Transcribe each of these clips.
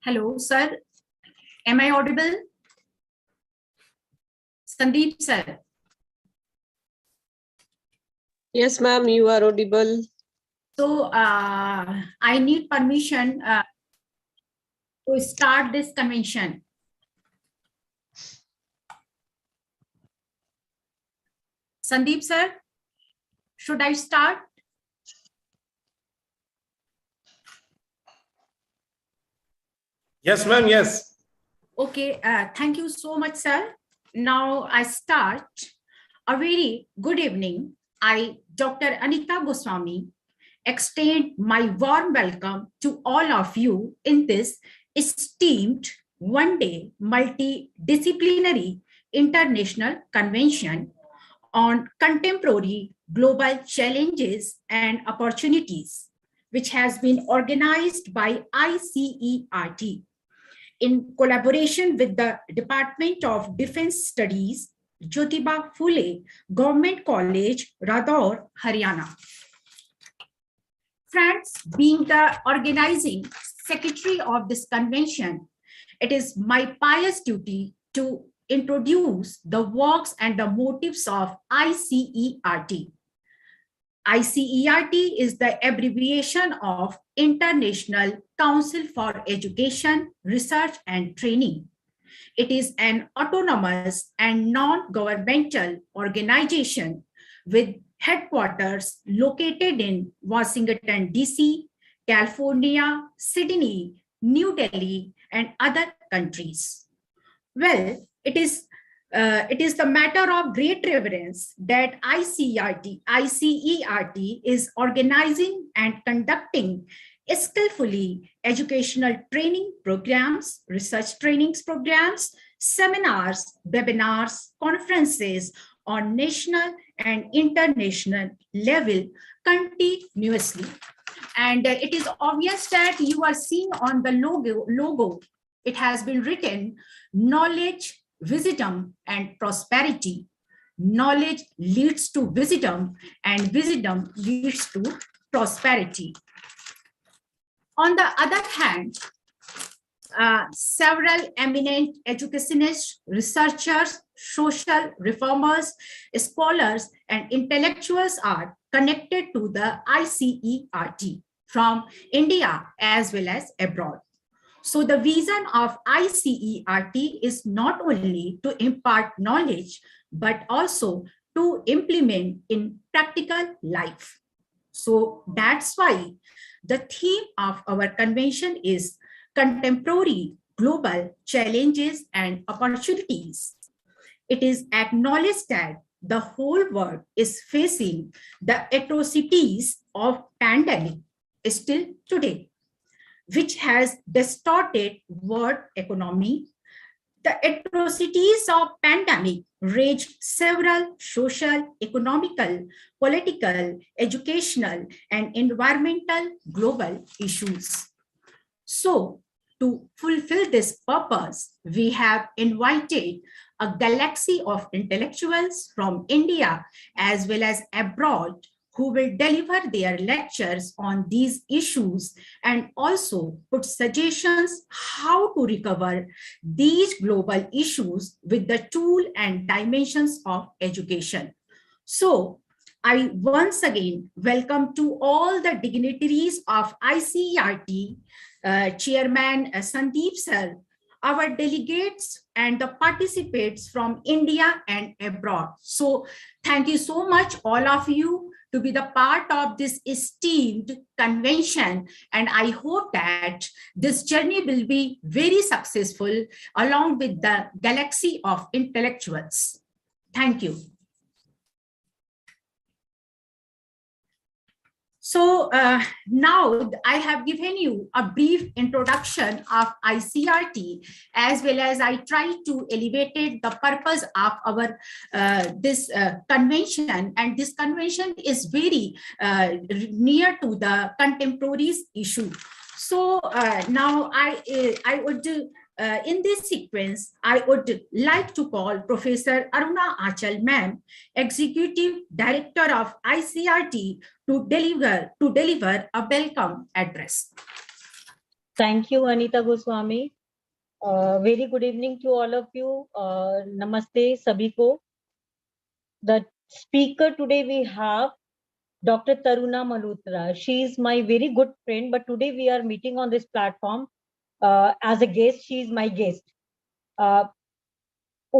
Hello, sir. Am I audible? Sandeep, sir. Yes, ma'am, you are audible. So I need permission to start this convention. Sandeep, sir, should I start? Yes, ma'am, yes. Okay, thank you so much, sir. Now I start. A very good evening. I, Dr. Anita Goswami, extend my warm welcome to all of you in this esteemed one-day multidisciplinary international convention on contemporary global challenges and opportunities, which has been organized by ICERT in collaboration with the Department of Defense Studies, Jyotiba Phule, Government College, Radaur, Haryana. Friends, being the organizing secretary of this convention, it is my pious duty to introduce the works and the motives of ICERT. ICERT is the abbreviation of International Council for Education, Research and Training. It is an autonomous and non-governmental organization with headquarters located in Washington, D.C., California, Sydney, New Delhi, and other countries. Well, it is the matter of great reverence that ICERT is organizing and conducting skillfully educational training programs, research trainings programs, seminars, webinars, conferences on national and international level continuously. And it is obvious that you are seeing on the logo, it has been written, knowledge, wisdom, and prosperity. Knowledge leads to wisdom, and wisdom leads to prosperity. On the other hand, several eminent educationists, researchers, social reformers, scholars, and intellectuals are connected to the ICERT from India as well as abroad. So the vision of ICERT is not only to impart knowledge, but also to implement in practical life. So that's why the theme of our convention is contemporary global challenges and opportunities. It is acknowledged that the whole world is facing the atrocities of pandemic still today, which has distorted world economy. The atrocities of pandemic raised several social, economical, political, educational, and environmental global issues. So, to fulfill this purpose, we have invited a galaxy of intellectuals from India as well as abroad who will deliver their lectures on these issues and also put suggestions how to recover these global issues with the tool and dimensions of education. So, I once again welcome to all the dignitaries of ICERT, Chairman Sandeep sir, our delegates and the participants from India and abroad. So thank you so much, all of you, to be the part of this esteemed convention. And I hope that this journey will be very successful along with the galaxy of intellectuals. Thank you. So now I have given you a brief introduction of ICERT, as well as I try to elevate the purpose of our this convention. And this convention is very near to the contemporary issue. So now I would in this sequence, I would like to call Professor Taruna ma'am, Executive Director of ICERT, to deliver a welcome address. Thank you, Anita Goswami. Very good evening to all of you. Namaste, sabhi ko. The speaker today we have Dr. Taruna Malhotra. She is my very good friend, but today we are meeting on this platform as a guest. She is my guest.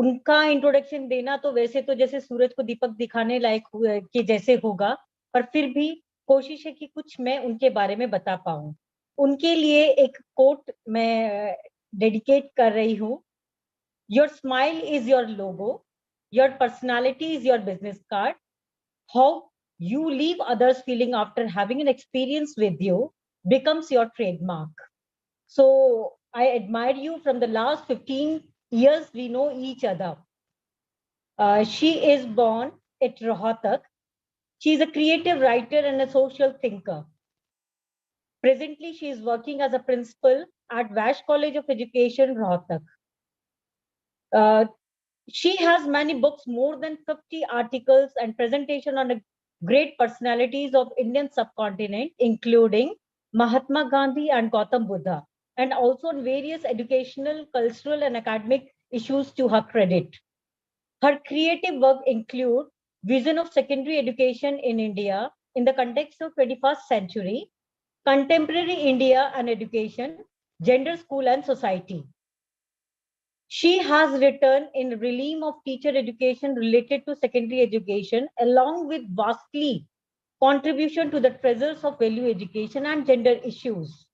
उनका introduction देना तो वैसे तो जैसे सूरज को दीपक दिखाने लायक के जैसे होगा, पर फिर भी कोशिश है कि कुछ मैं उनके बारे में बता पाऊं. उनके लिए एक कोट मैं डेडिकेट कर रही हूँ. Your smile is your logo. Your personality is your business card. How you leave others feeling after having an experience with you becomes your trademark. So I admire you. From the last 15 years, we know each other. She is born at Rohtak. She is a creative writer and a social thinker. Presently, she is working as a principal at Vash College of Education, Rohtak. She has many books, more than 50 articles and presentation on a great personalities of Indian subcontinent, including Mahatma Gandhi and Gautam Buddha, and also on various educational, cultural, and academic issues to her credit. Her creative work include Vision of Secondary Education in India in the context of 21st century, Contemporary India and Education, Gender, School, and Society. She has written in realm of teacher education related to secondary education, along with vastly contribution to the treasures of value education and gender issues.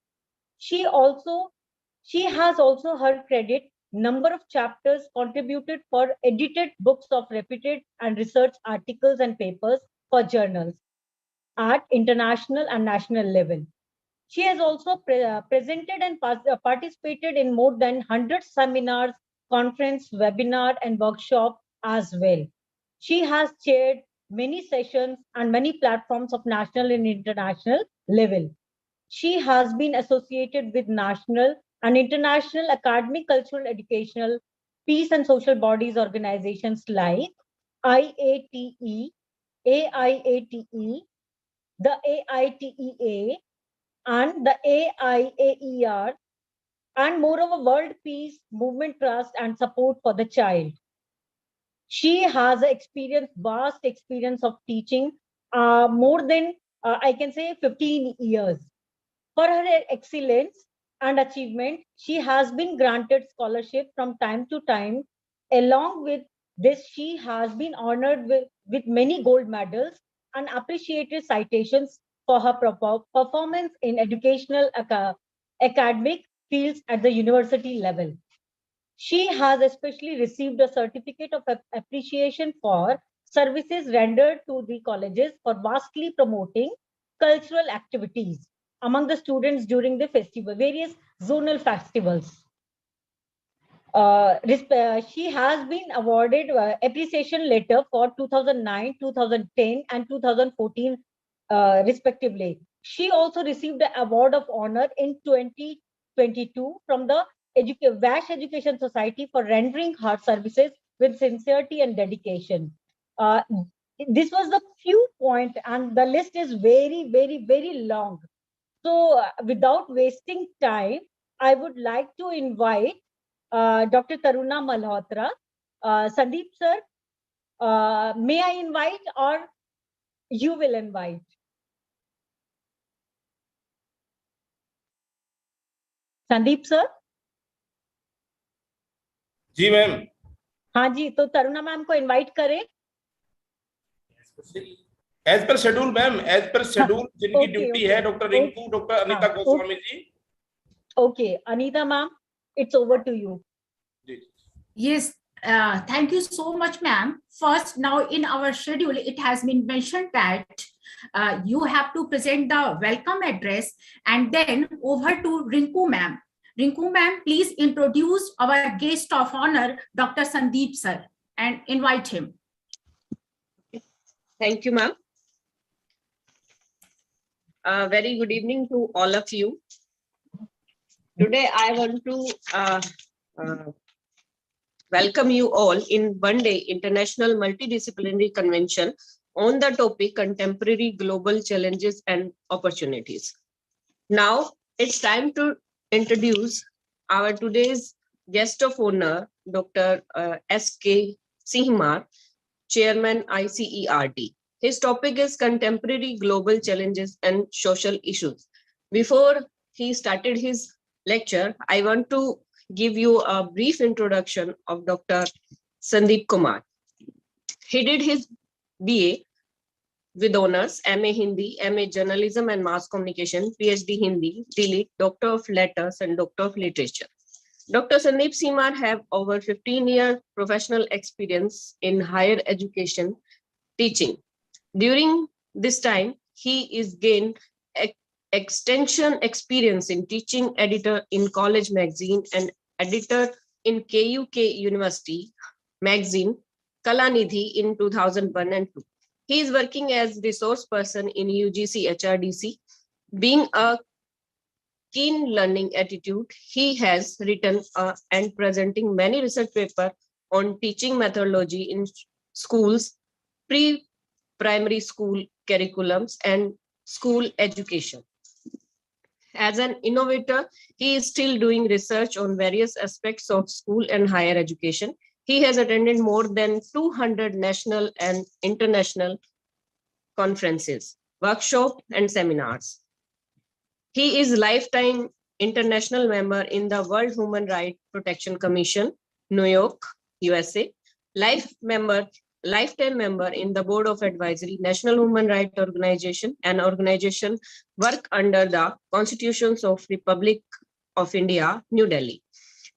She has also her credit number of chapters contributed for edited books of repeated and research articles and papers for journals at international and national level. She has also presented and participated in more than 100 seminars, conference, webinar, and workshop as well. She has chaired many sessions and many platforms of national and international level. She has been associated with national and international academic, cultural, educational, peace and social bodies organizations like IATE, AIATE, the AITEA, and the AIAER, and moreover World Peace Movement Trust and Support for the Child. She has vast experience of teaching, more than I can say 15 years. For her excellence and achievement, she has been granted scholarship from time to time. Along with this, she has been honored with many gold medals and appreciated citations for her performance in educational academic fields at the university level. She has especially received a certificate of appreciation for services rendered to the colleges for vastly promoting cultural activities among the students during the various zonal festivals. She has been awarded appreciation letter for 2009, 2010, and 2014 respectively. She also received the award of honor in 2022 from the Vash Education Society for rendering her services with sincerity and dedication. This was the few points, and the list is very, very, very long. So without wasting time, I would like to invite Dr. Taruna Malhotra. Sandeep sir, may I invite or you will invite? Sandeep sir? जी ma'am. हाँ जी, तो Taruna ma'am को invite करें. As per schedule ma'am, as per schedule जिनकी duty है doctor Rinku, doctor Anita Goswami ji. Okay, Anita ma'am, it's over to you. Yes, thank you so much, ma'am. First, now in our schedule, it has been mentioned that you have to present the welcome address, and then over to Rinku ma'am. Rinku ma'am, please introduce our guest of honor, Dr. Sandeep sir, and invite him. Thank you, ma'am. Very good evening to all of you. Today, I want to welcome you all in one day International Multidisciplinary Convention on the topic Contemporary Global Challenges and Opportunities. Now, it's time to introduce our today's guest of honor, Dr. S.K. Kumar, Chairman ICERT. His topic is contemporary global challenges and social issues. Before he started his lecture, I want to give you a brief introduction of Dr. Sandeep Kumar. He did his BA with honors, MA Hindi, MA Journalism and Mass Communication, PhD Hindi, DLit, Doctor of Letters and Doctor of Literature. Dr. Sandeep Kumar have over 15-year professional experience in higher education teaching. During this time, he is gained extension experience in teaching, editor in college magazine and editor in KUK University magazine Kalanidhi in 2001 and 2. He is working as resource person in UGC HRDC. Being a keen learning attitude, he has written and presenting many research papers on teaching methodology in schools, pre-primary school curriculums and school education. As an innovator, he is still doing research on various aspects of school and higher education. He has attended more than 200 national and international conferences, workshops, and seminars. He is lifetime international member in the World Human Rights Protection Commission, New York, USA, lifetime member in the Board of Advisory, National Human Rights Organization, an organization work under the Constitutions of Republic of India, New Delhi.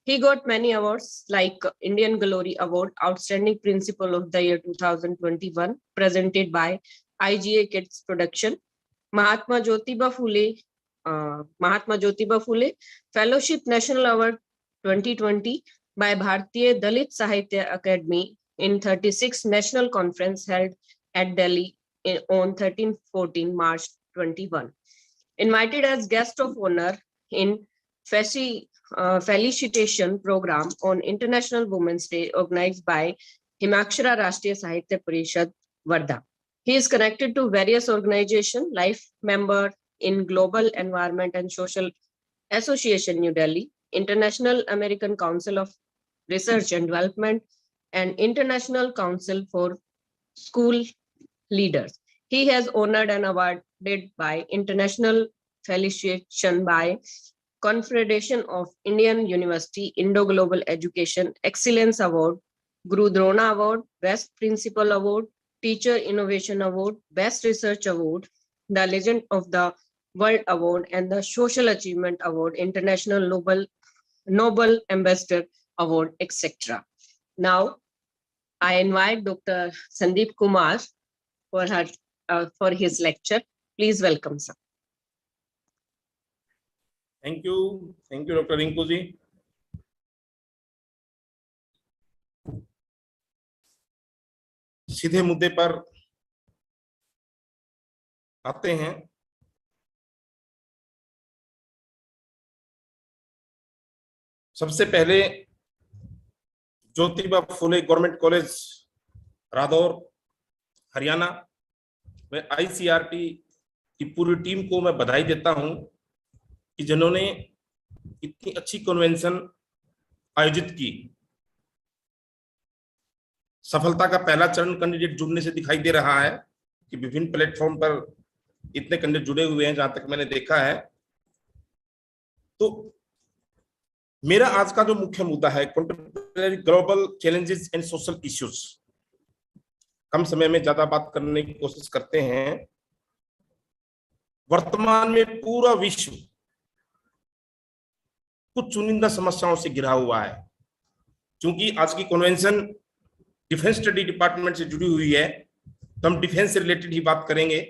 He got many awards like Indian Glory Award, Outstanding Principal of the Year 2021, presented by IGA Kids Production, Mahatma Jyotiba Phule Fellowship National Award 2020 by Bharatiya Dalit Sahitya Academy in 36th National Conference held at Delhi on 13-14 March 21. Invited as guest of honor in felicitation program on International Women's Day organized by Himakshara Rashtriya Sahitya Parishad, Wardha. He is connected to various organizations, life member in Global Environment and Social Association, New Delhi, International American Council of Research and Development, and International Council for School Leaders. He has honored and awarded by International Felicitation by Confederation of Indian University, Indo-Global Education Excellence Award, Guru Drona Award, Best Principal Award, Teacher Innovation Award, Best Research Award, the Legend of the World Award, and the Social Achievement Award, International Nobel Ambassador Award, etc. Now, I invite Dr. Sandeep Kumar for his lecture. Please welcome, sir. Thank you, Dr. Rinku ji. सीधे मुद्दे पर आते हैं। सबसे पहले Jyotiba Phule government college Radaur Haryana में ICERT की पूरी टीम को मैं बधाई देता हूं कि जिन्होंने इतनी अच्छी कन्वेंशन आयोजित की। सफलता का पहला चरण कैंडिडेट जुड़ने से दिखाई दे रहा है कि विभिन्न प्लेटफॉर्म पर इतने कैंडिडेट जुड़े हुए हैं, जहां तक मैंने देखा है। तो मेरा आज का जो मुख्य मुद्दा है contemporary global challenges and social issues. कम समय में ज्यादा बात करने की कोशिश करते हैं। वर्तमान में पूरा विश्व कुछ चुनिंदा समस्याओं से घिरा हुआ है। क्योंकि आज की कन्वेंशन डिफेंस स्टडी डिपार्टमेंट से जुड़ी हुई है, तो हम डिफेंस से रिलेटेड ही बात करेंगे।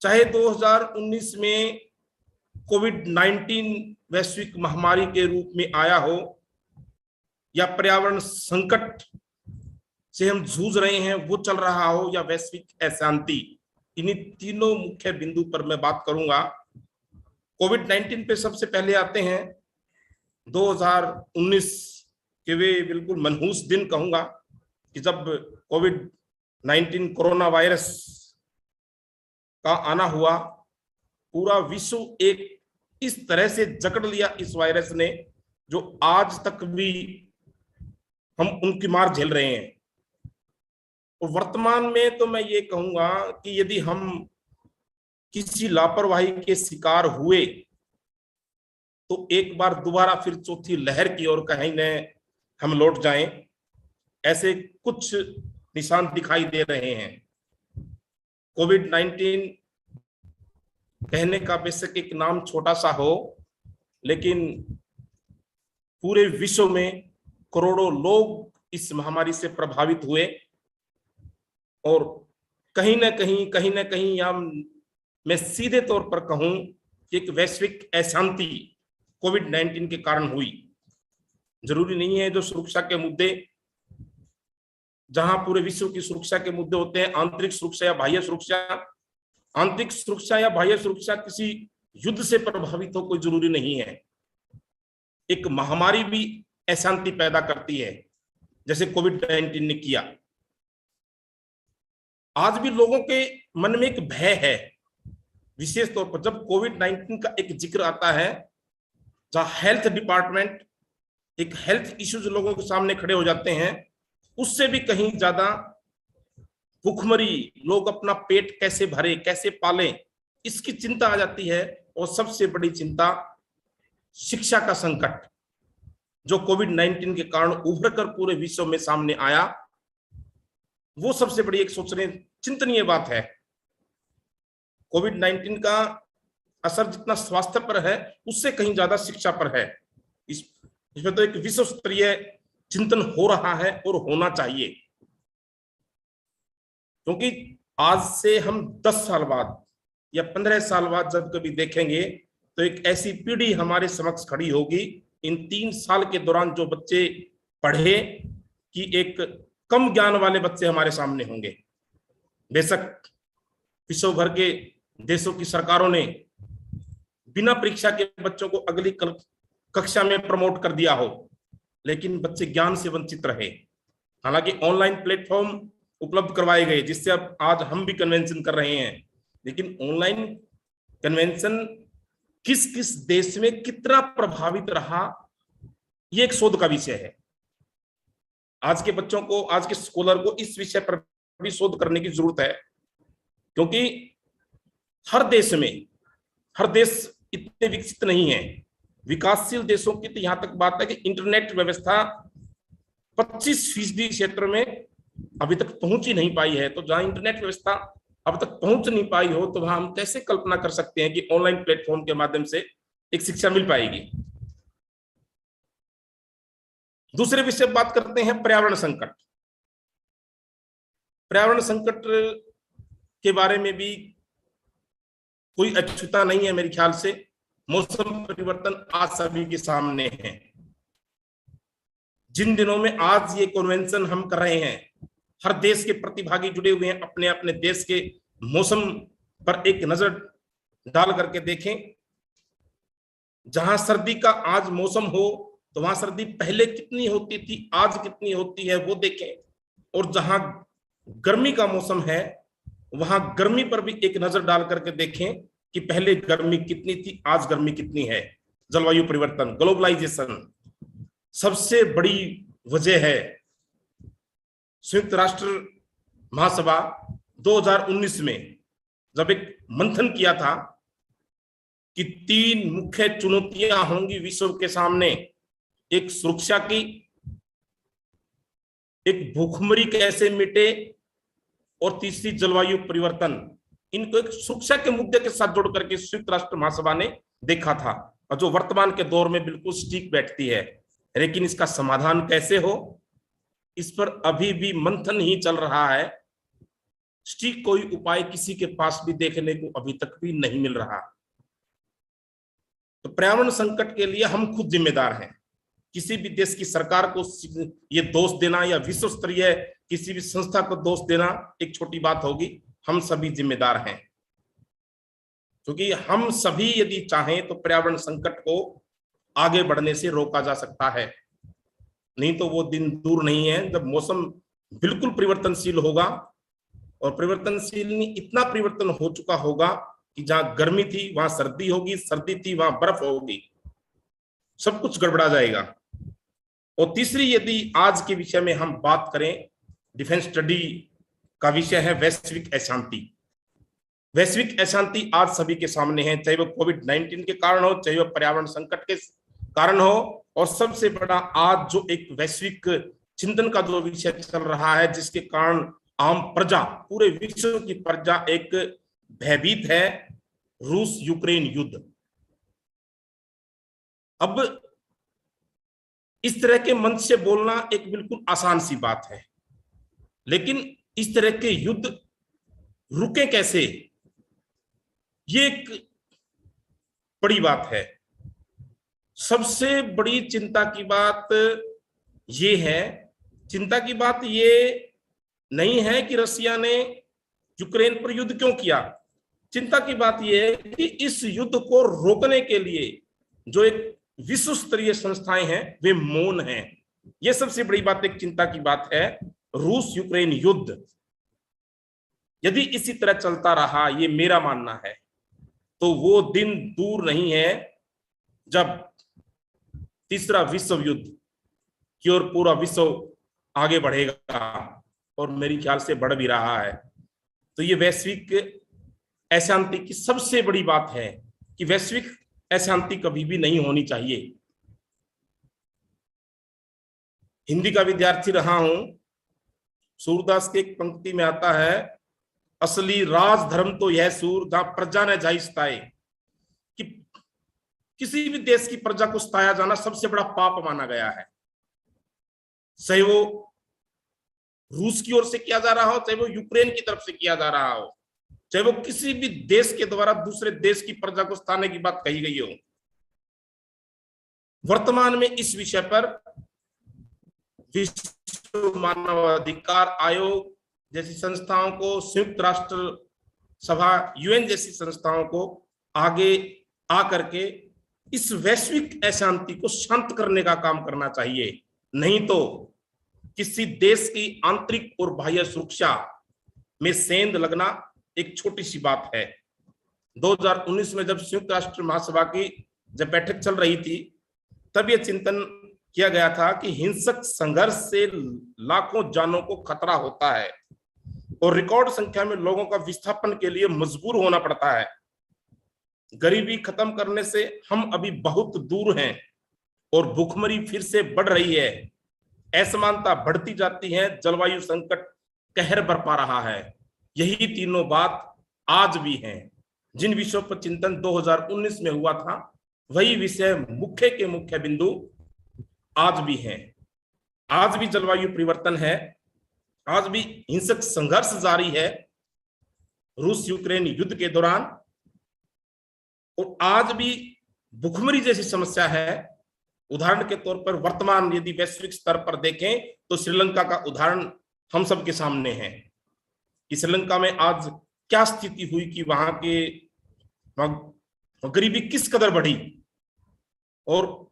चाहे 2019 में कोविड-19 वैश्विक महामारी के रूप में आया हो, या पर्यावरण संकट से हम जूझ रहे हैं वो चल रहा हो, या वैश्विक अशांति, इन्हीं तीनों मुख्य बिंदु पर मैं बात करूंगा। कोविड-19 पे सबसे पहले आते हैं। 2019 के वे बिल्कुल मनहूस दिन कहूंगा कि जब कोविड-19 कोरोना वायरस का आना हुआ, पूरा विश्व एक इस तरह से जकड़ लिया इस वायरस ने, जो आज तक भी हम उनकी मार झेल रहे हैं। और वर्तमान में तो मैं ये कहूंगा कि यदि हम किसी लापरवाही के शिकार हुए तो एक बार दोबारा फिर चौथी लहर की ओर कहीं न हम लौट जाएं, ऐसे कुछ निशान दिखाई दे रहे हैं। कोविड-19 कहने का बेशक एक नाम छोटा सा हो, लेकिन पूरे विश्व में करोड़ों लोग इस महामारी से प्रभावित हुए और कहीं ना कहीं या मैं सीधे तौर पर कहूं कि एक वैश्विक अशांति कोविड-19 के कारण हुई। जरूरी नहीं है जो सुरक्षा के मुद्दे, जहां पूरे विश्व की सुरक्षा के मुद्दे होते हैं, आंतरिक सुरक्षा या बाह्य सुरक्षा, आंतरिक सुरक्षा या बाह्य सुरक्षा किसी युद्ध से प्रभावित हो, कोई जरूरी नहीं है। एक महामारी भी अशांति पैदा करती है, जैसे कोविड-19 ने किया। आज भी लोगों के मन में एक भय है, विशेष तौर पर जब कोविड-19 का एक जिक्र आता है, जहां हेल्थ डिपार्टमेंट एक हेल्थ इश्यूज लोगों के सामने खड़े हो जाते हैं, उससे भी कहीं ज्यादा भूखमरी, लोग अपना पेट कैसे भरे, कैसे पालें, इसकी चिंता आ जाती है। और सबसे बड़ी चिंता शिक्षा का संकट, जो कोविड-19 के कारण उभर कर पूरे विश्व में सामने आया, वो सबसे बड़ी एक सोचने चिंतनीय बात है। कोविड-19 का असर जितना स्वास्थ्य पर है, उससे कहीं ज्यादा शिक्षा पर है। इसमें तो एक विश्व स्तरीय चिंतन हो रहा है और होना चाहिए, क्योंकि आज से हम 10 साल बाद या 15 साल बाद जब कभी देखेंगे तो एक ऐसी पीढ़ी हमारे समक्ष खड़ी होगी, इन 3 साल के दौरान जो बच्चे पढ़े, कि एक कम ज्ञान वाले बच्चे हमारे सामने होंगे। बेशक विश्व भर के देशों की सरकारों ने बिना परीक्षा के बच्चों को अगली कक्षा में प्रमोट कर दिया हो, लेकिन बच्चे ज्ञान से वंचित रहे। हालांकि ऑनलाइन प्लेटफॉर्म उपलब्ध करवाए गए, जिससे अब आज हम भी कन्वेंशन कर रहे हैं, लेकिन ऑनलाइन कन्वेंशन किस किस देश में कितना प्रभावित रहा, ये एक शोध का विषय है। आज के बच्चों को, आज के स्कॉलर को इस विषय पर भी शोध करने की जरूरत है, क्योंकि हर देश इतने विकसित नहीं है। विकासशील देशों की तो यहां तक बात है कि इंटरनेट व्यवस्था 25% क्षेत्र में अभी तक पहुंच ही नहीं पाई है। तो जहां इंटरनेट व्यवस्था अब तक पहुंच नहीं पाई हो, तो वहां हम कैसे कल्पना कर सकते हैं कि ऑनलाइन प्लेटफॉर्म के माध्यम से एक शिक्षा मिल पाएगी। दूसरे विषय बात करते हैं पर्यावरण संकट। पर्यावरण संकट के बारे में भी कोई अछूता नहीं है मेरे ख्याल से। मौसम परिवर्तन आज सभी के सामने है। जिन दिनों में आज ये कन्वेंशन हम कर रहे हैं, हर देश के प्रतिभागी जुड़े हुए हैं, अपने अपने देश के मौसम पर एक नजर डाल करके देखें। जहां सर्दी का आज मौसम हो, तो वहां सर्दी पहले कितनी होती थी, आज कितनी होती है, वो देखें। और जहां गर्मी का मौसम है, वहां गर्मी पर भी एक नजर डाल करके देखें कि पहले गर्मी कितनी थी, आज गर्मी कितनी है। जलवायु परिवर्तन, ग्लोबलाइजेशन सबसे बड़ी वजह है। संयुक्त राष्ट्र महासभा 2019 में जब एक मंथन किया था कि 3 मुख्य चुनौतियां होंगी विश्व के सामने, एक सुरक्षा की, एक भूखमरी कैसे मिटे, और तीसरी जलवायु परिवर्तन। इनको एक सुरक्षा के मुद्दे के साथ जोड़ करके संयुक्त राष्ट्र महासभा ने देखा था, और जो वर्तमान के दौर में बिल्कुल सटीक बैठती है। लेकिन इसका समाधान कैसे हो, इस पर अभी भी मंथन ही चल रहा है। सटीक कोई उपाय किसी के पास भी देखने को अभी तक भी नहीं मिल रहा। तो पर्यावरण संकट के लिए हम खुद जिम्मेदार हैं। किसी भी देश की सरकार को ये दोष देना या विश्व स्तरीय किसी भी संस्था को दोष देना एक छोटी बात होगी। हम सभी जिम्मेदार हैं, क्योंकि हम सभी यदि चाहें तो पर्यावरण संकट को आगे बढ़ने से रोका जा सकता है। नहीं तो वो दिन दूर नहीं है जब मौसम बिल्कुल परिवर्तनशील होगा, और परिवर्तनशील इतना परिवर्तन हो चुका होगा कि जहां गर्मी थी वहां सर्दी होगी, सर्दी थी वहां बर्फ होगी, सब कुछ गड़बड़ा जाएगा। और तीसरी, यदि आज के विषय में हम बात करें, डिफेंस स्टडी का विषय है वैश्विक अशांति। वैश्विक अशांति आज सभी के सामने है, चाहे वो कोविड-19 के कारण हो, चाहे वो पर्यावरण संकट के कारण हो, और सबसे बड़ा आज जो एक वैश्विक चिंतन का जो विषय चल रहा है, जिसके कारण आम प्रजा, पूरे विश्व की प्रजा एक भयभीत है, रूस यूक्रेन युद्ध। अब इस तरह के मंच से बोलना एक बिल्कुल आसान सी बात है, लेकिन इस तरह के युद्ध रुके कैसे, ये एक बड़ी बात है। सबसे बड़ी चिंता की बात ये है, चिंता की बात ये नहीं है कि रसिया ने यूक्रेन पर युद्ध क्यों किया। चिंता की बात यह है कि इस युद्ध को रोकने के लिए जो एक विश्व स्तरीय संस्थाएं हैं वे मौन हैं। यह सबसे बड़ी बात, एक चिंता की बात है। रूस यूक्रेन युद्ध यदि इसी तरह चलता रहा, ये मेरा मानना है, तो वो दिन दूर नहीं है जब तीसरा विश्व युद्ध की ओर पूरा विश्व आगे बढ़ेगा, और मेरी ख्याल से बढ़ भी रहा है। तो ये वैश्विक अशांति की सबसे बड़ी बात है कि वैश्विक अशांति कभी भी नहीं होनी चाहिए। हिंदी का विद्यार्थी रहा हूं, सूरदास के एक पंक्ति में आता है, असली राज धर्म तो यह सूर जहां प्रजा ने जाई सताए, कि किसी भी देश की प्रजा को सताया जाना सबसे बड़ा पाप माना गया है, चाहे वो रूस की ओर से किया जा रहा हो, चाहे वो यूक्रेन की तरफ से किया जा रहा हो, चाहे वो किसी भी देश के द्वारा दूसरे देश की प्रजा को सताने की बात कही गई हो। वर्तमान में इस विषय पर विश्व मानवाधिकार आयोग जैसी संस्थाओं को, संयुक्त राष्ट्र सभा यूएन जैसी संस्थाओं को आगे आकर के इस वैश्विक अशांति को शांत करने का काम करना चाहिए। नहीं तो किसी देश की आंतरिक और बाह्य सुरक्षा में सेंध लगना एक छोटी सी बात है। 2019 में जब संयुक्त राष्ट्र महासभा की जब बैठक चल रही थी, तब यह चिंतन किया गया था कि हिंसक संघर्ष से लाखों जानों को खतरा होता है और रिकॉर्ड संख्या में लोगों का विस्थापन के लिए मजबूर होना पड़ता है। गरीबी खत्म करने से हम अभी बहुत दूर हैं और भूखमरी फिर से बढ़ रही है, असमानता बढ़ती जाती है, जलवायु संकट कहर बरपा रहा है। यही तीनों बात आज भी हैं। जिन विषयों पर चिंतन 2019 में हुआ था, वही विषय मुख्य के मुख्य बिंदु आज भी हैं। आज भी जलवायु परिवर्तन है, आज भी हिंसक संघर्ष जारी है रूस यूक्रेन युद्ध के दौरान, और आज भी भूखमरी जैसी समस्या है। उदाहरण के तौर पर वर्तमान यदि वैश्विक स्तर पर देखें तो श्रीलंका का उदाहरण हम सबके सामने है कि श्रीलंका में आज क्या स्थिति हुई, कि वहां के गरीबी किस कदर बढ़ी, और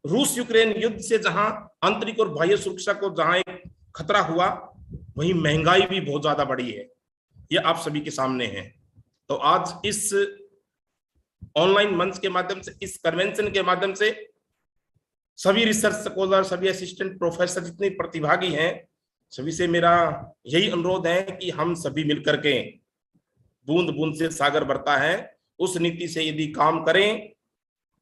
रूस यूक्रेन युद्ध से जहां आंतरिक और बाह्य सुरक्षा को जहां एक खतरा हुआ, वहीं महंगाई भी बहुत ज्यादा बढ़ी है। यह आप सभी के सामने है। तो आज इस ऑनलाइन मंच के माध्यम से, इस कन्वेंशन के माध्यम से सभी रिसर्च स्कॉलर, सभी असिस्टेंट प्रोफेसर जितने प्रतिभागी हैं, सभी से मेरा यही अनुरोध है कि हम सभी मिलकर के बूंद बूंद से सागर भरता है, उस नीति से यदि काम करें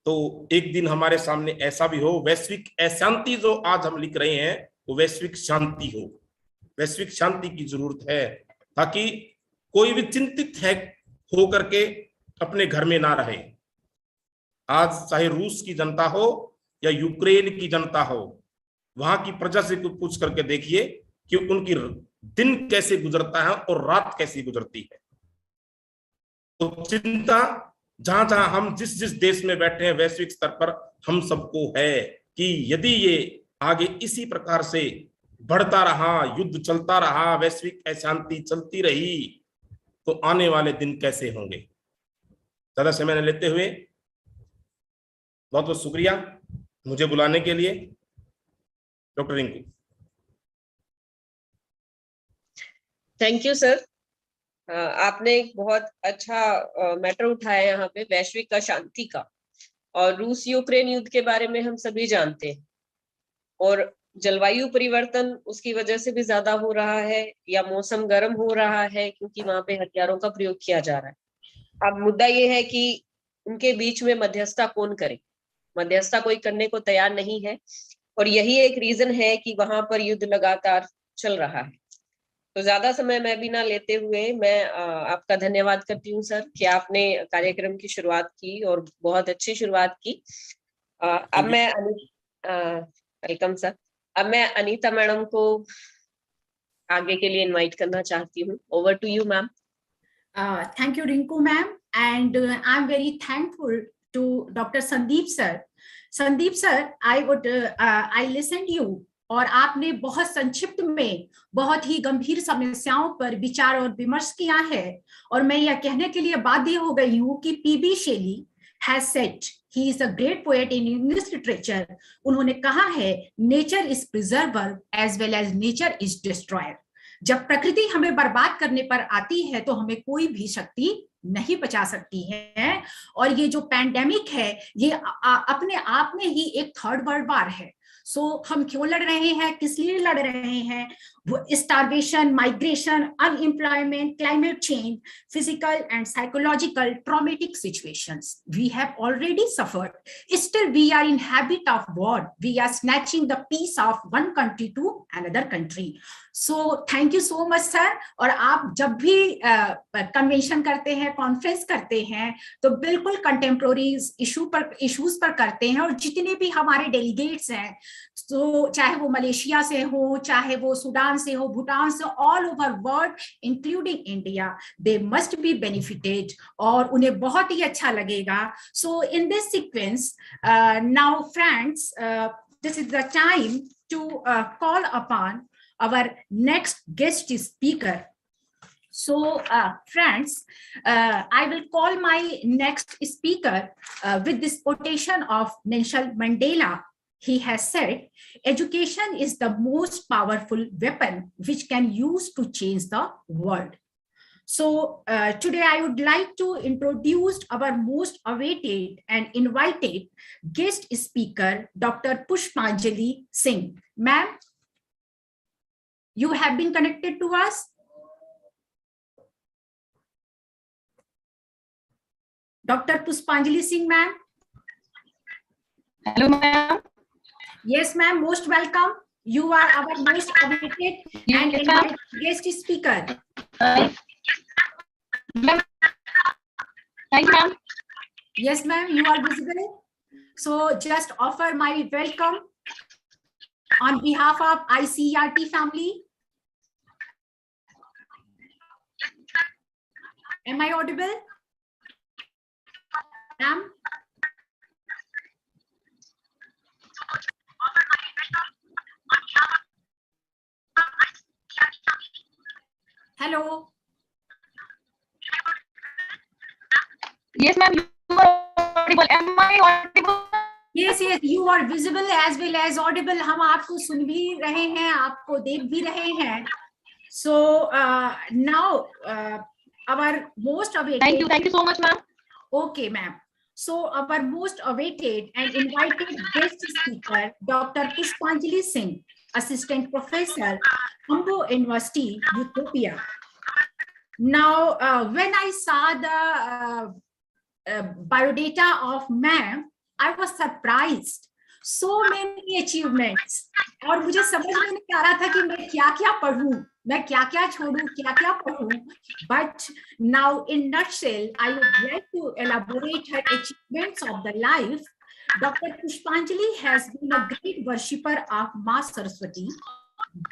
तो एक दिन हमारे सामने ऐसा भी हो, वैश्विक अशांति जो आज हम लिख रहे हैं वो वैश्विक शांति हो। वैश्विक शांति की जरूरत है ताकि कोई भी चिंतित है हो करके अपने घर में ना रहे। आज चाहे रूस की जनता हो या यूक्रेन की जनता हो, वहां की प्रजा से कुछ पूछ करके देखिए कि उनकी दिन कैसे गुजरता है और रात कैसी गुजरती है। तो चिंता जहां जहां हम जिस जिस देश में बैठे हैं वैश्विक स्तर पर हम सबको है कि यदि ये आगे इसी प्रकार से बढ़ता रहा, युद्ध चलता रहा, वैश्विक अशांति चलती रही, तो आने वाले दिन कैसे होंगे। ज्यादा समय न लेते हुए बहुत बहुत शुक्रिया मुझे बुलाने के लिए। Doctor Rinku. Thank you sir. आपने एक बहुत अच्छा मैटर उठाया यहाँ पे, वैश्विक अशांति का। और रूस यूक्रेन युद्ध के बारे में हम सभी जानते हैं, और जलवायु परिवर्तन उसकी वजह से भी ज्यादा हो रहा है, या मौसम गर्म हो रहा है क्योंकि वहां पे हथियारों का प्रयोग किया जा रहा है। अब मुद्दा ये है कि उनके बीच में मध्यस्थता कौन करे। मध्यस्थता कोई करने को तैयार नहीं है, और यही एक रीजन है कि वहां पर युद्ध लगातार चल रहा है। तो ज्यादा समय मैं भी ना लेते हुए मैं आपका धन्यवाद करती हूँ सर, कि आपने कार्यक्रम की शुरुआत की और बहुत अच्छी शुरुआत की। अब मैं वेलकम सर। अब मैं अनीता मैडम को आगे के लिए इनवाइट करना चाहती हूँ। Over to you ma'am. Thank you, Rinku ma'am, and I'm very thankful to Dr. Sandeep sir. Sandeep sir, I listened you, और आपने बहुत संक्षिप्त में बहुत ही गंभीर समस्याओं पर विचार और विमर्श किया है, और मैं यह कहने के लिए बाध्य हो गई हूँ कि PB Shelley has said he is a great poet in English literature. उन्होंने कहा है nature is preserver as well as nature is destroyer. जब प्रकृति हमें बर्बाद करने पर आती है तो हमें कोई भी शक्ति नहीं बचा सकती है। और ये जो पैंडेमिक है ये अपने आप में ही एक थर्ड वर्ल्ड वार है। सो हम क्यों लड़ रहे हैं, किस लिए लड़ रहे हैं? Starvation, migration, unemployment, climate change, physical and psychological traumatic situations. We have already suffered. Still, we are in habit of war. We are snatching the peace of one country to another country. So, thank you so much, sir. और आप जब भी convention करते हैं, conference करते हैं, तो बिल्कुल कंटेम्प्रोरी इश्यूज पर करते हैं। और जितने भी हमारे डेलीगेट्स हैं, तो चाहे वो मलेशिया से हो, चाहे वो सूडान से हो, भूटान से, all over world including India, they must be benefited, और उन्हें बहुत ही अच्छा लगेगा। So in this sequence now friends, this is the time to call upon our next guest speaker. So friends, I will call my next speaker with this quotation of Nelson Mandela. He has said, education is the most powerful weapon which can use to change the world. So today I would like to introduce our most awaited and invited guest speaker, Dr. Pushpanjali Singh. Ma'am, you have been connected to us. Dr. Pushpanjali Singh, ma'am. Hello, ma'am. Yes, ma'am. Most welcome. You are our most awaited and invited guest speaker. Thank you, ma'am. Yes, ma'am. You are visible. So just offer my welcome on behalf of ICERT family. Am I audible? Ma'am? Hello? Yes, ma'am, you are audible. Am I audible? Yes, yes, you are visible as well as audible. हम आपको सुन भी रहे हैं, आपको देख भी रहे हैं. So now our most awaited. Thank you so much, ma'am. Okay, ma'am. So our most awaited and invited guest speaker, Dr. Pushpanjali Singh, Assistant Professor, Humbo University, Utopia. Now, when I saw the biodata of ma'am, I was surprised. So many achievements. और मुझे समझ में नहीं आ रहा था कि मैं क्या क्या पढ़ूं, मैं क्या क्या छोड़ूं, क्या क्या पढ़ूं. But now in nutshell, I would like to elaborate her achievements of the life. Dr. Pushpanjali has been a great worshipper of Ma Saraswati,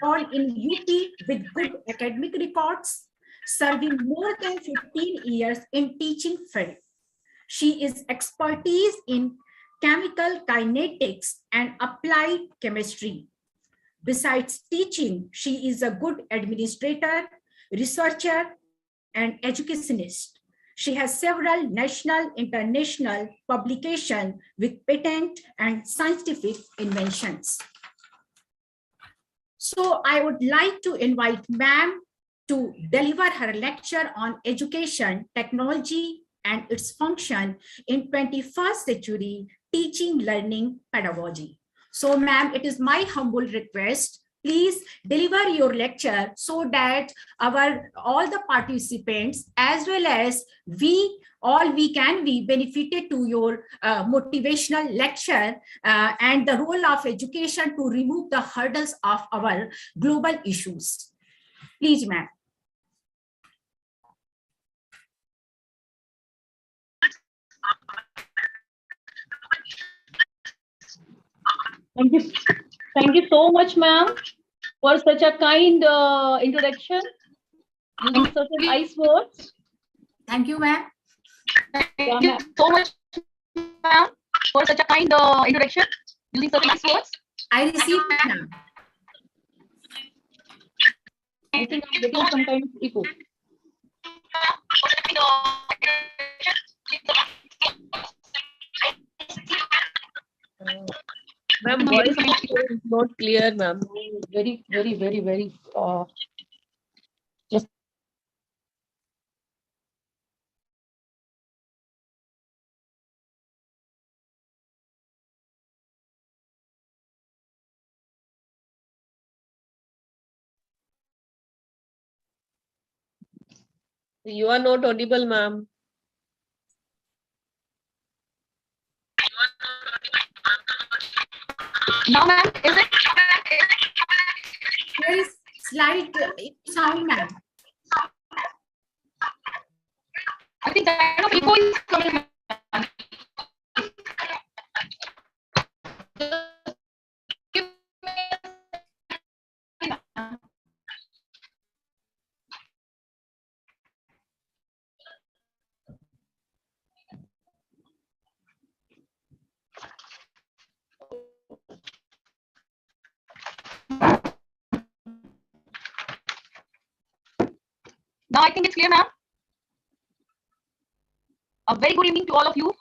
born in UP with good academic records, serving more than 15 years in teaching field. She is expertise in chemical kinetics and applied chemistry. Besides teaching, she is a good administrator, researcher, and educationist. She has several national, international publications with patent and scientific inventions. So I would like to invite ma'am to deliver her lecture on education, technology, and its function in 21st century teaching, learning, pedagogy. So, ma'am, it is my humble request, please deliver your lecture so that all the participants as well as we can be benefited to your motivational lecture and the role of education to remove the hurdles of our global issues. Please, ma'am. Thank you so much, ma'am, for such a kind introduction using such nice words. Thank you, ma'am. Thank you so much, ma'am, for such a kind introduction using such nice words. I received, ma'am. I think I'm getting some kind of echo. Ma'am, voice is not clear, ma'am. Very, very, very, very. Just You are not audible, ma'am. Now, ma'am, is it? There is slight sound, ma'am. I think that kind of echo is coming, ma'am. Now I think it's clear, ma'am. A very good evening to all of you.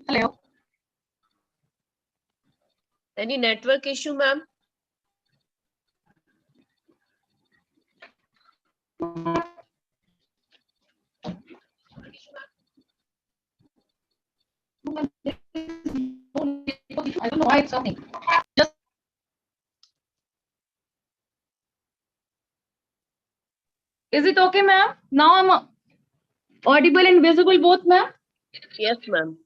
Hello. Any network issue, ma'am? I don't know why it's happening. Just is it okay, ma'am? Now I'm audible and visible both, ma'am. Yes, ma'am.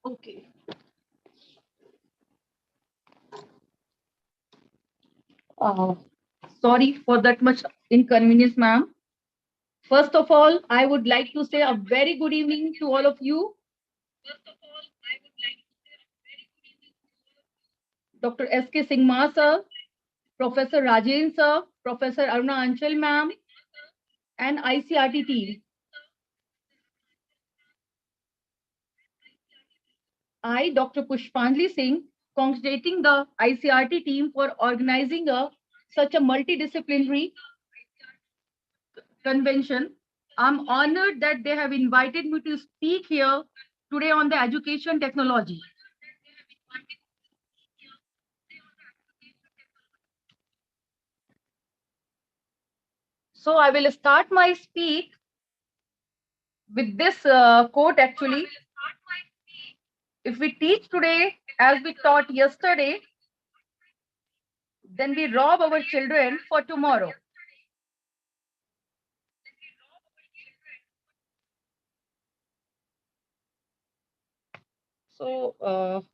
Okay. Sorry for that much inconvenience, ma'am. First of all, I would like to say a very good evening to all of you. Dr. S.K. Singhma sir, Professor Rajendra sir, Professor Aruna Anchal ma'am, and ICRT team. I, Dr. Pushpanjali Singh, congratulating the ICRT team for organizing such a multidisciplinary convention. I'm honored that they have invited me to speak here today on the education technology. So I will start my speech with this quote actually. If we teach today as we taught yesterday, then we rob our children for tomorrow. So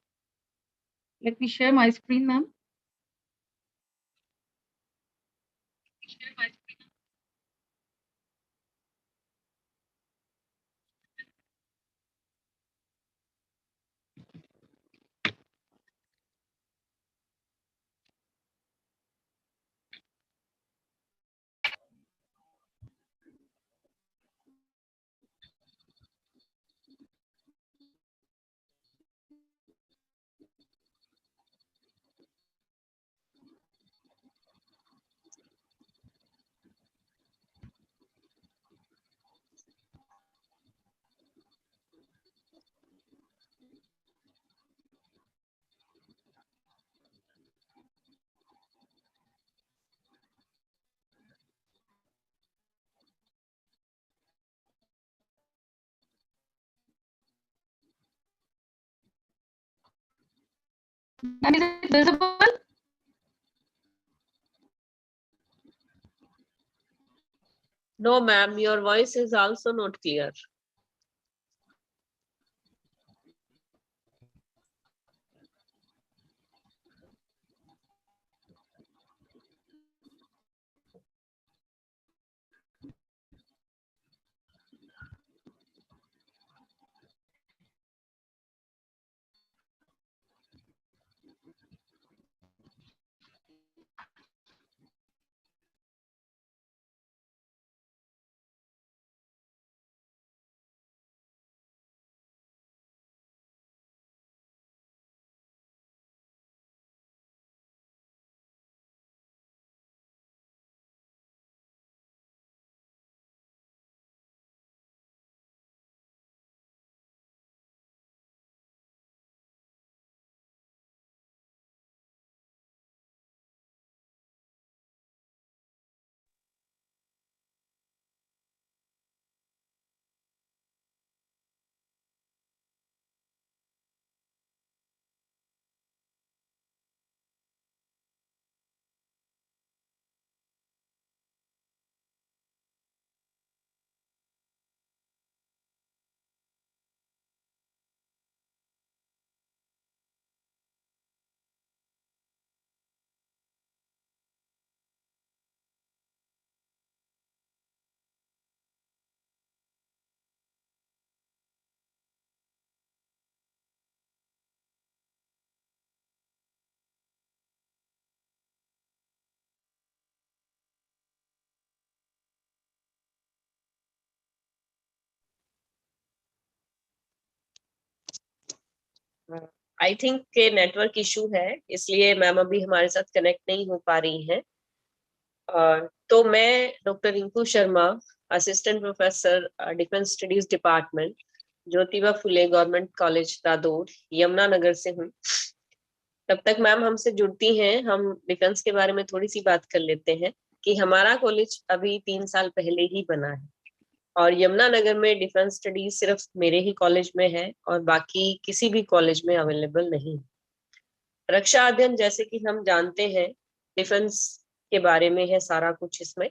let me share my screen, ma'am. And is it visible? No, ma'am, your voice is also not clear. I think के network issue है, इसलिए ma'am अभी हमारे साथ connect नहीं हो पा रही हैं। तो मैं doctor Rinku Sharma, assistant professor defence studies department, Jyotiba Phule government college Radaur, Yamunanagar से हूँ। तब तक मैम हमसे जुड़ती हैं, हम डिफेंस के बारे में थोड़ी सी बात कर लेते हैं कि हमारा कॉलेज अभी 3 साल पहले ही बना है और यमुनानगर में डिफेंस स्टडीज सिर्फ मेरे ही कॉलेज में है और बाकी किसी भी कॉलेज में अवेलेबल नहीं। रक्षा अध्ययन जैसे कि हम जानते हैं डिफेंस के बारे में है सारा कुछ इसमें,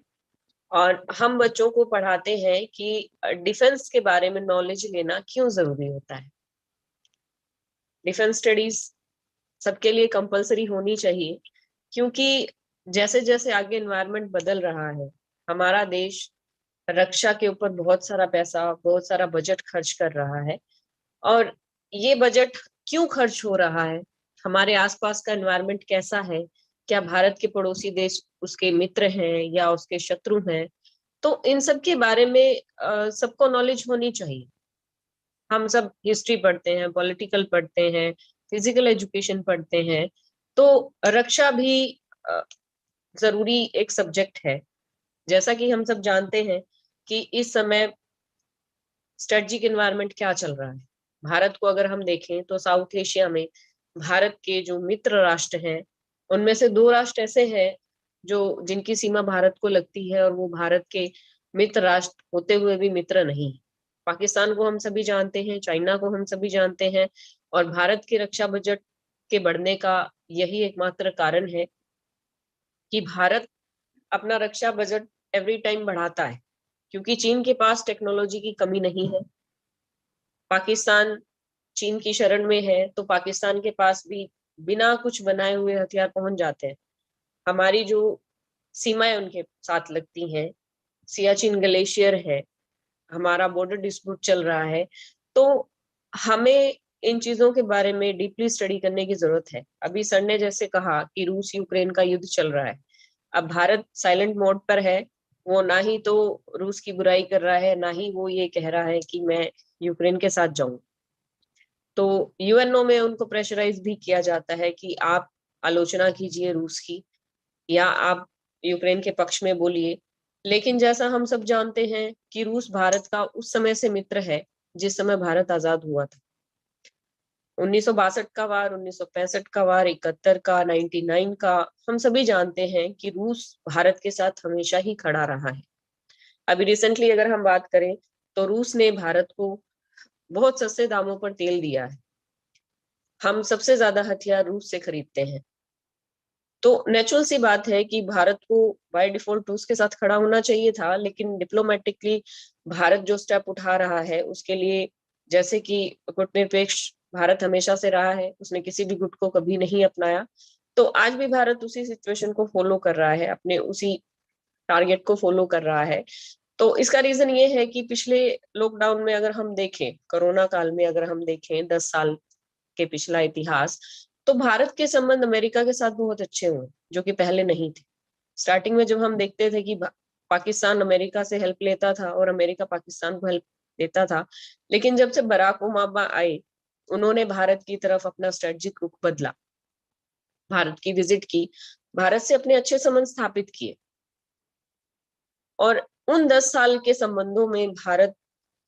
और हम बच्चों को पढ़ाते हैं कि डिफेंस के बारे में नॉलेज लेना क्यों जरूरी होता है। डिफेंस स्टडीज सबके लिए कंपलसरी होनी चाहिए, क्योंकि जैसे जैसे आगे एनवायरनमेंट बदल रहा है, हमारा देश रक्षा के ऊपर बहुत सारा पैसा, बहुत सारा बजट खर्च कर रहा है। और ये बजट क्यों खर्च हो रहा है, हमारे आसपास का एनवायरनमेंट कैसा है, क्या भारत के पड़ोसी देश उसके मित्र हैं या उसके शत्रु हैं, तो इन सब के बारे में सबको नॉलेज होनी चाहिए। हम सब हिस्ट्री पढ़ते हैं, पॉलिटिकल पढ़ते हैं, फिजिकल एजुकेशन पढ़ते हैं, तो रक्षा भी जरूरी एक सब्जेक्ट है। जैसा कि हम सब जानते हैं कि इस समय स्ट्रेटजिक एनवायरनमेंट क्या चल रहा है। भारत को अगर हम देखें तो साउथ एशिया में भारत के जो मित्र राष्ट्र हैं, उनमें से 2 राष्ट्र ऐसे हैं जो जिनकी सीमा भारत को लगती है और वो भारत के मित्र राष्ट्र होते हुए भी मित्र नहीं। पाकिस्तान को हम सभी जानते हैं, चाइना को हम सभी जानते हैं, और भारत के रक्षा बजट के बढ़ने का यही एकमात्र कारण है कि भारत अपना रक्षा बजट एवरी टाइम बढ़ाता है, क्योंकि चीन के पास टेक्नोलॉजी की कमी नहीं है। पाकिस्तान चीन की शरण में है तो पाकिस्तान के पास भी बिना कुछ बनाए हुए हथियार पहुंच जाते हैं। हमारी जो सीमाएं उनके साथ लगती हैं, सियाचिन ग्लेशियर है, हमारा बॉर्डर डिस्प्यूट चल रहा है, तो हमें इन चीजों के बारे में डीपली स्टडी करने की जरूरत है। अभी सर ने जैसे कहा कि रूस यूक्रेन का युद्ध चल रहा है, अब भारत साइलेंट मोड पर है, वो ना ही तो रूस की बुराई कर रहा है, ना ही वो ये कह रहा है कि मैं यूक्रेन के साथ जाऊं। तो यूएनओ में उनको प्रेशराइज भी किया जाता है कि आप आलोचना कीजिए रूस की या आप यूक्रेन के पक्ष में बोलिए। लेकिन जैसा हम सब जानते हैं कि रूस भारत का उस समय से मित्र है जिस समय भारत आजाद हुआ था। 1962 का वार, 1965 का वार, 71 का, 99 का, हम सभी जानते हैं कि रूस भारत के साथ हमेशा ही खड़ा रहा है। अभी रिसेंटली अगर हम बात करें तो रूस ने भारत को बहुत सस्ते दामों पर तेल दिया है। हम सबसे ज्यादा हथियार रूस से खरीदते हैं। तो नेचुरल सी बात है कि भारत को बाय डिफॉल्ट रूस के साथ खड़ा होना चाहिए था, लेकिन डिप्लोमेटिकली भारत जो स्टेप उठा रहा है उसके लिए, जैसे कि गुटनिरपेक्ष भारत हमेशा से रहा है, उसने किसी भी गुट को कभी नहीं अपनाया, तो आज भी भारत उसी सिचुएशन को फॉलो कर रहा है, अपने उसी टारगेट को फॉलो कर रहा है। तो इसका रीजन ये है कि पिछले लॉकडाउन में अगर हम देखें, कोरोना काल में अगर हम देखें 10 साल के पिछला इतिहास, तो भारत के संबंध अमेरिका के साथ बहुत अच्छे हुए, जो कि पहले नहीं थे। स्टार्टिंग में जब हम देखते थे कि पाकिस्तान अमेरिका से हेल्प लेता था और अमेरिका पाकिस्तान को हेल्प देता था, लेकिन जब से बराक ओबामा आए, उन्होंने भारत की तरफ अपना स्ट्रेटजिक रुख बदला, भारत की विजिट की, भारत से अपने अच्छे संबंध स्थापित किए, और उन 10 साल के संबंधों में भारत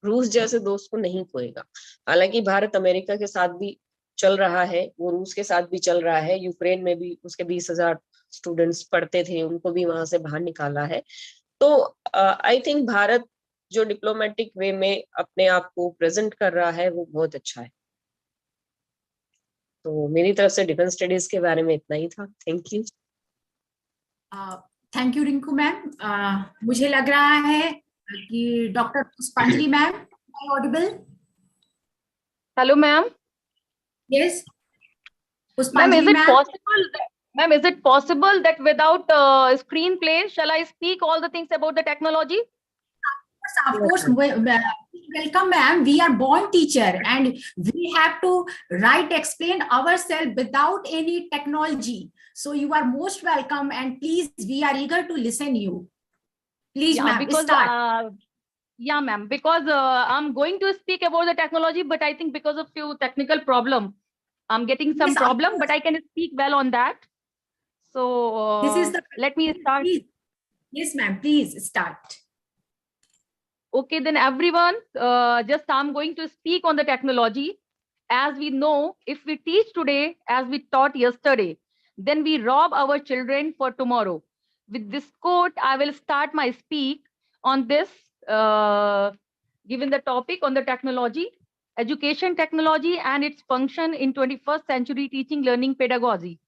रूस जैसे दोस्त को नहीं खोएगा। हालांकि भारत अमेरिका के साथ भी चल रहा है, वो रूस के साथ भी चल रहा है, यूक्रेन में भी उसके 20,000 स्टूडेंट्स पढ़ते थे, उनको भी वहां से बाहर निकाला है। तो आई थिंक भारत जो डिप्लोमेटिक वे में अपने आप को प्रेजेंट कर रहा है वो बहुत अच्छा है। तो मेरी तरफ से डिफेंस स्टडीज के बारे में इतना ही था। Thank you. Thank you Rinku ma'am. मुझे लग रहा है कि डॉक्टर पुष्पांजलि ma'am Audible. Hello, ma'am. Yes Ma'am, पुष्पांजलि ma'am. ma'am, is it possible that without screenplay, shall I speak all the things about the technology? Of course, welcome, ma'am. We are born teacher, and we have to explain ourselves without any technology. So you are most welcome, and please, we are eager to listen you. Please, ma'am, start. Yeah, ma'am, because I'm going to speak about the technology, but I think because of few technical problem, I'm getting some Yes, of problem, course. but I can speak well on that. So This is the. let me start. Please. Yes, ma'am. Please start. Okay, then everyone, just I'm going to speak on the technology. As we know, if we teach today as we taught yesterday, then we rob our children for tomorrow. With this quote, I will start my speak on this, given the topic on the technology, education technology and its function in 21st century teaching learning pedagogy.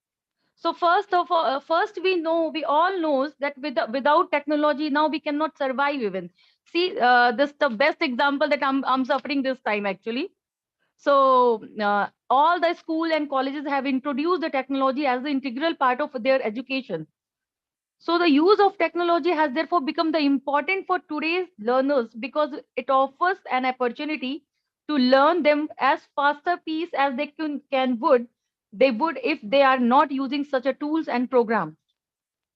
So first of all, we all knows that without technology now we cannot survive even. See, this the best example that I'm suffering this time actually. So all the school and colleges have introduced the technology as the integral part of their education. So the use of technology has therefore become the important for today's learners because it offers an opportunity to learn them as faster pace as they they would if they are not using such a tools and programs.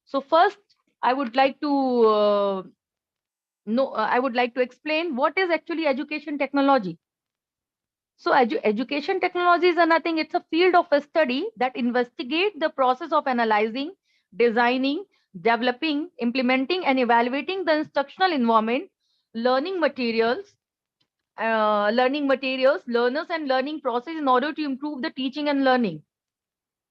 So first, I would like to I would like to explain what is actually education technology. So education technology is nothing. It's a field of a study that investigates the process of analyzing, designing, developing, implementing, and evaluating the instructional environment, learning materials, learners, and learning process in order to improve the teaching and learning.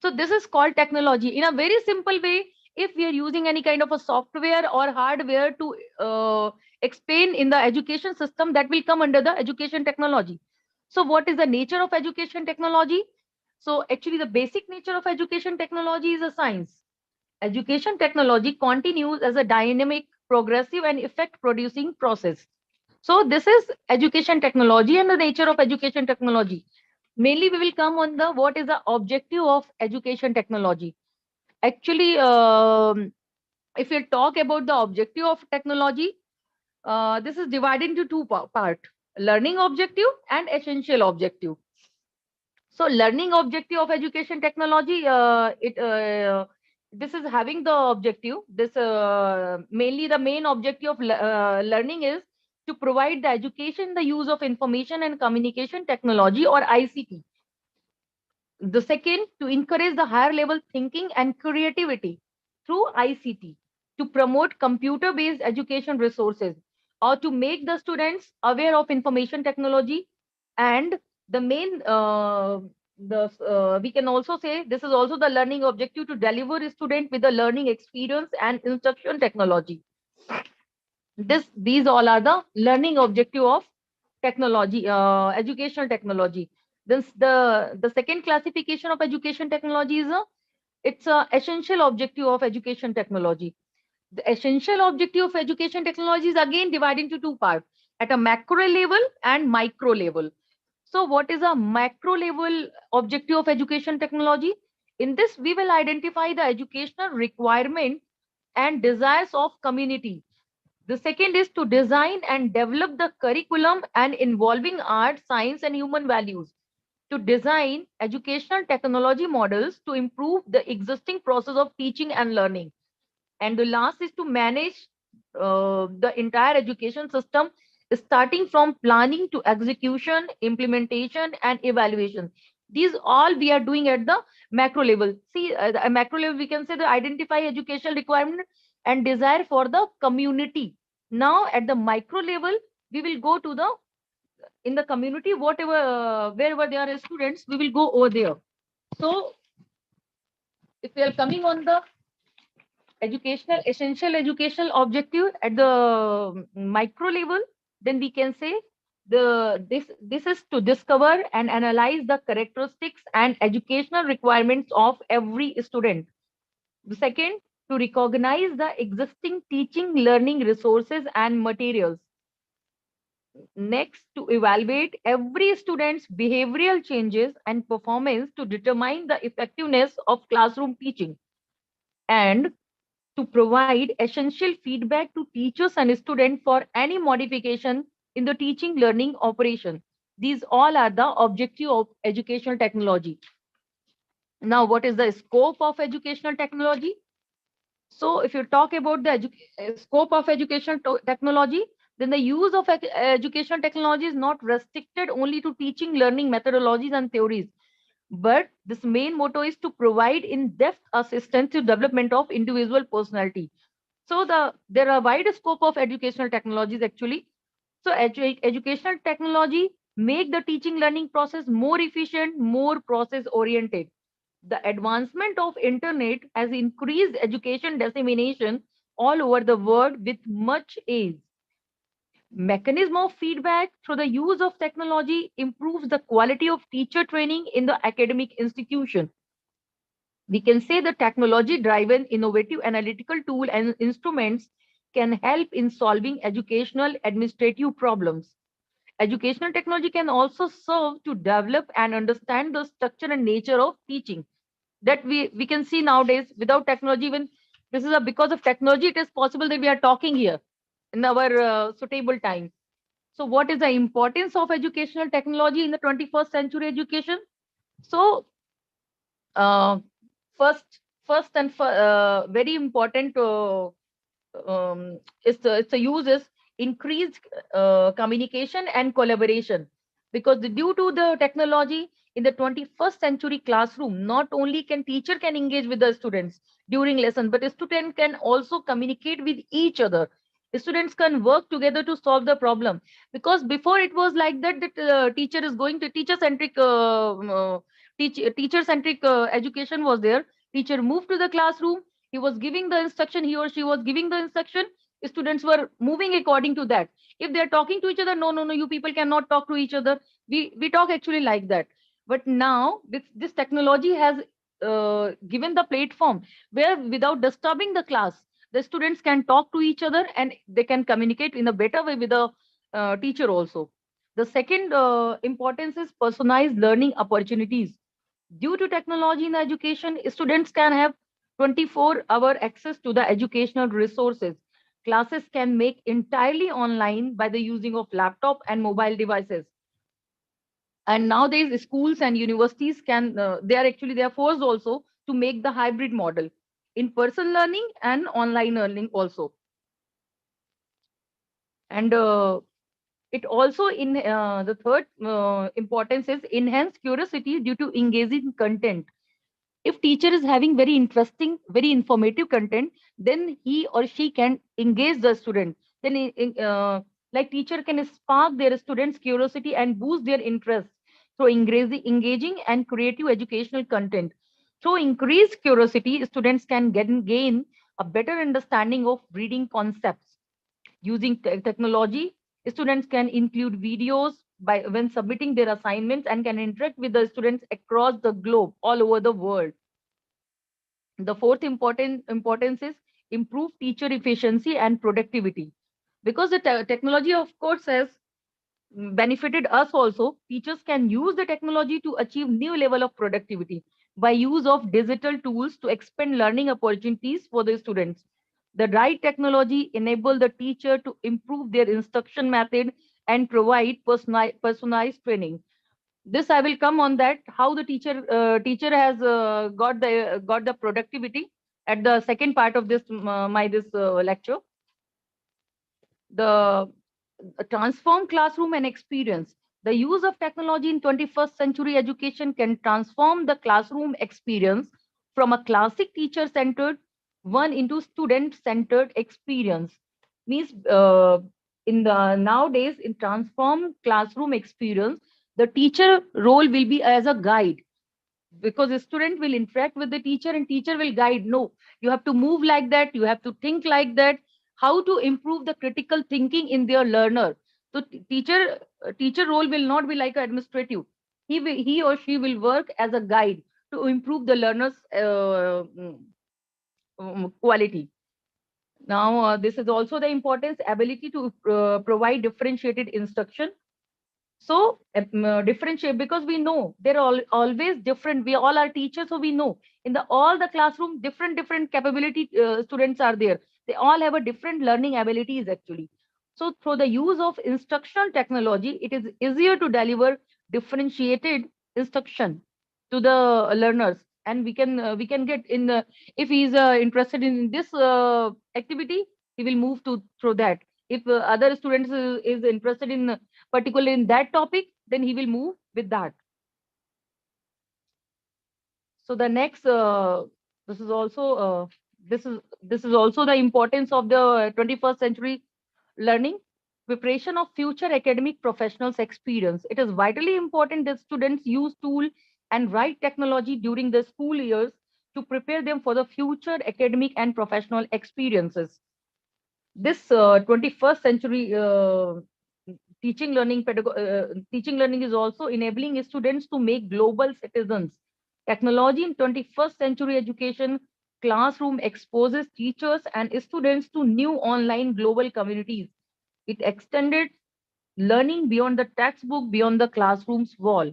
So this is called technology. In a very simple way, if we are using any kind of a software or hardware to explain in the education system, that will come under the education technology. So what is the nature of education technology? So actually the basic nature of education technology is a science. Education technology continues as a dynamic, progressive and effect producing process. So this is education technology and the nature of education technology. Mainly we will come on the what is the objective of education technology. Actually, if we talk about the objective of technology, this is divided into two parts: learning objective and essential objective. So learning objective of education technology, this is having the objective. This mainly the main objective of learning is to provide the education, the use of information and communication technology or ICT. The second, to encourage the higher level thinking and creativity through ICT, to promote computer-based education resources, or to make the students aware of information technology. And the main, we can also say this is also the learning objective to deliver a student with the learning experience and instruction technology. These all are the learning objective of technology, educational technology. Then the second classification of education technology is it's a essential objective of education technology. The essential objective of education technology is again divided into two parts, at a macro level and micro level. So what is a macro level objective of education technology? In this, we will identify the educational requirement and desires of community. The second is to design and develop the curriculum and involving art, science, and human values. To design educational technology models to improve the existing process of teaching and learning. And the last is to manage the entire education system, starting from planning to execution, implementation, and evaluation. These all we are doing at the macro level. See, at macro level, we can say the identify educational requirement and desire for the community. Now, at the micro level, we will go to the in the community, whatever wherever there are students, we will go over there. So, if we are coming on the essential educational objective at the micro level, then we can say this is to discover and analyze the characteristics and educational requirements of every student. The second, to recognize the existing teaching learning resources and materials. Next, to evaluate every student's behavioral changes and performance to determine the effectiveness of classroom teaching. And to provide essential feedback to teachers and students for any modification in the teaching learning operation. These all are the objective of educational technology. Now, what is the scope of educational technology? So, if you talk about the scope of educational technology, then the use of educational technology is not restricted only to teaching learning methodologies and theories, but this main motto is to provide in-depth assistance to development of individual personality. So there are wide scope of educational technologies actually. So educational technology make the teaching learning process more efficient, more process oriented. The advancement of internet has increased education dissemination all over the world with much ease. Mechanism of feedback through the use of technology improves the quality of teacher training in the academic institution. We can say the technology driven innovative analytical tool and instruments can help in solving educational administrative problems. Educational technology can also serve to develop and understand the structure and nature of teaching. That we can see nowadays without technology, even this is because of technology, it is possible that we are talking here in our suitable time. So what is the importance of educational technology in the 21st century education? So uh, first and very important is the use is increased communication and collaboration, because due to the technology in the 21st century classroom, not only can teacher can engage with the students during lesson, but student can also communicate with each other. Students can work together to solve the problem, because before it was like that teacher is going to teacher centric teacher centric education was there. Teacher moved to the classroom, he was giving the instruction, he or she was giving the instruction, students were moving according to that. If they're talking to each other, no, you people cannot talk to each other, we talk actually like that. But now this technology has given the platform where without disturbing the class, the students can talk to each other and they can communicate in a better way with the teacher also. The second importance is personalized learning opportunities. Due to technology in education, students can have 24-hour access to the educational resources. Classes can make entirely online by the using of laptop and mobile devices. And nowadays, schools and universities can, they are forced also to make the hybrid model, in-person learning and online learning also. And it also in the third importance is enhanced curiosity due to engaging content. If teacher is having very interesting, very informative content, then he or she can engage the student. Then like teacher can spark their students curiosity and boost their interest through engaging and creative educational content. Through increased curiosity, students can gain a better understanding of reading concepts. Using technology, students can include videos, when submitting their assignments and can interact with the students across the globe, all over the world. The fourth importance is improve teacher efficiency and productivity. Because the technology, of course, has benefited us also. Teachers can use the technology to achieve new level of productivity by use of digital tools to expand learning opportunities for the students. The right technology enable the teacher to improve their instruction method and provide personalized training. This I will come on that, how the teacher has got the productivity at the second part of this lecture. The transform classroom and experience. The use of technology in 21st century education can transform the classroom experience from a classic teacher centered one into student centered experience. Means in the nowadays, in transform classroom experience, the teacher role will be as a guide, because the student will interact with the teacher and teacher will guide. No, you have to move like that, you have to think like that, how to improve the critical thinking in their learner. So teacher role will not be like administrative. He or she will work as a guide to improve the learner's quality. Now this is also the importance ability to provide differentiated instruction. So differentiate, because we know they're always different. We all are teachers, so we know in the all the classroom different capability students are there. They all have a different learning abilities actually. So through the use of instructional technology, it is easier to deliver differentiated instruction to the learners, and we can get in the, if he is interested in this activity, he will move to through that. If other students is interested in particularly in that topic, then he will move with that. So the next this is also this is also the importance of the 21st century learning. Preparation of future academic professionals experience. It is vitally important that students use tool and right technology during the school years to prepare them for the future academic and professional experiences. This 21st century teaching learning is also enabling students to make global citizens. Technology in 21st century education classroom exposes teachers and students to new online global communities. It extended learning beyond the textbook, beyond the classroom's wall.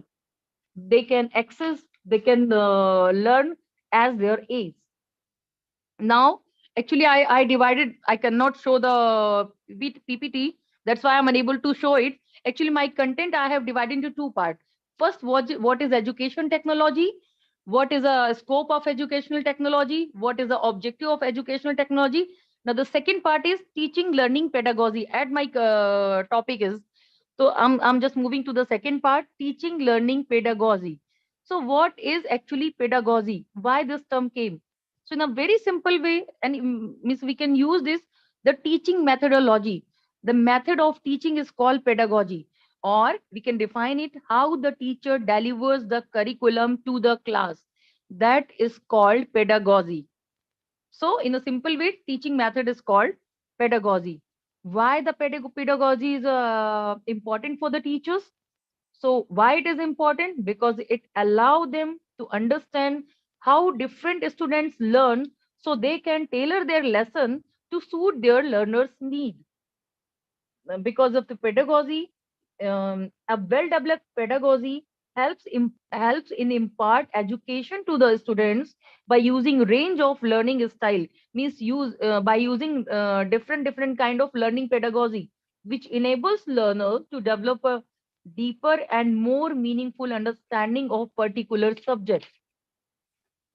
They can access, they can learn as their age. Now, actually, I divided, I cannot show the PPT. That's why I'm unable to show it. Actually, my content I have divided into two parts. First, what is education technology? What is the scope of educational technology? What is the objective of educational technology? Now, the second part is teaching, learning, pedagogy. At my topic is, so I'm just moving to the second part, teaching, learning, pedagogy. So what is actually pedagogy? Why this term came? So in a very simple way, and means we can use this, the teaching methodology. The method of teaching is called pedagogy, or we can define it how the teacher delivers the curriculum to the class. That is called pedagogy. So in a simple way, teaching method is called pedagogy. Why the pedagogy is important for the teachers? So why it is important? Because it allow them to understand how different students learn, so they can tailor their lesson to suit their learners' need. Because of the pedagogy, a well-developed pedagogy helps in impart education to the students by using range of learning style. Means use by using different kind of learning pedagogy, which enables learners to develop a deeper and more meaningful understanding of particular subject.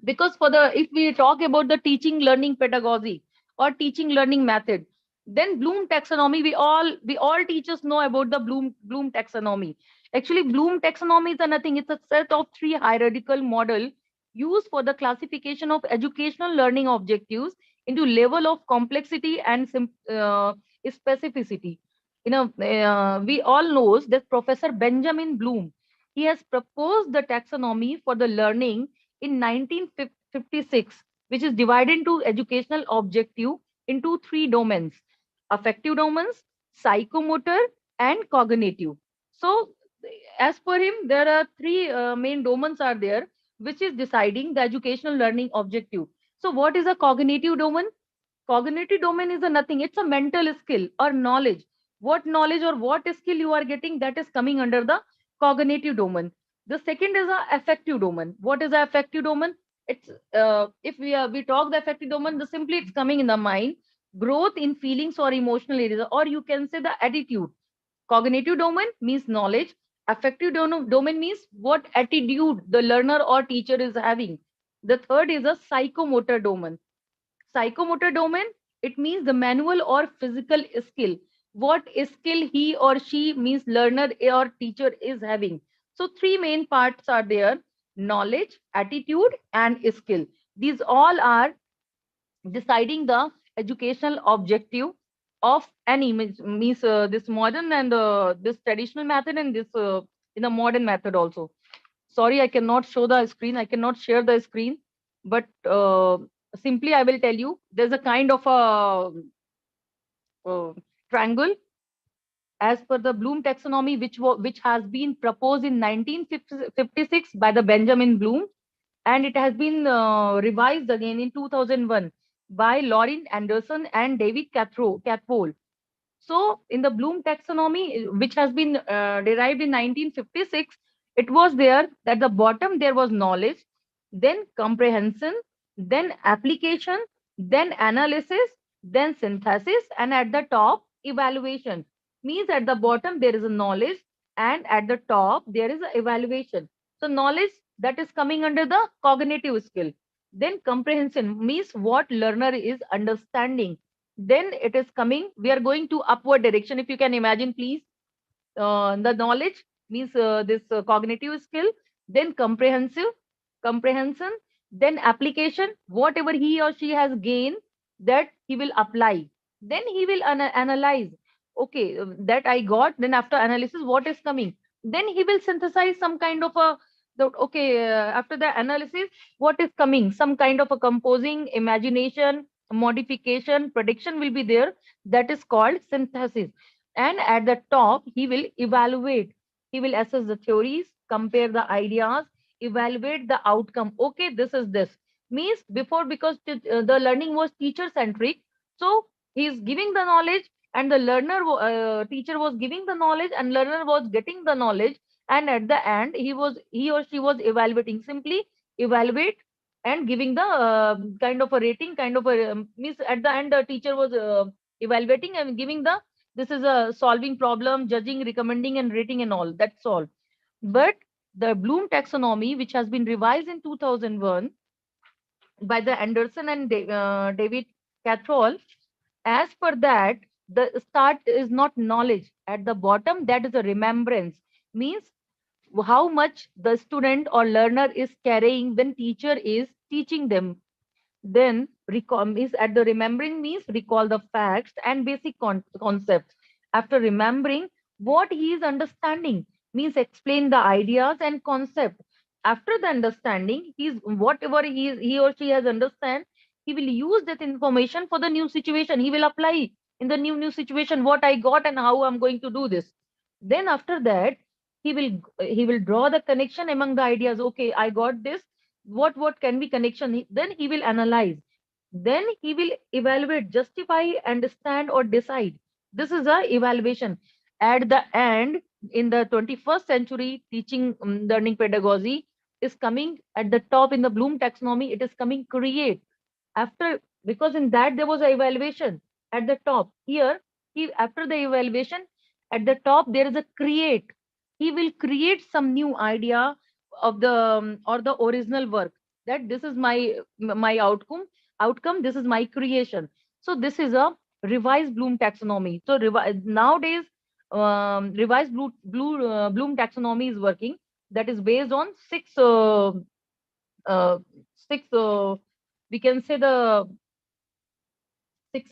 Because for the, if we talk about the teaching learning pedagogy or teaching learning method, then Bloom taxonomy, we all teachers know about the Bloom taxonomy. Actually, Bloom taxonomy is nothing, it's a set of three hierarchical model used for the classification of educational learning objectives into level of complexity and specificity. You know, we all knows that Professor Benjamin Bloom, he has proposed the taxonomy for the learning in 1956, which is divided into educational objective into three domains: affective domains, psychomotor, and cognitive. So as per him, there are three main domains are there, which is deciding the educational learning objective. So what is a cognitive domain? Cognitive domain is a nothing. It's a mental skill or knowledge. What knowledge or what skill you are getting, that is coming under the cognitive domain. The second is a affective domain. What is a affective domain? It's if we talk the affective domain, the simply it's coming in the mind, growth in feelings or emotional areas, or you can say the attitude. Cognitive domain means knowledge. Affective domain means what attitude the learner or teacher is having. The third is a psychomotor domain. Psychomotor domain, it means the manual or physical skill. What skill he or she means learner or teacher is having. So three main parts are there: knowledge, attitude, and skill. These all are deciding the educational objective of any means this modern and this traditional method, and this in a modern method also. Sorry, I cannot show the screen, I cannot share the screen, but simply I will tell you, there's a kind of a triangle as per the Bloom taxonomy, which has been proposed in 1956 by the Benjamin Bloom, and it has been revised again in 2001 by Lauren Anderson and David Catpole. So in the Bloom taxonomy, which has been derived in 1956, it was there that the bottom there was knowledge, then comprehension, then application, then analysis, then synthesis, and at the top evaluation. Means at the bottom there is a knowledge, and at the top there is a evaluation. So knowledge, that is coming under the cognitive skill. Then comprehension means what learner is understanding. Then it is coming, we are going to upward direction, if you can imagine please. The knowledge means this cognitive skill, then comprehension, then application, whatever he or she has gained, that he will apply. Then he will analyze, okay, that I got. Then after analysis, what is coming? Then he will synthesize some kind of a okay, after the analysis, what is coming? Some kind of a composing, imagination, modification, prediction will be there. That is called synthesis. And at the top, he will evaluate. He will assess the theories, compare the ideas, evaluate the outcome. Okay, this is this. Means before, because the learning was teacher centric, so he is giving the knowledge, and the teacher was giving the knowledge, and learner was getting the knowledge, and at the end he or she was evaluating. Simply evaluate and giving the kind of a rating, kind of a means at the end the teacher was evaluating and giving the, this is a solving problem, judging, recommending, and rating and all. That's all. But the Bloom taxonomy, which has been revised in 2001 by the Anderson and David Cattrall, as per that, the start is not knowledge. At the bottom, that is a remembrance. Means how much the student or learner is carrying when teacher is teaching them. Then recall means at the remembering means recall the facts and basic concepts. After remembering, what he is understanding means explain the ideas and concept. After the understanding, he's whatever he or she has understand, he will use that information for the new situation. He will apply in the new situation what I got and how I'm going to do this. Then after that, he will draw the connection among the ideas. Okay, I got this, what can be connection. Then he will analyze, then he will evaluate, justify, understand, or decide. This is a evaluation. At the end, in the 21st century teaching learning pedagogy is coming at the top in the Bloom taxonomy, it is coming create. After, because in that there was an evaluation at the top, here after the evaluation, at the top there is a create. He will create some new idea of the or the original work, that this is my outcome, this is my creation. So this is a revised Bloom taxonomy. So nowadays revised Bloom taxonomy is working, that is based on six we can say the six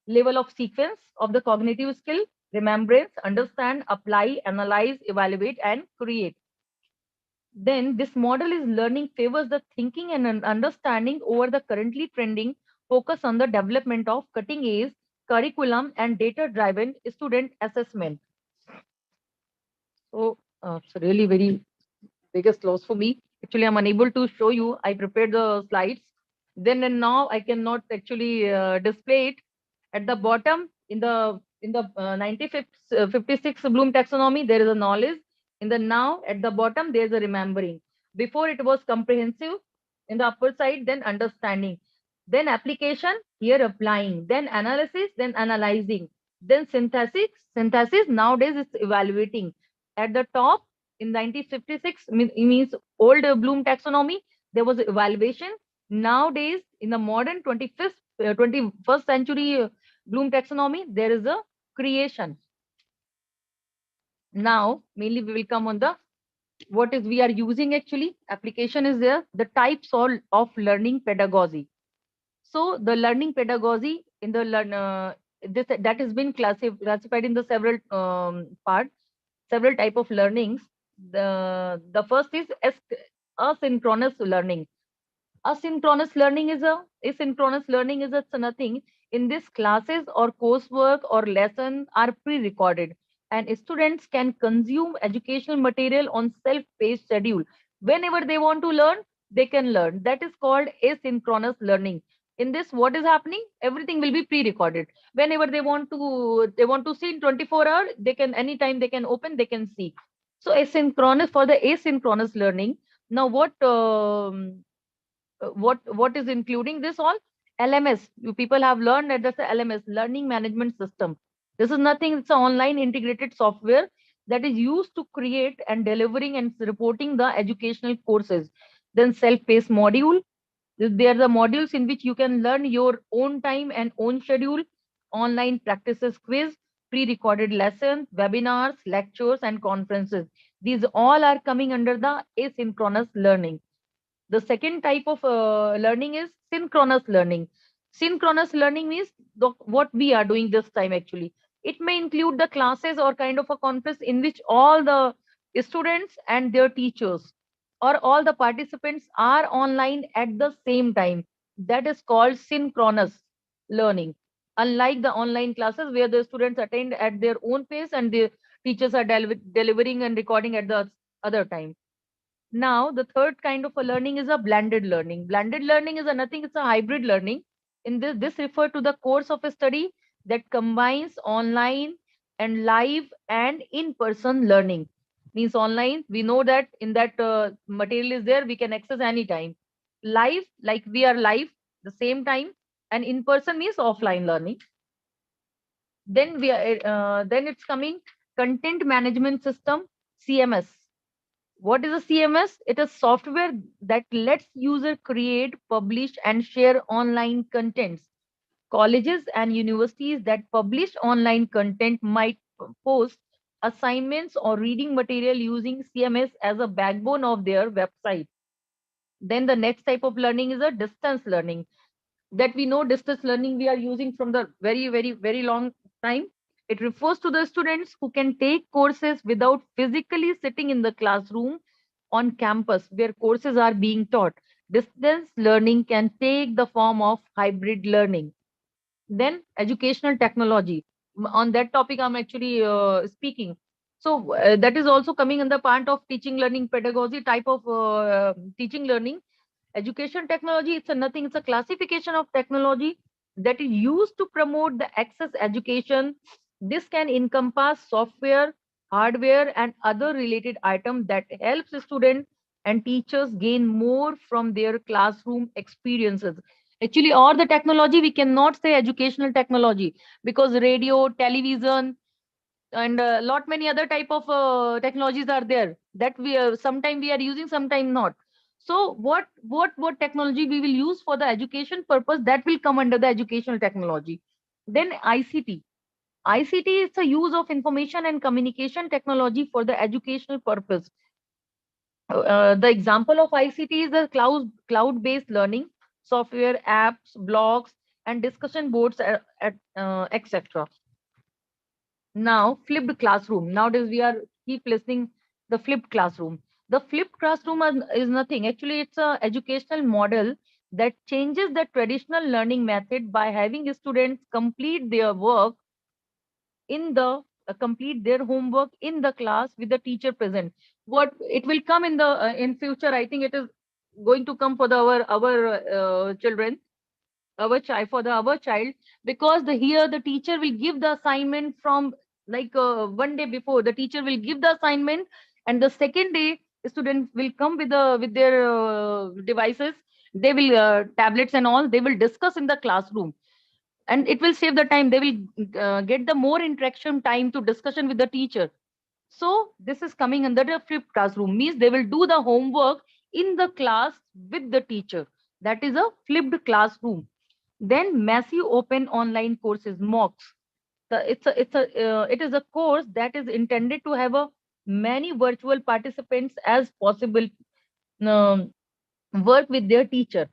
level of sequence of the cognitive skill: remembrance, understand, apply, analyze, evaluate, and create. Then this model is learning favors the thinking and understanding over the currently trending focus on the development of cutting edge curriculum and data driven student assessment. So it's really very biggest loss for me. Actually, I'm unable to show you. I prepared the slides. Then and now I cannot actually display it. At the bottom, in the 56 Bloom taxonomy, there is a knowledge. In the now, at the bottom, there is a remembering. Before it was comprehensive. In the upper side, then understanding. Then application, here applying. Then analysis, then analyzing. Then synthesis. Synthesis nowadays is evaluating. At the top, in 1956, means old Bloom taxonomy, there was evaluation. Nowadays, in the modern 21st century Bloom taxonomy, there is a creation. Now, mainly we will come on the what is we are using actually. Application is there. The types of learning pedagogy. So the learning pedagogy in the this that has been classified in the several parts, several type of learnings. The first is asynchronous learning. Asynchronous learning is a nothing. In this classes or coursework or lesson are pre-recorded and students can consume educational material on self-paced schedule. Whenever they want to learn, they can learn. That is called asynchronous learning. In this, what is happening? Everything will be pre-recorded. Whenever they want to see in 24 hours, they can anytime they can open, they can see. So asynchronous for the asynchronous learning. Now what is including this all? LMS. You people have learned that that's a LMS, learning management system. This is nothing, it's an online integrated software that is used to create and delivering and reporting the educational courses. Then self-paced module. They are the modules in which you can learn your own time and own schedule. Online practices quiz, pre-recorded lessons, webinars, lectures, and conferences. These all are coming under the asynchronous learning. The second type of learning is synchronous learning. Synchronous learning means what we are doing this time actually. It may include the classes or kind of a conference in which all the students and their teachers or all the participants are online at the same time. That is called synchronous learning. Unlike the online classes where the students attend at their own pace and the teachers are delivering and recording at the other time. Now, the third kind of a learning is a blended learning. Blended learning is a nothing, it's a hybrid learning. In this refer to the course of a study that combines online and live and in-person learning. Means online, we know that in that material is there, we can access anytime. Live, like we are live the same time, and in-person means offline learning. Then it's coming content management system, CMS. What is a CMS? It is software that lets user create, publish, and share online contents. Colleges and universities that publish online content might post assignments or reading material using CMS as a backbone of their website. Then the next type of learning is a distance learning. That we know distance learning we are using from the very long time. It refers to the students who can take courses without physically sitting in the classroom on campus where courses are being taught. Distance learning can take the form of hybrid learning. Then educational technology. On that topic, I'm actually speaking. So that is also coming in the part of teaching learning pedagogy type of teaching learning. Education technology, it's a nothing, it's a classification of technology that is used to promote the access education. This can encompass software, hardware, and other related items that helps students and teachers gain more from their classroom experiences. Actually, all the technology, we cannot say educational technology because radio, television, and a lot many other type of technologies are there that we sometime we are using, sometime not. So what technology we will use for the education purpose, that will come under the educational technology. Then ICT is the use of information and communication technology for the educational purpose. The example of ICT is the cloud-based learning, software, apps, blogs, and discussion boards, etc. Now, flipped classroom. Nowadays, we are keep listening the flipped classroom. The flipped classroom is nothing. Actually, it's a educational model that changes the traditional learning method by having students complete their work in the complete their homework in the class with the teacher present. What it will come in the in future, I think it is going to come for the our children, our child, for the our child, because the here the teacher will give the assignment from like one day before. The teacher will give the assignment, and the second day students will come with their devices. They will tablets and all, they will discuss in the classroom, and it will save the time. They will get the more interaction time to discussion with the teacher. So this is coming under the flipped classroom, means they will do the homework in the class with the teacher. That is a flipped classroom. Then massive open online courses, MOOCs. It is a course that is intended to have a many virtual participants as possible, um, work with their teacher.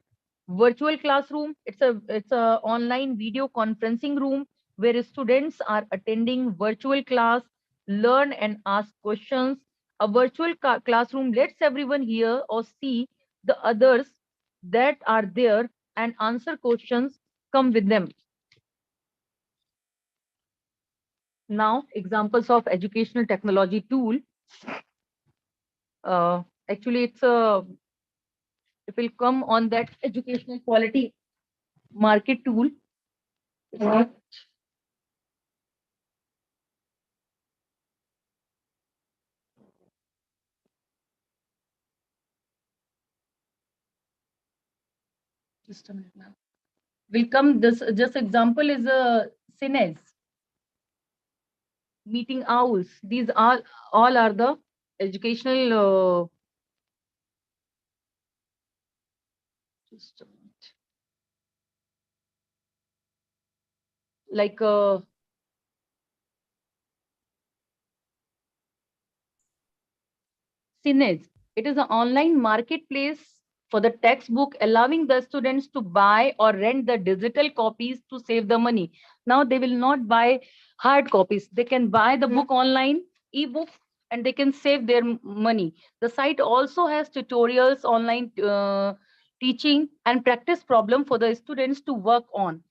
Virtual classroom, it's a online video conferencing room where students are attending virtual class, learn and ask questions. A virtual classroom lets everyone hear or see the others that are there and answer questions come with them. Now, examples of educational technology tool. Actually, it will come on that educational quality market tool. Just a minute now. Will come this just example is a Cines, meeting owls. These are all are the educational just a minute. Like Cines. It is an online marketplace for the textbook, allowing the students to buy or rent the digital copies to save the money. Now they will not buy hard copies. They can buy the book online, ebook, and they can save their money. The site also has tutorials, online teaching, and practice problem for the students to work on.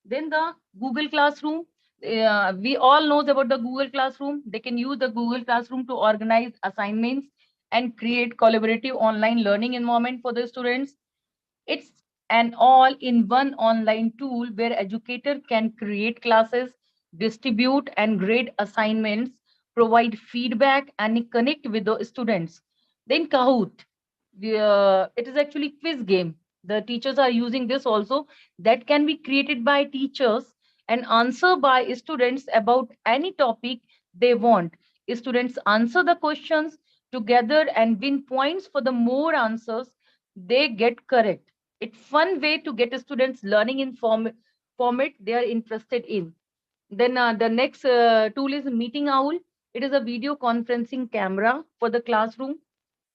Then the Google Classroom. We all knows about the Google Classroom. They can use the Google Classroom to organize assignments and create collaborative online learning environment for the students. It's an all-in-one online tool where educator can create classes, distribute and grade assignments, provide feedback, and connect with the students. Then Kahoot. It is actually quiz game. The teachers are using this also, that can be created by teachers and answer by students about any topic they want. Students answer the questions together and win points for the more answers they get correct. It's fun way to get students learning in format they are interested in. Then the next tool is Meeting Owl. It is a video conferencing camera for the classroom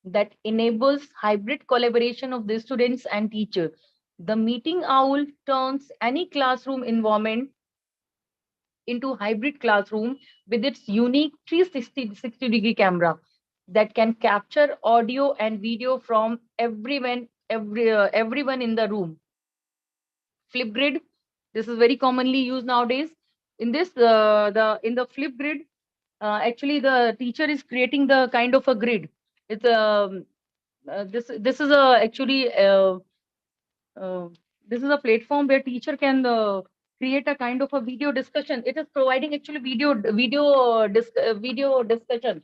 that enables hybrid collaboration of the students and teacher. The Meeting Owl turns any classroom environment into hybrid classroom with its unique 360-degree camera that can capture audio and video from everyone in the room. Flipgrid, this is very commonly used nowadays. In this, in the Flipgrid, actually the teacher is creating the kind of a grid. It's this is a actually uh, this is a platform where teacher can create a kind of a video discussion. It is providing actually video discussion.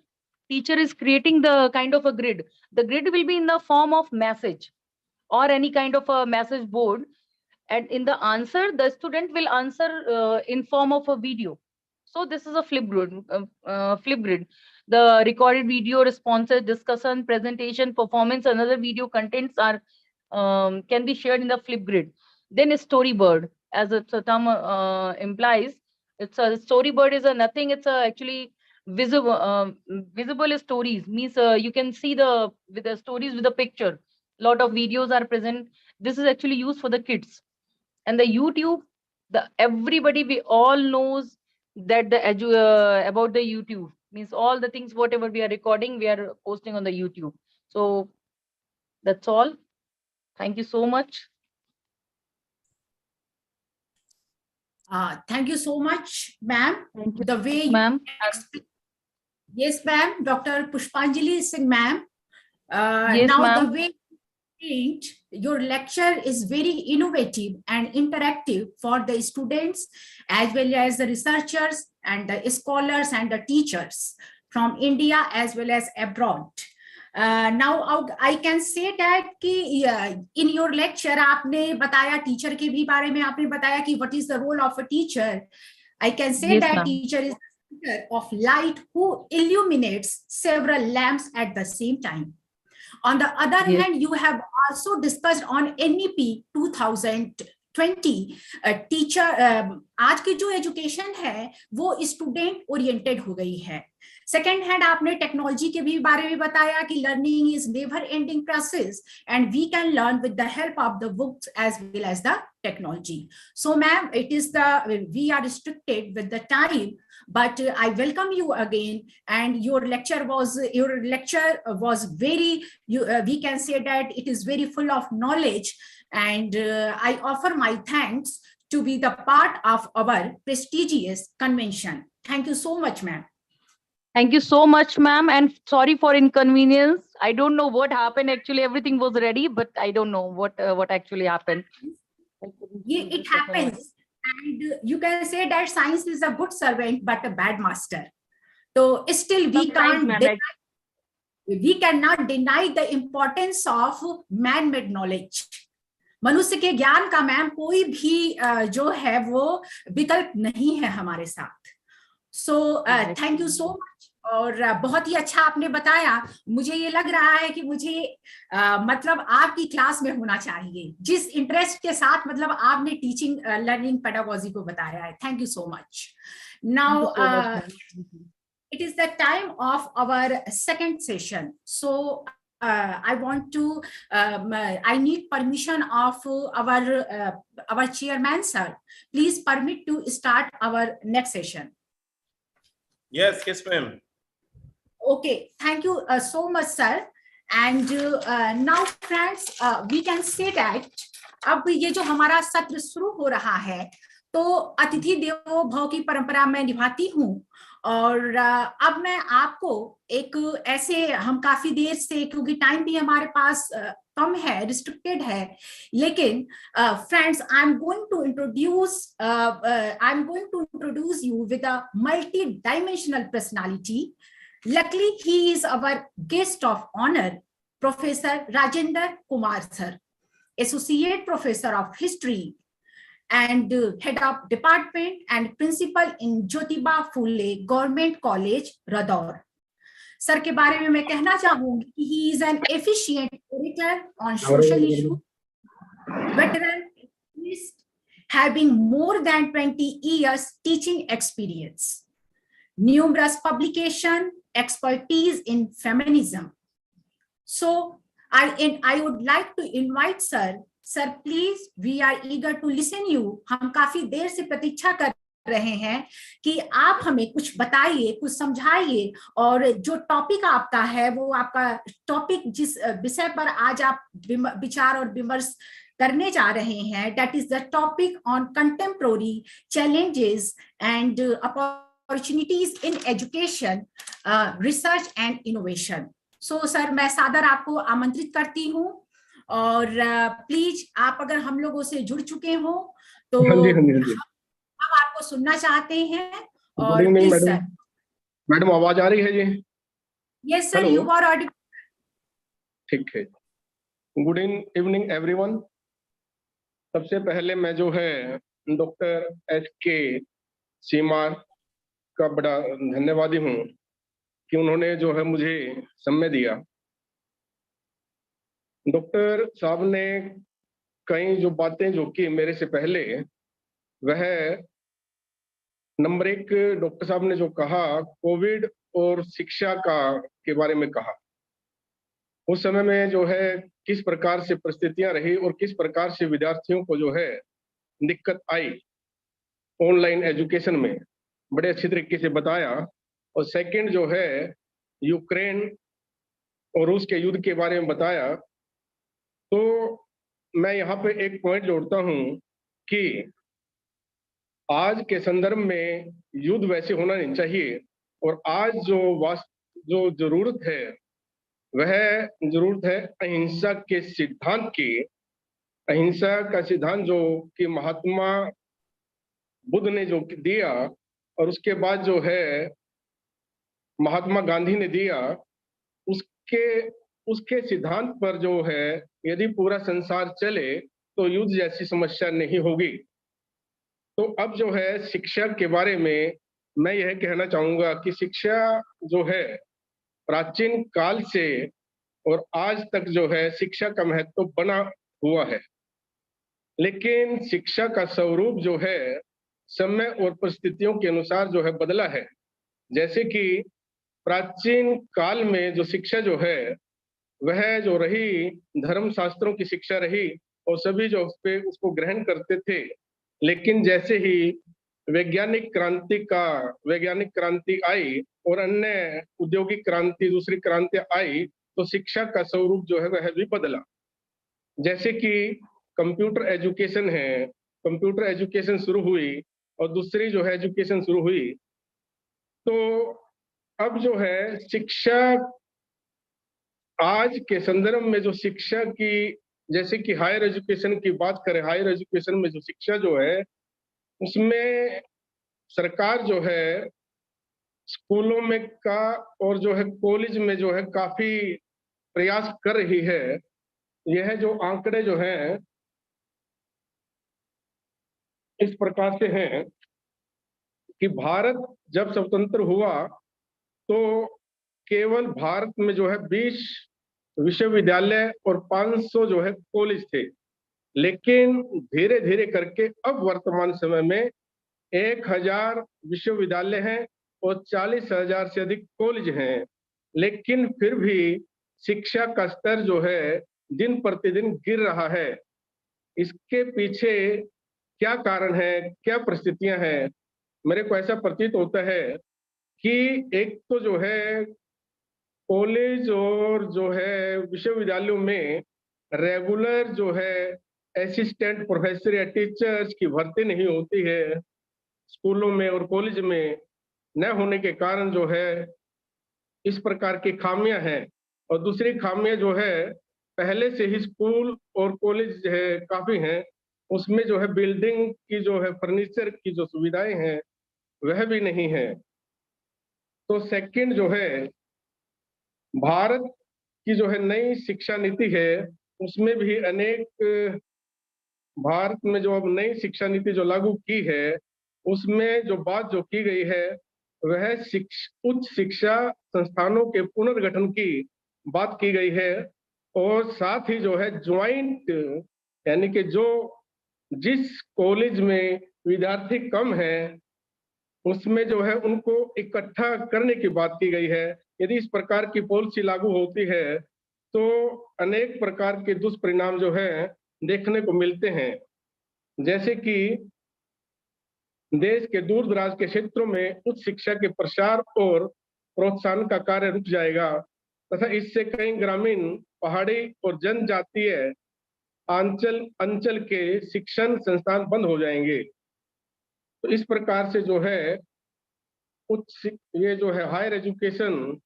Teacher is creating the kind of a grid. The grid will be in the form of message or any kind of a message board, and in the answer the student will answer in form of a video. So this is a Flipgrid. The recorded video, responses, discussion, presentation, performance, another video contents are can be shared in the Flipgrid. Then Storyboard, as its term implies, it's a Storyboard is a nothing. It's a actually visible stories, means you can see the with the stories with the picture. Lot of videos are present. This is actually used for the kids. And the YouTube, the everybody we all knows that about the YouTube, means all the things whatever we are recording we are posting on the YouTube. So that's all. Thank you so much. Thank you so much, ma'am. Thank you, The way you ma'am. Yes, ma'am. Dr. Pushpanjali Singh, ma'am. Yes, Now, the ma'am. way your lecture is very innovative and interactive for the students as well as the researchers and the scholars and the teachers from India as well as abroad. Now I can say that कि in your lecture आपने बताया teacher के भी बारे में आपने बताया कि what is the role of a teacher. I can say Yes, that ma'am. teacher is the center of light who illuminates several lamps at the same time. On the other Yes. hand, you have also discussed on NEP 2020 teacher आज की जो education है वो student oriented हो गई है. Second hand आपने technology के भी बारे में बताया कि learning is never ending process and we can learn with the help of the books as well as the technology. So ma'am, it is the we are restricted with the time, but I welcome you again, and your lecture was very, we can say that it is very full of knowledge, and I offer my thanks to be the part of our prestigious convention. Thank you so much, ma'am. Thank you so much, ma'am, and sorry for inconvenience. I don't know what happened. Actually, everything was ready, but I don't know what actually happened. It happens, and you can say that science is a good servant but a bad master. So still we cannot deny the importance of man-made knowledge. मनुष्य के ज्ञान का ma'am कोई भी जो है वो विकल्प नहीं है हमारे साथ. So thank you so much. और बहुत ही अच्छा आपने बताया. मुझे ये लग रहा है कि मुझे मतलब आपकी क्लास में होना चाहिए, जिस इंटरेस्ट के साथ मतलब आपने टीचिंग लर्निंग पेडागोजी को बताया है. Thank you so much. Now it is the time of our second session. So I want to I need permission of our chairman, sir. Please permit to start our next session. Yes, ma'am. Okay, thank you so much, sir. And now friends, we can say that अब ये जो हमारा सत्र शुरू हो रहा है, तो अतिथि देवो भव की परंपरा मैं निभाती हूँ. और अब मैं आपको एक ऐसे, हम काफी देर से, क्योंकि टाइम भी हमारे पास कम है, रिस्ट्रिक्टेड है, लेकिन friends, I am going to introduce you with a multi dimensional personality. Luckily, he is our guest of honor, Professor Rajendra Kumar, sir, Associate Professor of History and Head of Department and Principal in Jyotiba Phule Government College, Radaur. Sir के बारे में मैं कहना चाहूंगी कि he is an efficient orator on social issues, veteran, having more than 20 years teaching experience, numerous publications, expertise in feminism. So I would like to invite sir, please, we are eager to listen you. हम काफी देर से प्रतीक्षा कर रहे हैं कि आप हमें कुछ बताइए, कुछ समझाइए, और जो टॉपिक आपका है वो आपका टॉपिक, जिस विषय पर आज आप विचार और विमर्श करने जा रहे हैं, that is the topic on contemporary challenges and opportunities in education, research and innovation. So sir, मैं सादर आपको आमंत्रित करती हूँ, और प्लीज आप अगर हम लोगों से जुड़ चुके हो तो हम आपको सुनना चाहते हैं. और प्लीज सर. मैडम, आवाज आ रही है जी? Yes sir, you are audible. ठीक है. Good evening everyone. सबसे पहले मैं जो है डॉक्टर SK सीमार का बड़ा धन्यवादी हूँ कि उन्होंने जो है मुझे समय दिया. डॉक्टर साहब ने कई जो बातें जो की मेरे से पहले, वह नंबर 1, डॉक्टर साहब ने जो कहा कोविड और शिक्षा के बारे में कहा. उस समय में जो है किस प्रकार से परिस्थितियां रही और किस प्रकार से विद्यार्थियों को जो है दिक्कत आई ऑनलाइन एजुकेशन में, बड़े अच्छी तरीके से बताया. और सेकंड जो है यूक्रेन और रूस के युद्ध के बारे में बताया. तो मैं यहाँ पे एक पॉइंट जोड़ता हूँ कि आज के संदर्भ में युद्ध वैसे होना नहीं चाहिए, और आज जो जरूरत है वह जरूरत है अहिंसा के सिद्धांत की। अहिंसा का सिद्धांत जो कि महात्मा बुद्ध ने जो दिया, और उसके बाद जो है महात्मा गांधी ने दिया, उसके उसके सिद्धांत पर जो है यदि पूरा संसार चले तो युद्ध जैसी समस्या नहीं होगी। तो अब जो है शिक्षा के बारे में मैं यह कहना चाहूंगा कि शिक्षा जो है प्राचीन काल से और आज तक जो है शिक्षा का महत्व बना हुआ है, लेकिन शिक्षा का स्वरूप जो है समय और परिस्थितियों के अनुसार जो है बदला है। जैसे कि प्राचीन काल में जो शिक्षा जो है वह जो रही धर्म शास्त्रों की शिक्षा रही, और सभी जो उस पे उसको ग्रहण करते थे। लेकिन जैसे ही वैज्ञानिक क्रांति आई और अन्य औद्योगिक क्रांति, दूसरी क्रांति आई, तो शिक्षा का स्वरूप जो है वह भी बदला। जैसे कि कंप्यूटर एजुकेशन शुरू हुई और दूसरी जो है एजुकेशन शुरू हुई, तो अब जो है शिक्षा आज के संदर्भ में जो शिक्षा की, जैसे कि हायर एजुकेशन की बात करें, हायर एजुकेशन में जो शिक्षा जो है उसमें सरकार जो है स्कूलों में का और जो है कॉलेज में जो है काफी प्रयास कर रही है। यह जो आंकड़े जो हैं इस प्रकार से हैं कि भारत जब स्वतंत्र हुआ तो केवल भारत में जो है 20 विश्वविद्यालय और 500 जो है कॉलेज थे, लेकिन धीरे धीरे करके अब वर्तमान समय में 1000 विश्वविद्यालय हैं और 40,000 से अधिक कॉलेज हैं। लेकिन फिर भी शिक्षा का स्तर जो है दिन प्रतिदिन गिर रहा है। इसके पीछे क्या कारण है, क्या परिस्थितियां हैं? मेरे को ऐसा प्रतीत होता है कि एक तो जो है कॉलेज और जो है विश्वविद्यालयों में रेगुलर जो है असिस्टेंट प्रोफेसर या टीचर्स की भर्ती नहीं होती है। स्कूलों में और कॉलेज में न होने के कारण जो है इस प्रकार की खामियां हैं। और दूसरी खामियां जो है पहले से ही स्कूल और कॉलेज जो है काफी हैं, उसमें जो है बिल्डिंग की जो है फर्नीचर की जो सुविधाएं हैं वह भी नहीं है। तो सेकंड जो है भारत की जो है नई शिक्षा नीति है उसमें भी अनेक, भारत में जो अब नई शिक्षा नीति जो लागू की है उसमें जो बात जो की गई है वह उच्च शिक्षा संस्थानों के पुनर्गठन की बात की गई है। और साथ ही जो है ज्वाइंट, यानी कि जो जिस कॉलेज में विद्यार्थी कम है उसमें जो है उनको इकट्ठा करने की बात की गई है। यदि इस प्रकार की पॉलिसी लागू होती है तो अनेक प्रकार के दुष्परिणाम जो है देखने को मिलते हैं। जैसे कि देश के दूर दराज के क्षेत्रों में उच्च शिक्षा के प्रसार और प्रोत्साहन का कार्य रुक जाएगा तथा इससे कई ग्रामीण, पहाड़ी और जनजातीय अंचल के शिक्षण संस्थान बंद हो जाएंगे। तो इस प्रकार से जो है ये जो है हायर एजुकेशन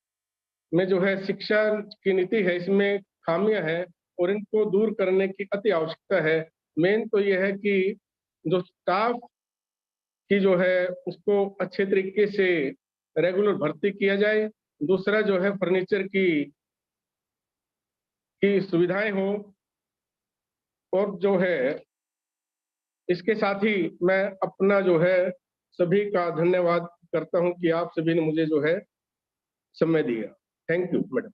में जो है शिक्षा की नीति है इसमें खामियां हैं और इनको दूर करने की अति आवश्यकता है। मेन तो ये है कि जो स्टाफ की जो है उसको अच्छे तरीके से रेगुलर भर्ती किया जाए। दूसरा जो है फर्नीचर की सुविधाएं हो। और जो है इसके साथ ही मैं अपना जो है सभी का धन्यवाद करता हूं कि आप सभी ने मुझे जो है समय दिया। Thank you madam.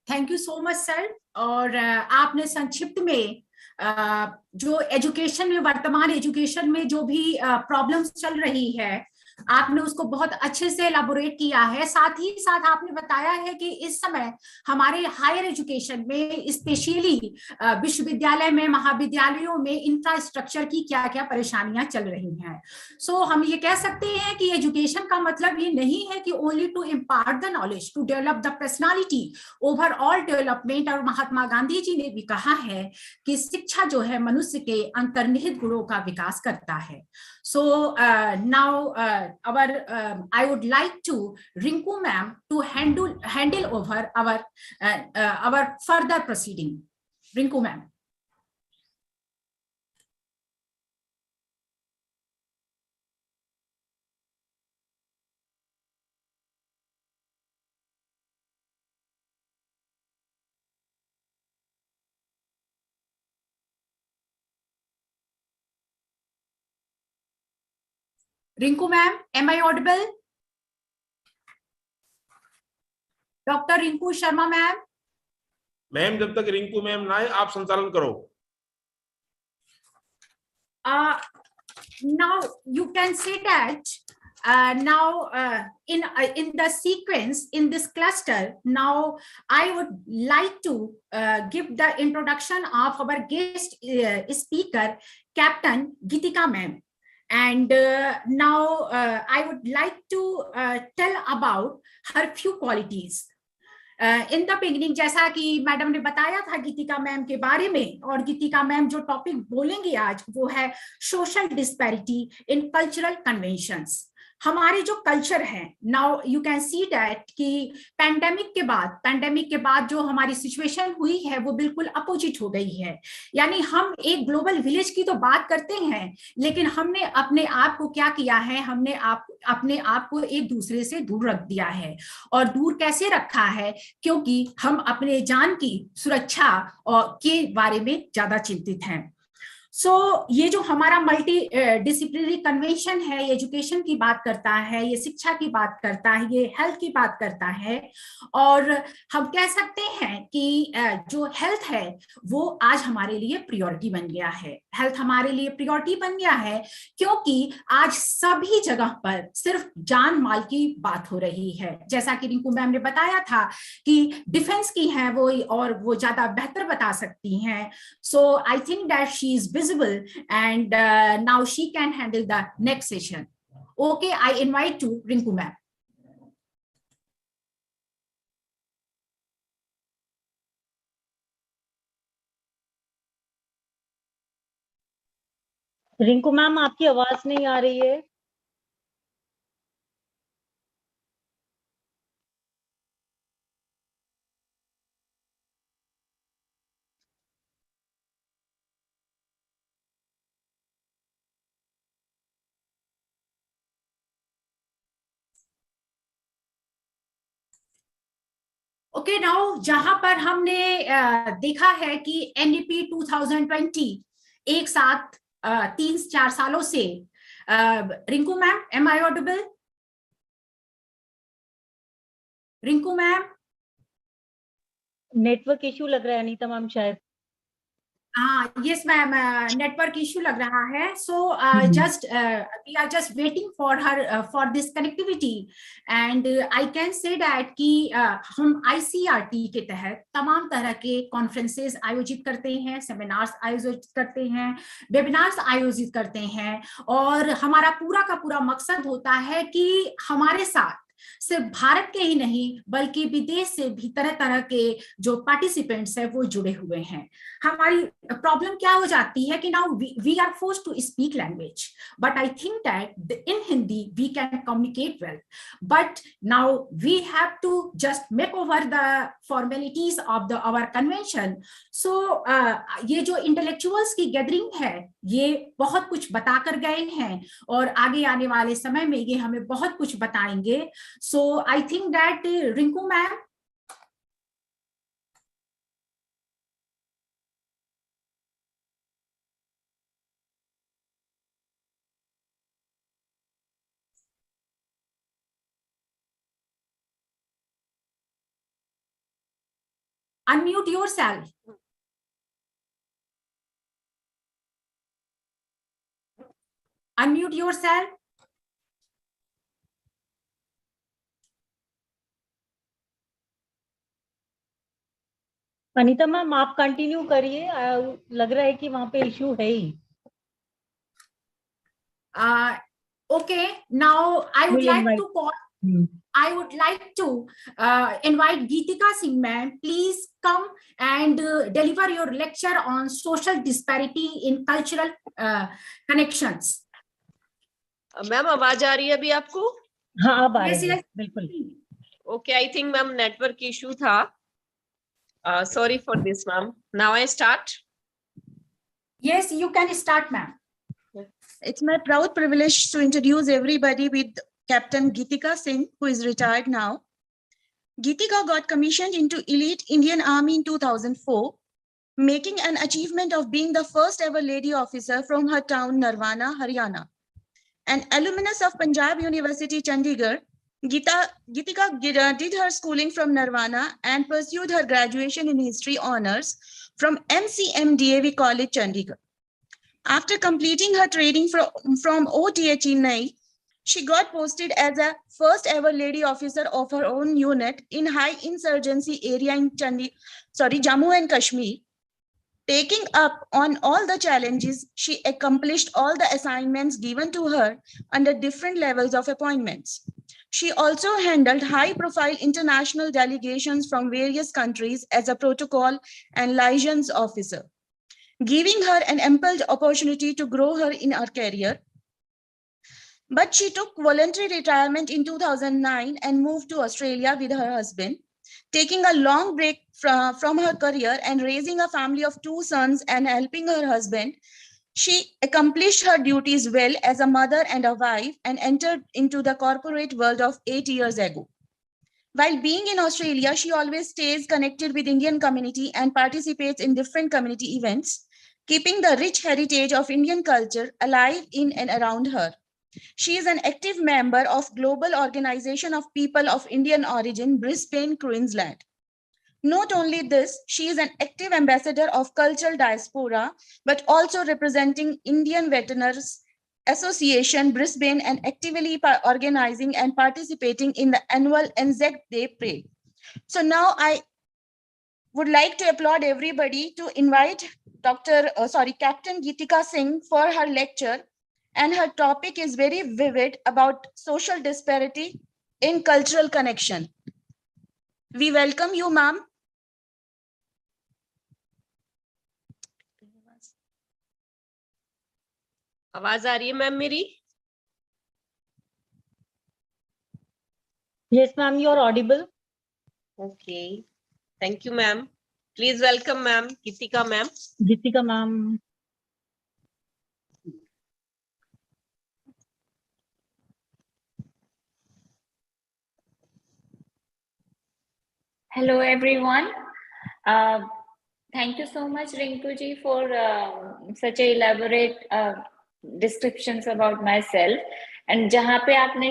Thank you so much sir. और आपने संक्षिप्त में जो एजुकेशन में, वर्तमान एजुकेशन में जो भी प्रॉब्लम्स चल रही है आपने उसको बहुत अच्छे से एलाबोरेट किया है। साथ ही साथ आपने बताया है कि इस समय हमारे हायर एजुकेशन में, स्पेशली विश्वविद्यालय में, महाविद्यालयों में इंफ्रास्ट्रक्चर की क्या क्या परेशानियां चल रही हैं। सो हम ये कह सकते हैं कि एजुकेशन का मतलब ये नहीं है कि only to impart the knowledge, to develop the personality, overall development. और महात्मा गांधी जी ने भी कहा है कि शिक्षा जो है मनुष्य के अंतर्निहित गुणों का विकास करता है। So now I would like to Rinku ma'am to handle over our further proceeding. Rinku ma'am. Rinku ma'am, am I audible? Dr. Rinku Sharma ma'am. Ma'am जब तक रिंकू मैम ना आए आप संचालन करो। Now you can say that in the sequence in this cluster, now I would like to give the introduction of our guest speaker, Captain Gitika ma'am. And now I would like to tell about her few qualities. In the beginning, जैसा कि madam ने बताया था गीतिका ma'am के बारे में, और गीतिका ma'am जो टॉपिक बोलेंगे आज वो है सोशल डिस्पैरिटी इन कल्चरल कन्वेंशंस। हमारे जो कल्चर है, now you can see that कि पैंडेमिक के बाद जो हमारी सिचुएशन हुई है वो बिल्कुल अपोजिट हो गई है। यानी हम एक ग्लोबल विलेज की तो बात करते हैं, लेकिन हमने अपने आप को क्या किया है, हमने अपने आप को एक दूसरे से दूर रख दिया है। और दूर कैसे रखा है? क्योंकि हम अपने जान की सुरक्षा और के बारे में ज्यादा चिंतित हैं। ये जो हमारा मल्टी डिसिप्लिनरी कन्वेंशन है, एजुकेशन की बात करता है, ये शिक्षा की बात करता है, ये हेल्थ की बात करता है। और हम कह सकते हैं कि जो हेल्थ है वो आज हमारे लिए प्रायोरिटी बन गया है। हेल्थ हमारे लिए प्रायोरिटी बन गया है क्योंकि आज सभी जगह पर सिर्फ जान माल की बात हो रही है। जैसा कि रिंकू मैम ने बताया था कि डिफेंस की है वो, और वो ज्यादा बेहतर बता सकती हैं। So I think that she is visible, and now she can handle the next session. Okay, I invite to Rinku ma'am. Rinku ma'am, आपकी आवाज नहीं आ रही है। ओके, नाउ जहां पर हमने देखा है कि एनईपी 2020 एक साथ 3-4 सालों से, Rinku ma'am am I audible? Rinku ma'am, network issue लग रहा है अनीता मैम शायद। हाँ, यस मैम, नेटवर्क इश्यू लग रहा है। So just we are just waiting for her for this connectivity. And I can say that कि हम ICERT के तहत तमाम तरह के कॉन्फ्रेंसेस आयोजित करते हैं, सेमिनार्स आयोजित करते हैं, वेबिनार्स आयोजित करते हैं, और हमारा पूरा का पूरा मकसद होता है कि हमारे साथ सिर्फ भारत के ही नहीं बल्कि विदेश से भी तरह तरह के जो पार्टिसिपेंट्स हैं वो जुड़े हुए हैं। हमारी प्रॉब्लम क्या हो जाती है कि now we are force to speak language, but I think that in Hindi we can communicate well, but now we have to just make over the formalities of the our convention. So ये जो intellectuals की gathering है ये बहुत कुछ बता कर गए हैं, और आगे आने वाले समय में ये हमें बहुत कुछ बताएंगे। So I think that Rinku ma'am, unmute yourself. Unmute yourself. Anita ma'am आप कंटिन्यू करिए, लग रहा है कि वहां पे इश्यू है ही. Okay, now I would We'll like invite. to call. I would like to invite Geetika Singh, ma'am. Please come and deliver your lecture on social disparity in cultural connections. Ma'am आवाज आ रही है अभी आपको? हाँ अब आ Yes, रही है, yes. बिल्कुल. Okay, I think ma'am network issue था. Sorry for this, ma'am. Now I start. Yes, you can start, ma'am. It's my proud privilege to introduce everybody with Captain Geetika Singh, who is retired now. Geetika got commissioned into elite Indian Army in 2004, making an achievement of being the first ever lady officer from her town, Narwana, Haryana. An alumnus of Punjab University, Chandigarh, Geetika did her schooling from Narwana and pursued her graduation in history honors from MCMDAV College, Chandigarh. After completing her training from OTA Chennai, she got posted as a first ever lady officer of her own unit in high insurgency area in Jammu and Kashmir. Taking up on all the challenges, she accomplished all the assignments given to her under different levels of appointments. She also handled high-profile international delegations from various countries as a protocol and liaisons officer, giving her an ample opportunity to grow her in her career. But she took voluntary retirement in 2009 and moved to Australia with her husband, taking a long break from her career and raising a family of 2 sons and helping her husband. She accomplished her duties well as a mother and a wife and entered into the corporate world of 8 years ago. While being in Australia, she always stays connected with Indian community and participates in different community events, keeping the rich heritage of Indian culture alive in and around her. She is an active member of Global Organization of People of Indian Origin, Brisbane, Queensland. Not only this, she is an active ambassador of cultural diaspora, but also representing Indian Veterans Association, Brisbane, and actively organizing and participating in the annual Anzac Day Parade. So now I would like to applaud everybody to invite Captain Geetika Singh for her lecture. And her topic is very vivid about social disparity in cultural connection. We welcome you, ma'am. आवाज आ रही है ma'am मेरी? Yes ma'am, you are audible. Okay, thank you ma'am. Please welcome ma'am, Geetika ma'am. Geetika ma'am. Hello everyone. Thank you so much Rinku ji for such a elaborate descriptions about myself. And जहाँ पे आपने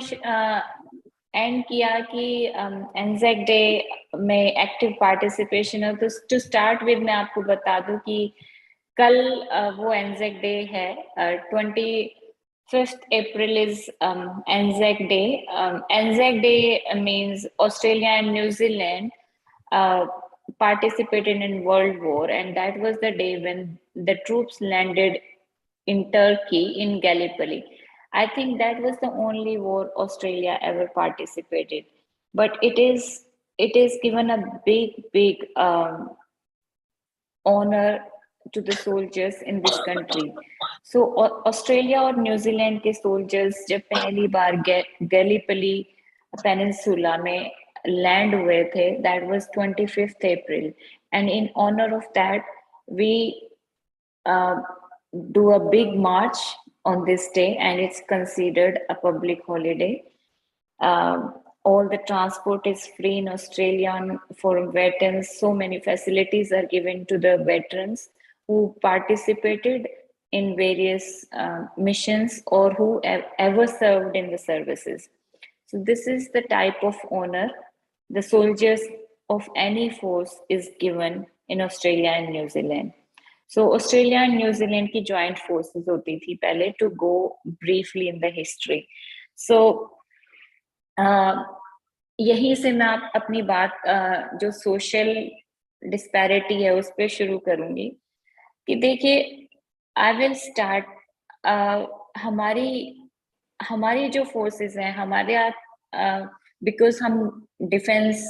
end किया कि Anzac Day में active participation है, तो to start with मैं आपको बता दूँ कि कल वो Anzac Day है. 25th April is Anzac Day. Anzac Day means Australia and New Zealand participated in World War, and that was the day when the troops landed in Turkey in Gallipoli. I think that was the only war Australia ever participated, but it is given a big honor to the soldiers in this country. So Australia और New Zealand के soldiers जब पहली बार Gallipoli Peninsula में land हुए थे, that was 25th April, and in honor of that we do a big march on this day, and it's considered a public holiday. All the transport is free in Australia for veterans. So many facilities are given to the veterans who participated in various missions or who ever served in the services. So this is the type of honor the soldiers of any force is given in Australia and New Zealand. So Australia and New Zealand की joint forces होती थी पहले, to go briefly in the history. So यहीं से मैं अपनी बात जो social डिस्पैरिटी है उस पर शुरू करूंगी कि देखिए, आई विल स्टार्ट, हमारी जो फोर्सेस हैं हमारे बिकॉज हम डिफेंस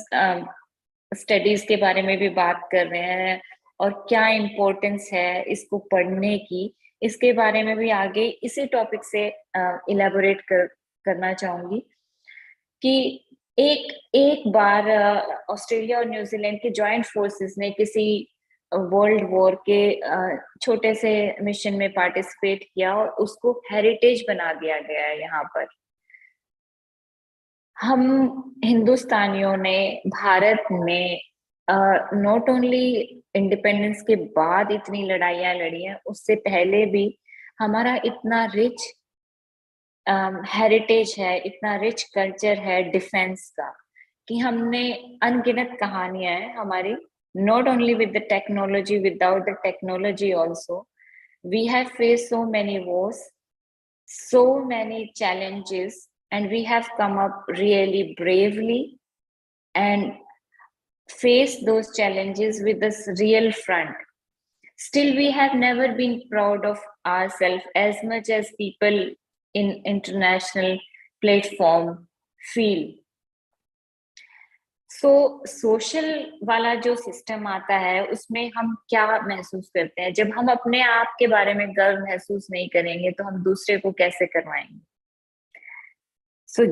स्टडीज के बारे में भी बात कर रहे हैं और क्या इम्पोर्टेंस है इसको पढ़ने की, इसके बारे में भी आगे इसी टॉपिक से इलेबोरेट करना चाहूंगी कि एक बार ऑस्ट्रेलिया और न्यूजीलैंड के जॉइंट फोर्सेस ने किसी वर्ल्ड वॉर के छोटे से मिशन में पार्टिसिपेट किया और उसको हेरिटेज बना दिया गया है। यहाँ पर हम हिंदुस्तानियों ने भारत में नॉट ओनली इंडिपेंडेंस के बाद इतनी लड़ाइयाँ लड़ी हैं, उससे पहले भी हमारा इतना रिच हेरिटेज है, इतना रिच कल्चर है डिफेंस का कि हमने अनगिनत कहानियां हैं हमारी, not only with the technology, without the technology also. We have faced so many wars, so many challenges, and we have come up really bravely and faced those challenges with this real front. Still, we have never been proud of ourselves as much as people in international platform feel. Social वाला जो system आता है उसमें हम क्या महसूस करते हैं? जब हम अपने आप के बारे में गर्व महसूस नहीं करेंगे तो हम दूसरे को कैसे करवाएंगे?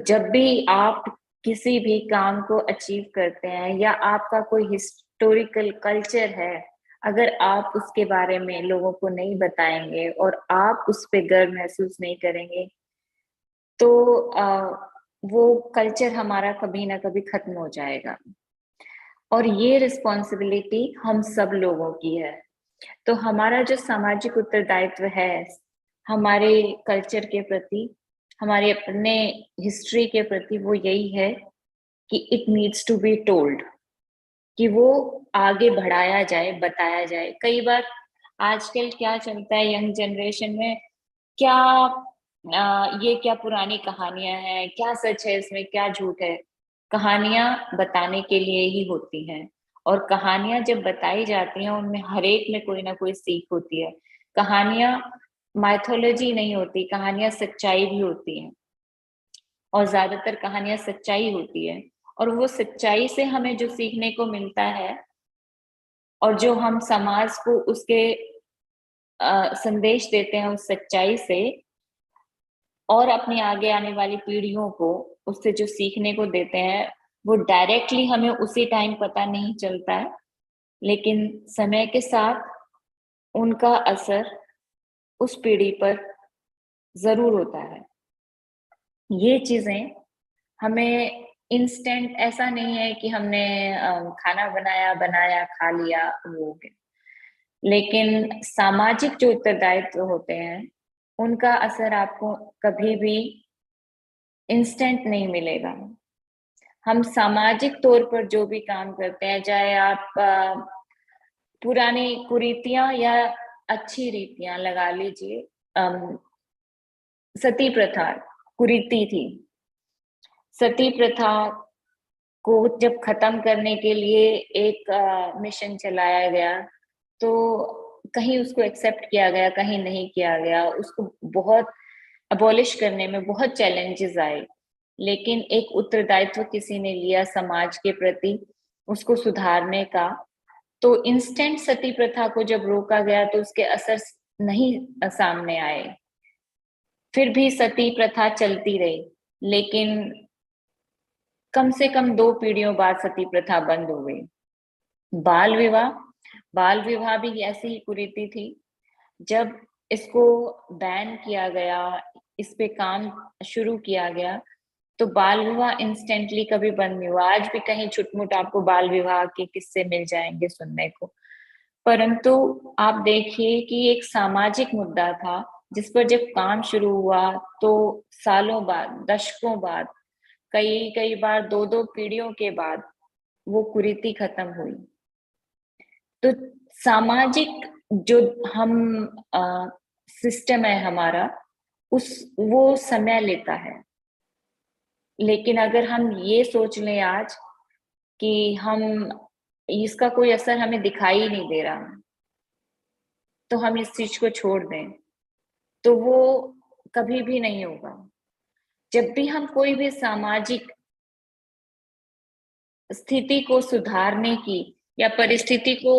जब भी आप किसी भी काम को अचीव करते हैं या आपका कोई हिस्टोरिकल कल्चर है, अगर आप उसके बारे में लोगों को नहीं बताएंगे और आप उस पर गर्व महसूस नहीं करेंगे तो वो कल्चर हमारा कभी ना कभी खत्म हो जाएगा। और ये रिस्पॉन्सिबिलिटी हम सब लोगों की है। तो हमारा जो सामाजिक उत्तरदायित्व है हमारे कल्चर के प्रति, हमारे अपने हिस्ट्री के प्रति, वो यही है कि it needs to be told, कि वो आगे बढ़ाया जाए, बताया जाए। कई बार आजकल क्या चलता है यंग जनरेशन में, ये क्या पुरानी कहानियां हैं, क्या सच है इसमें, क्या झूठ है। कहानियां बताने के लिए ही होती हैं और कहानियां जब बताई जाती हैं उनमें हर एक में कोई ना कोई सीख होती है। कहानियां माइथोलॉजी नहीं होती, कहानियां सच्चाई भी होती हैं और ज्यादातर कहानियां सच्चाई होती है। और वो सच्चाई से हमें जो सीखने को मिलता है और जो हम समाज को उसके संदेश देते हैं उस सच्चाई से, और अपनी आगे आने वाली पीढ़ियों को उससे जो सीखने को देते हैं, वो डायरेक्टली हमें उसी टाइम पता नहीं चलता है, लेकिन समय के साथ उनका असर उस पीढ़ी पर जरूर होता है। ये चीजें हमें इंस्टेंट, ऐसा नहीं है कि हमने खाना बनाया खा लिया वो हो गया, लेकिन सामाजिक जो उत्तरदायित्व होते हैं उनका असर आपको कभी भी इंस्टेंट नहीं मिलेगा। हम सामाजिक तौर पर जो भी काम करते हैं, चाहे आप पुरानी कुरीतियां या अच्छी रीतियां लगा लीजिए, सती प्रथा कुरीति थी। सती प्रथा को जब खत्म करने के लिए एक मिशन चलाया गया तो कहीं उसको एक्सेप्ट किया गया, कहीं नहीं किया गया। उसको बहुत अबॉलिश करने में बहुत चैलेंजेस आए, लेकिन एक उत्तरदायित्व किसी ने लिया समाज के प्रति उसको सुधारने का। तो इंस्टेंट सती प्रथा को जब रोका गया तो उसके असर नहीं सामने आए, फिर भी सती प्रथा चलती रही, लेकिन कम से कम 2 पीढ़ियों बाद सती प्रथा बंद हो गई। बाल विवाह भी ऐसी ही कुरीति थी। जब इसको बैन किया गया, इस पे काम शुरू किया गया, तो बाल विवाह इंस्टेंटली कभी बंद नहीं हुआ। आज भी कहीं छुटमुट आपको बाल विवाह के किस्से मिल जाएंगे सुनने को, परंतु आप देखिए कि एक सामाजिक मुद्दा था जिस पर जब काम शुरू हुआ तो सालों बाद, दशकों बाद, कई बार 2 पीढ़ियों के बाद वो कुरीति खत्म हुई। तो सामाजिक जो हम सिस्टम है हमारा, वो समय लेता है। लेकिन अगर हम ये सोच लें आज कि हम इसका कोई असर हमें दिखाई नहीं दे रहा, तो हम इस चीज को छोड़ दें, तो वो कभी भी नहीं होगा। जब भी हम कोई भी सामाजिक स्थिति को सुधारने की या परिस्थिति को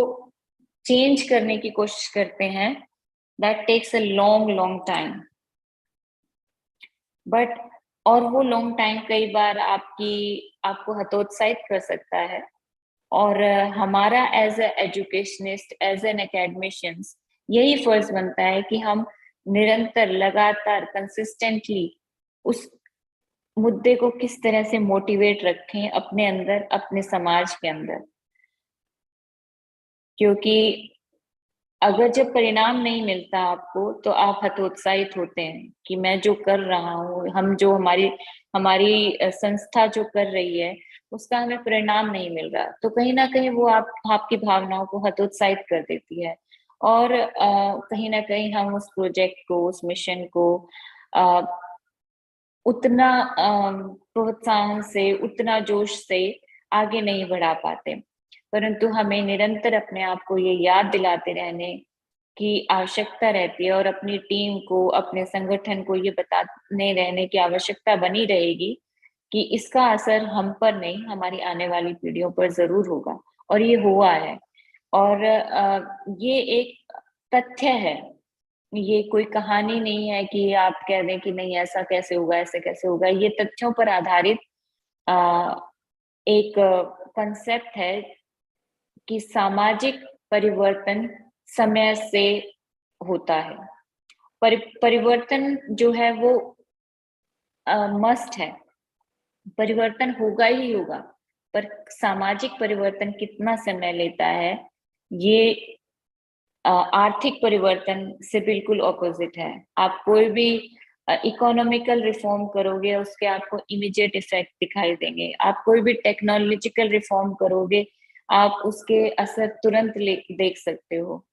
चेंज करने की कोशिश करते हैं, that takes a long time. But और वो लॉन्ग टाइम कई बार आपको हतोत्साहित कर सकता है। और हमारा as a educationist, as an academicians, यही फर्ज बनता है कि हम निरंतर, लगातार, कंसिस्टेंटली उस मुद्दे को किस तरह से मोटिवेट रखें अपने अंदर, अपने समाज के अंदर। क्योंकि अगर जब परिणाम नहीं मिलता आपको, तो आप हतोत्साहित होते हैं कि मैं जो कर रहा हूँ, हम जो हमारी संस्था जो कर रही है, उसका हमें परिणाम नहीं मिल रहा, तो कहीं ना कहीं वो आपकी भावनाओं को हतोत्साहित कर देती है। और कहीं ना कहीं हम उस प्रोजेक्ट को, उस मिशन को उतना प्रोत्साहन से, उतना जोश से आगे नहीं बढ़ा पाते। परंतु हमें निरंतर अपने आप को ये याद दिलाते रहने की आवश्यकता रहती है, और अपनी टीम को, अपने संगठन को ये बताने रहने की आवश्यकता बनी रहेगी कि इसका असर हम पर नहीं, हमारी आने वाली पीढ़ियों पर जरूर होगा। और ये हुआ है। और ये एक तथ्य है, ये कोई कहानी नहीं है कि आप कह दें कि नहीं ऐसा कैसे होगा, ऐसे कैसे होगा। ये तथ्यों पर आधारित एक कंसेप्ट है कि सामाजिक परिवर्तन समय से होता है। परिवर्तन जो है वो मस्ट है, परिवर्तन होगा ही होगा, पर सामाजिक परिवर्तन कितना समय लेता है, ये आर्थिक परिवर्तन से बिल्कुल ऑपोजिट है। आप कोई भी इकोनॉमिकल रिफॉर्म करोगे, उसके आपको इमीडिएट इफेक्ट दिखाई देंगे। आप कोई भी टेक्नोलॉजिकल रिफॉर्म करोगे, आप उसके असर तुरंत देख सकते हो।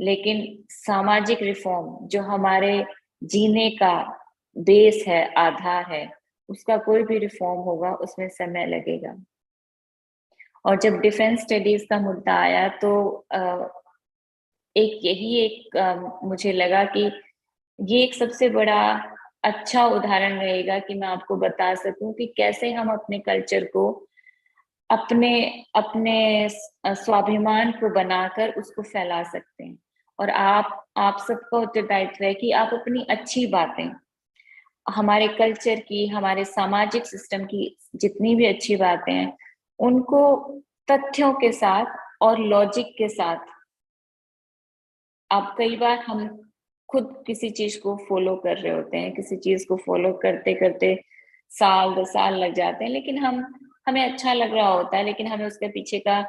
लेकिन सामाजिक रिफॉर्म जो हमारे जीने का बेस है, आधार है, उसका कोई भी रिफॉर्म होगा, उसमें समय लगेगा। और जब डिफेंस स्टडीज का मुद्दा आया, तो मुझे लगा कि ये एक सबसे बड़ा अच्छा उदाहरण रहेगा कि मैं आपको बता सकूं कि कैसे हम अपने कल्चर को, अपने स्वाभिमान को बनाकर उसको फैला सकते हैं। और आप सबका उत्तरदायित्व है कि आप अपनी अच्छी बातें, हमारे कल्चर की, हमारे सामाजिक सिस्टम की जितनी भी अच्छी बातें हैं, उनको तथ्यों के साथ और लॉजिक के साथ, अब कई बार हम खुद किसी चीज को फॉलो कर रहे होते हैं, किसी चीज को फॉलो करते करते साल 2 साल लग जाते हैं, लेकिन हमें अच्छा लग रहा होता है, लेकिन हमें उसके पीछे का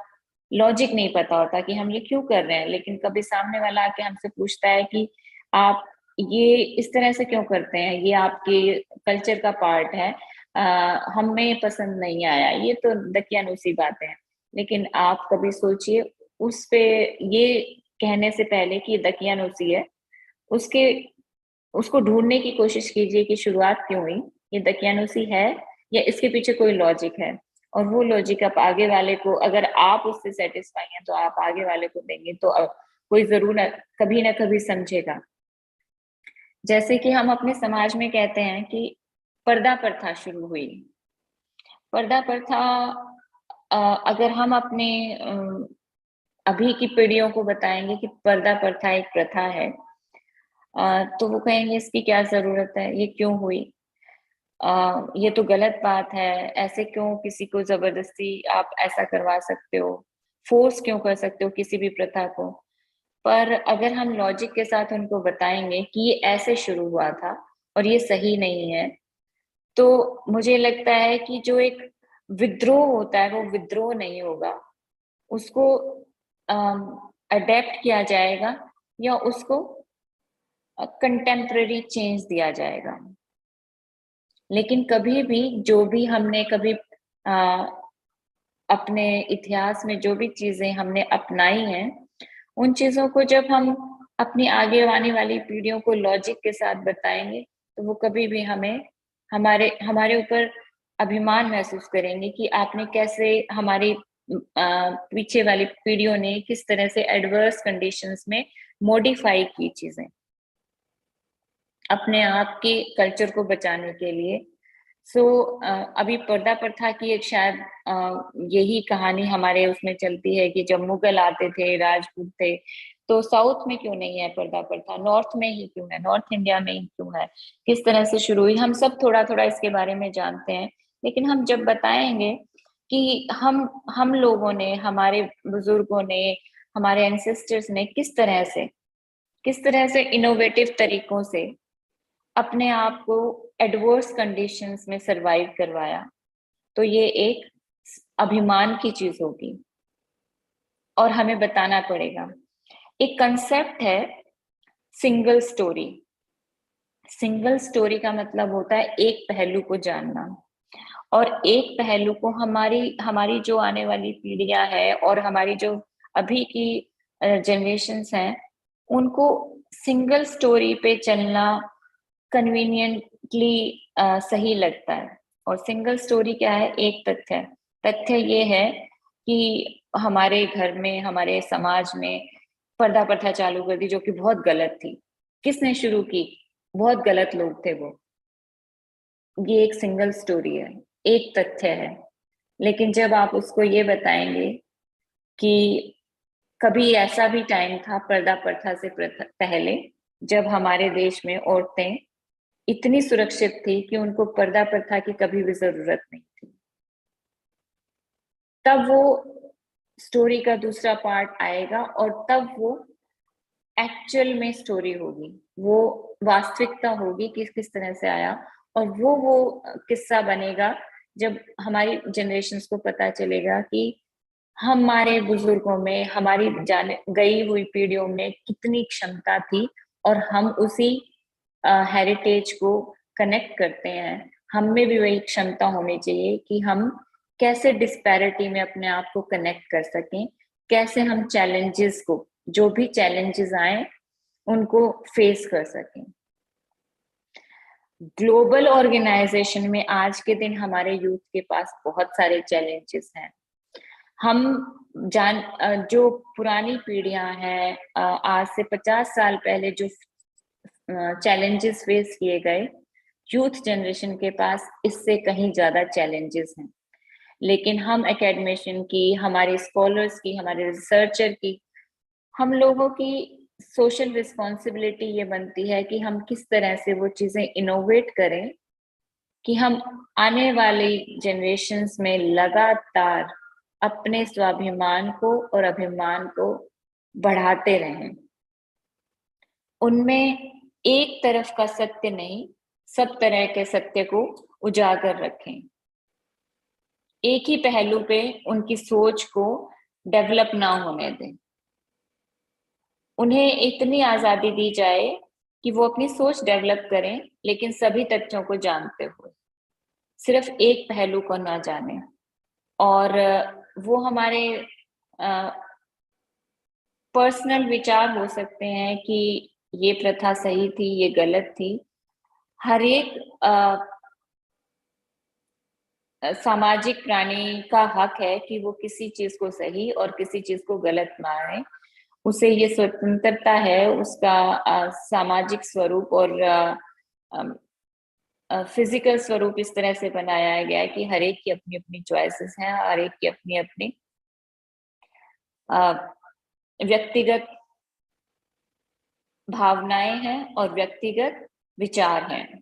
लॉजिक नहीं पता होता कि हम ये क्यों कर रहे हैं। लेकिन कभी सामने वाला आके हमसे पूछता है कि आप ये इस तरह से क्यों करते हैं, ये आपके कल्चर का पार्ट है, हमें पसंद नहीं आया, ये तो दकियानूसी बातें हैं। लेकिन आप कभी सोचिए, उस पे ये कहने से पहले कि दकियानूसी है, उसको ढूंढने की कोशिश कीजिए कि शुरुआत क्यों हुई, ये दकियानूसी है या इसके पीछे कोई लॉजिक है। और वो लॉजिक आप आगे वाले को, अगर आप उससे सेटिस्फाई हैं, तो आप आगे वाले को देंगे, तो कोई जरूर कभी ना कभी समझेगा। जैसे कि हम अपने समाज में कहते हैं कि पर्दा प्रथा शुरू हुई। पर्दा प्रथा, अगर हम अपने अभी की पीढ़ियों को बताएंगे कि पर्दा प्रथा एक प्रथा है, तो वो कहेंगे इसकी क्या जरूरत है, ये क्यों हुई, ये तो गलत बात है, ऐसे क्यों किसी को जबरदस्ती आप ऐसा करवा सकते हो, फोर्स क्यों कर सकते हो किसी भी प्रथा को। पर अगर हम लॉजिक के साथ उनको बताएंगे कि ये ऐसे शुरू हुआ था और ये सही नहीं है, तो मुझे लगता है कि जो एक विद्रोह होता है, वो विद्रोह नहीं होगा, उसको अडेप्ट किया जाएगा या उसको कंटेम्पररी चेंज दिया जाएगा। लेकिन कभी भी जो भी हमने कभी अपने इतिहास में जो भी चीजें हमने अपनाई हैं, उन चीजों को जब हम अपनी आगे आने वाली पीढ़ियों को लॉजिक के साथ बताएंगे, तो वो कभी भी हमारे ऊपर अभिमान महसूस करेंगे कि आपने कैसे हमारी पीछे वाली पीढ़ियों ने किस तरह से एडवर्स कंडीशंस में मॉडिफाई की चीजें अपने आप के कल्चर को बचाने के लिए। सो अभी पर्दा प्रथा की एक शायद यही कहानी हमारे उसमें चलती है कि जब मुगल आते थे, राजपूत थे, तो साउथ में क्यों नहीं है पर्दा प्रथा, नॉर्थ में ही क्यों है, नॉर्थ इंडिया में ही क्यों है, किस तरह से शुरू हुई, हम सब थोड़ा थोड़ा इसके बारे में जानते हैं। लेकिन हम जब बताएंगे कि हम लोगों ने, हमारे बुजुर्गों ने, हमारे एंसेस्टर्स ने किस तरह से इनोवेटिव तरीकों से अपने आप को एडवर्स कंडीशंस में सरवाइव करवाया, तो ये एक अभिमान की चीज होगी और हमें बताना पड़ेगा। एक कंसेप्ट है सिंगल स्टोरी। सिंगल स्टोरी का मतलब होता है एक पहलू को जानना, और एक पहलू को हमारी जो आने वाली पीढ़ियां है और हमारी जो अभी की जनरेशन्स हैं, उनको सिंगल स्टोरी पे चलना कन्वीनियंटली सही लगता है। और सिंगल स्टोरी क्या है? एक तथ्य ये है कि हमारे घर में, हमारे समाज में पर्दा प्रथा चालू कर दी, जो कि बहुत गलत थी। किसने शुरू की? बहुत गलत लोग थे वो। ये एक सिंगल स्टोरी है, एक तथ्य है। लेकिन जब आप उसको ये बताएंगे कि कभी ऐसा भी टाइम था पर्दा प्रथा से पहले, जब हमारे देश में औरतें इतनी सुरक्षित थी कि उनको पर्दा प्रथा की कभी भी जरूरत नहीं थी, तब वो स्टोरी का दूसरा पार्ट आएगा और तब वो एक्चुअल में स्टोरी होगी, वो वास्तविकता होगी कि किस तरह से आया। और वो किस्सा बनेगा जब हमारी जनरेशन्स को पता चलेगा कि हमारे बुजुर्गों में, हमारी गई हुई पीढ़ियों में कितनी क्षमता थी, और हम उसी हेरिटेज को कनेक्ट करते हैं। हम में भी वही क्षमता होनी चाहिए कि हम कैसे डिस्पैरिटी में अपने आप को कनेक्ट कर सकें, कैसे हम चैलेंजेस को, जो भी चैलेंजेस आए, उनको फेस कर सकें। ग्लोबल ऑर्गेनाइजेशन में आज के दिन हमारे यूथ के पास बहुत सारे चैलेंजेस हैं। जो पुरानी पीढ़ियां हैं, आज से 50 साल पहले जो चैलेंजेस फेस किए गए, यूथ जनरेशन के पास इससे कहीं ज्यादा चैलेंजेस हैं। लेकिन हम एकेडमिशियन की, हमारे स्कॉलर्स की, हमारे रिसर्चर की, हम लोगों की सोशल रिस्पॉन्सिबिलिटी ये बनती है कि हम किस तरह से वो चीजें इनोवेट करें कि हम आने वाली जनरेशन्स में लगातार अपने स्वाभिमान को और अभिमान को बढ़ाते रहें। उनमें एक तरफ का सत्य नहीं, सब तरह के सत्य को उजागर रखें। एक ही पहलू पे उनकी सोच को डेवलप ना होने दें। उन्हें इतनी आजादी दी जाए कि वो अपनी सोच डेवलप करें, लेकिन सभी तथ्यों को जानते हुए, सिर्फ एक पहलू को ना जाने। और वो हमारे पर्सनल विचार हो सकते हैं कि ये प्रथा सही थी, ये गलत थी। हर एक सामाजिक प्राणी का हक है कि वो किसी चीज को सही और किसी चीज को गलत माने। उसे ये स्वतंत्रता है, उसका सामाजिक स्वरूप और फिजिकल स्वरूप इस तरह से बनाया गया है कि हर एक की अपनी अपनी चॉइसेस हैं, हर एक की अपनी अपनी व्यक्तिगत भावनाएं हैं और व्यक्तिगत विचार हैं।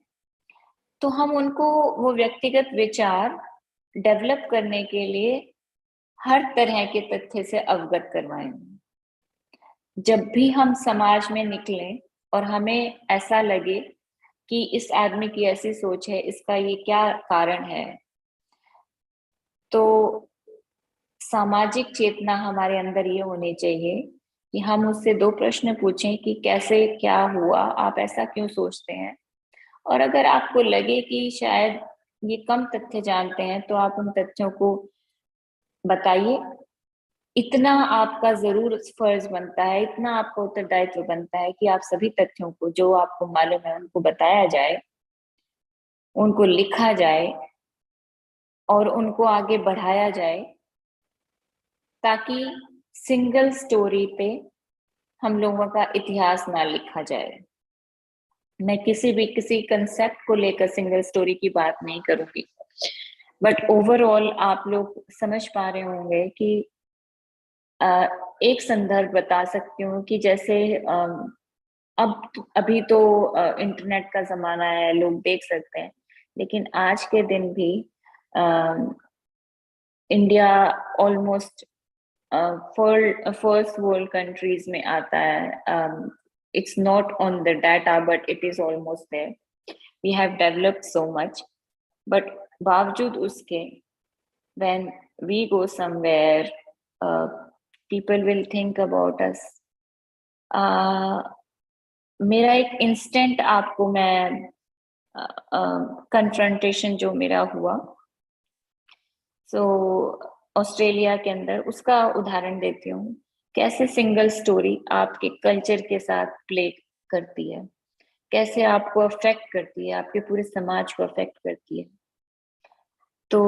तो हम उनको वो व्यक्तिगत विचार डेवलप करने के लिए हर तरह के तथ्य से अवगत करवाएंगे। जब भी हम समाज में निकलें और हमें ऐसा लगे कि इस आदमी की ऐसी सोच है, इसका ये क्या कारण है, तो सामाजिक चेतना हमारे अंदर ये होनी चाहिए कि हम उससे 2 प्रश्न पूछें कि कैसे, क्या हुआ, आप ऐसा क्यों सोचते हैं। और अगर आपको लगे कि शायद ये कम तथ्य जानते हैं, तो आप उन तथ्यों को बताइए। इतना आपका जरूर फर्ज बनता है, इतना आपका उत्तरदायित्व बनता है कि आप सभी तथ्यों को, जो आपको मालूम है, उनको बताया जाए, उनको लिखा जाए और उनको आगे बढ़ाया जाए, ताकि सिंगल स्टोरी पे हम लोगों का इतिहास ना लिखा जाए। मैं किसी कंसेप्ट को लेकर सिंगल स्टोरी की बात नहीं करूंगी, बट ओवरऑल आप लोग समझ पा रहे होंगे कि एक संदर्भ बता सकती हूँ कि जैसे अभी तो इंटरनेट का जमाना है, लोग देख सकते हैं, लेकिन आज के दिन भी India almost first world countries में आता है. It's not on the data, but it is almost there. We have developed so much, but बावजूद उसके, when we go somewhere, people will think about us. मेरा एक इंस्टेंट आपको मैं confrontation जो मेरा हुआ, so ऑस्ट्रेलिया के अंदर, उसका उदाहरण देती हूँ, कैसे सिंगल स्टोरी आपके कल्चर के साथ प्ले करती है, कैसे आपको अफेक्ट करती है, आपके पूरे समाज को अफेक्ट करती है. तो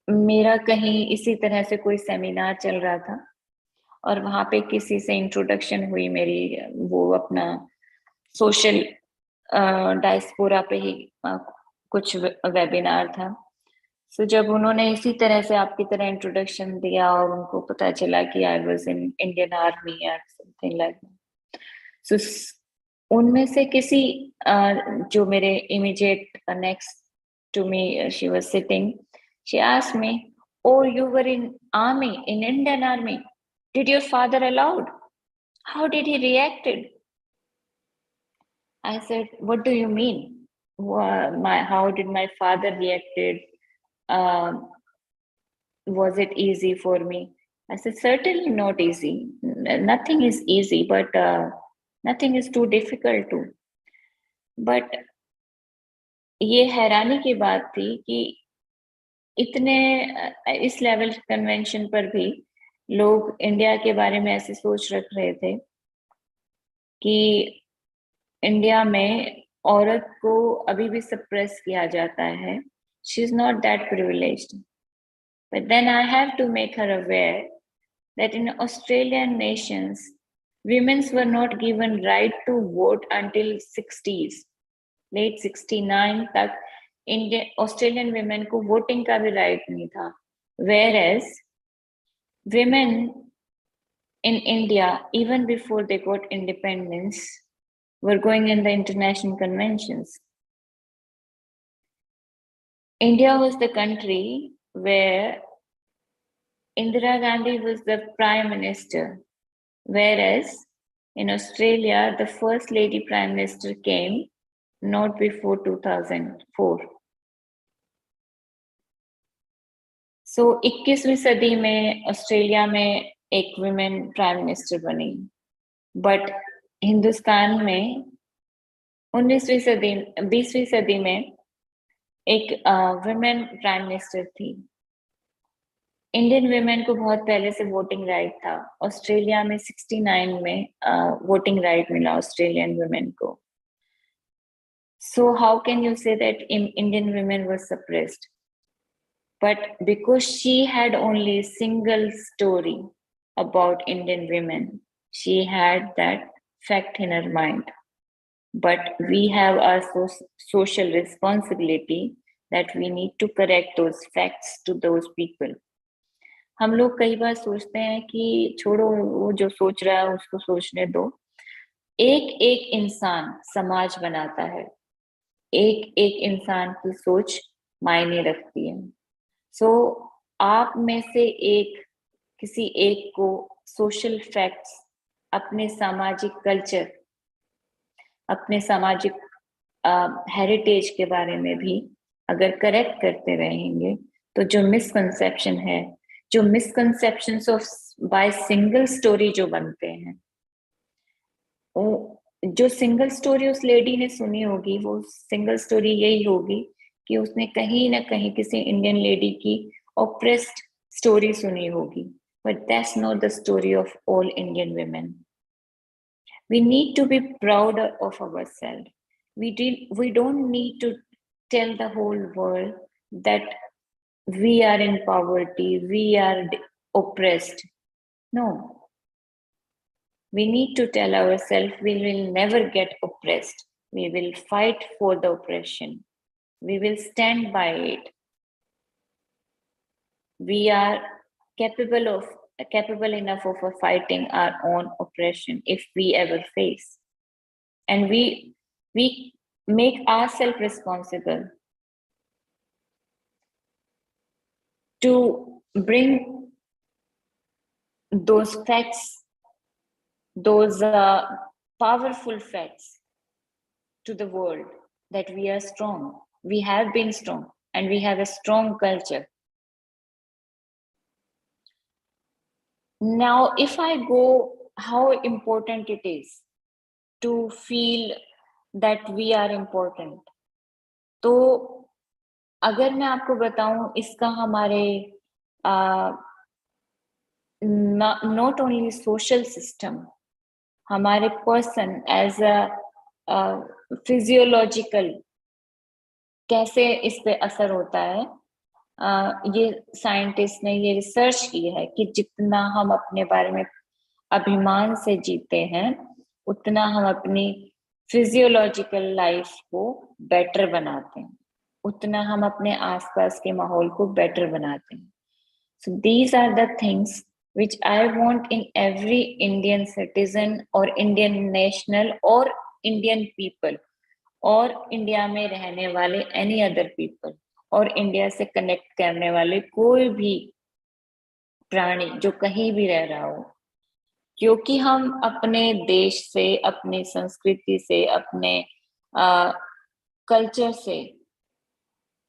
मेरा कहीं इसी तरह से कोई सेमिनार चल रहा था और वहां पे किसी से इंट्रोडक्शन हुई मेरी, वो अपना सोशल डायस्पोरा पे ही कुछ वेबिनार था. So, जब उन्होंने इसी तरह से आपकी तरह इंट्रोडक्शन दिया और उनको पता चला कि I was in Indian army या समथिंग लाइक दैट, सो उनमें से किसी जो मेरे immediate next to me, she was sitting, she asked me, oh, you were in army, in Indian army, did your father allowed, how did he reacted? I said, what do you mean, how did my father reacted? Was it easy for me? I said, certainly not easy. Nothing is easy, but nothing is too difficult too. But ये हैरानी की बात थी कि इतने इस level convention पर भी लोग इंडिया के बारे में ऐसी सोच रख रहे थे कि इंडिया में औरत को अभी भी सप्रेस किया जाता है. She is not that privileged. But then I have to make her aware that in Australian nations, women were not given right to vote until 60s, late 69 तक Australian women को voting का भी right नहीं था. Whereas women in India, even before they got independence, were going in the international conventions. India was the country where Indira Gandhi was the prime minister, whereas in Australia, the first lady prime minister came not before 2004. So 21वीं सदी में Australia में एक women prime minister बनी, but Hindustan में 20वीं सदी में एक वुमेन प्राइम मिनिस्टर थी. इंडियन वुमेन को बहुत पहले से वोटिंग राइट था. ऑस्ट्रेलिया में 69 में वोटिंग राइट मिला ऑस्ट्रेलियन वुमेन को. So how can you say that Indian women were suppressed? But because she had only single storey about Indian women, she had that fact in her mind. But we have a social responsibility that we need to correct those facts to those people. हम लोग कई बार सोचते हैं कि छोड़ो, वो जो सोच रहा है उसको सोचने दो. एक एक इंसान समाज बनाता है, एक एक इंसान की सोच मायने रखती है. सो आप में से किसी एक को सोशल फैक्ट्स, अपने सामाजिक कल्चर, अपने सामाजिक हेरिटेज के बारे में भी अगर करेक्ट करते रहेंगे, तो जो मिसकंसेप्शन है, जो misconceptions of by single storey जो बनते हैं, जो सिंगल स्टोरी उस लेडी ने सुनी होगी, वो सिंगल स्टोरी यही होगी कि उसने कहीं ना कहीं किसी इंडियन लेडी की ऑप्रेस्ड स्टोरी सुनी होगी. But that's not the story of all Indian women. We need to be proud of ourselves. We don't need to tell the whole world that we are in poverty, we are oppressed. No. We need to tell ourselves we will never get oppressed. We will fight for the oppression. We will stand by it. We are capable enough of fighting our own oppression if we ever face. And we make ourselves responsible to bring those facts, those powerful facts to the world, that we are strong. We have been strong and we have a strong culture. Now, if I go, how important it is to feel that we are important. तो अगर मैं आपको बताऊं, इसका हमारे not only social system, हमारे person as a physiological कैसे इस पे असर होता है, ये साइंटिस्ट ने ये रिसर्च की है कि जितना हम अपने बारे में अभिमान से जीते हैं, उतना हम अपनी फिजियोलॉजिकल लाइफ को बेटर बनाते हैं, उतना हम अपने आसपास के माहौल को बेटर बनाते हैं. So these are the things which I want in every Indian citizen or Indian national or Indian people और इंडिया में रहने वाले any other people और इंडिया से कनेक्ट करने वाले कोई भी प्राणी जो कहीं भी रह रहा हो, क्योंकि हम अपने देश से, अपनी संस्कृति से, अपने कल्चर से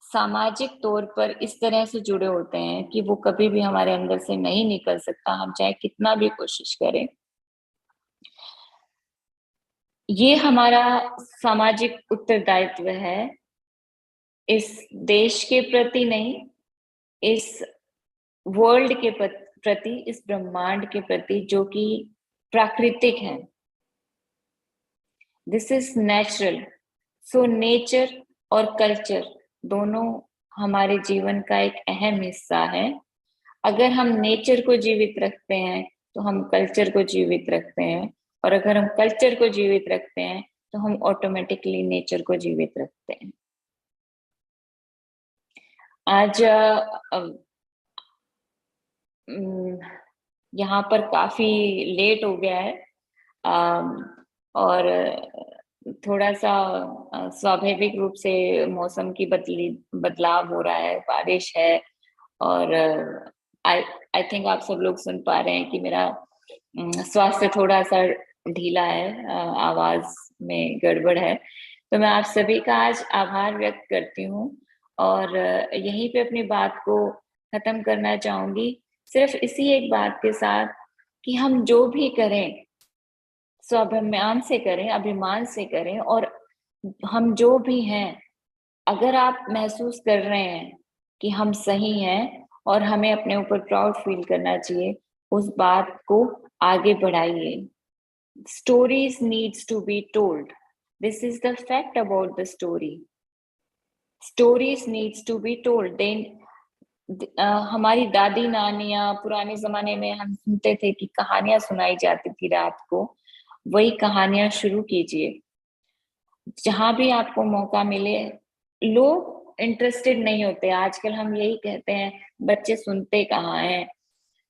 सामाजिक तौर पर इस तरह से जुड़े होते हैं कि वो कभी भी हमारे अंदर से नहीं निकल सकता, हम चाहे कितना भी कोशिश करें. ये हमारा सामाजिक उत्तरदायित्व है, इस देश के प्रति नहीं, इस वर्ल्ड के प्रति, इस ब्रह्मांड के प्रति जो कि प्राकृतिक है. This is natural. So nature और कल्चर दोनों हमारे जीवन का एक अहम हिस्सा है. अगर हम नेचर को जीवित रखते हैं तो हम कल्चर को जीवित रखते हैं, और अगर हम कल्चर को जीवित रखते हैं तो हम ऑटोमेटिकली नेचर को जीवित रखते हैं. आज यहाँ पर काफी लेट हो गया है और थोड़ा सा स्वाभाविक रूप से मौसम की बदलाव हो रहा है, बारिश है, और आई थिंक आप सब लोग सुन पा रहे हैं कि मेरा स्वास्थ्य थोड़ा सा ढीला है, आवाज में गड़बड़ है. तो मैं आप सभी का आज आभार व्यक्त करती हूँ और यहीं पे अपनी बात को खत्म करना चाहूंगी, सिर्फ इसी एक बात के साथ कि हम जो भी करें स्वाभिमान से करें, अभिमान से करें, और हम जो भी हैं, अगर आप महसूस कर रहे हैं कि हम सही हैं और हमें अपने ऊपर प्राउड फील करना चाहिए, उस बात को आगे बढ़ाइए. Stories needs to be told. This is the fact about the story. Stories needs to be told. Then हमारी दादी नानियां पुराने जमाने में हम सुनते थे कि कहानियां सुनाई जाती थी रात को, वही कहानियां शुरू कीजिए. जहां भी आपको मौका मिले. लोग इंटरेस्टेड नहीं होते आजकल, हम यही कहते हैं बच्चे सुनते कहाँ हैं,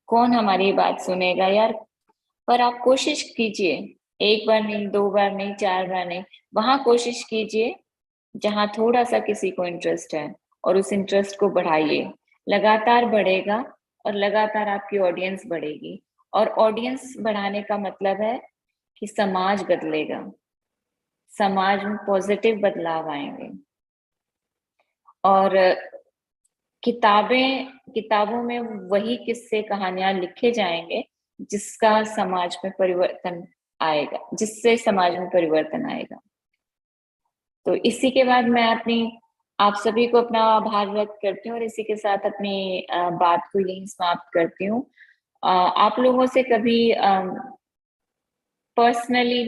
कौन हमारी बात सुनेगा यार. पर आप कोशिश कीजिए, एक बार नहीं, दो बार नहीं, चार बार नहीं, वहां कोशिश कीजिए जहां थोड़ा सा किसी को इंटरेस्ट है, और उस इंटरेस्ट को बढ़ाइए. लगातार बढ़ेगा और लगातार आपकी ऑडियंस बढ़ेगी, और ऑडियंस बढ़ाने का मतलब है कि समाज बदलेगा, समाज में पॉजिटिव बदलाव आएंगे. और किताबों में वही किस्से कहानियां लिखे जाएंगे जिसका समाज में परिवर्तन आएगा, जिससे समाज में परिवर्तन आएगा. तो इसी के बाद मैं आप सभी को अपना आभार व्यक्त करती हूँ और इसी के साथ अपनी बात को यहीं समाप्त करती हूँ. आप लोगों से कभी पर्सनली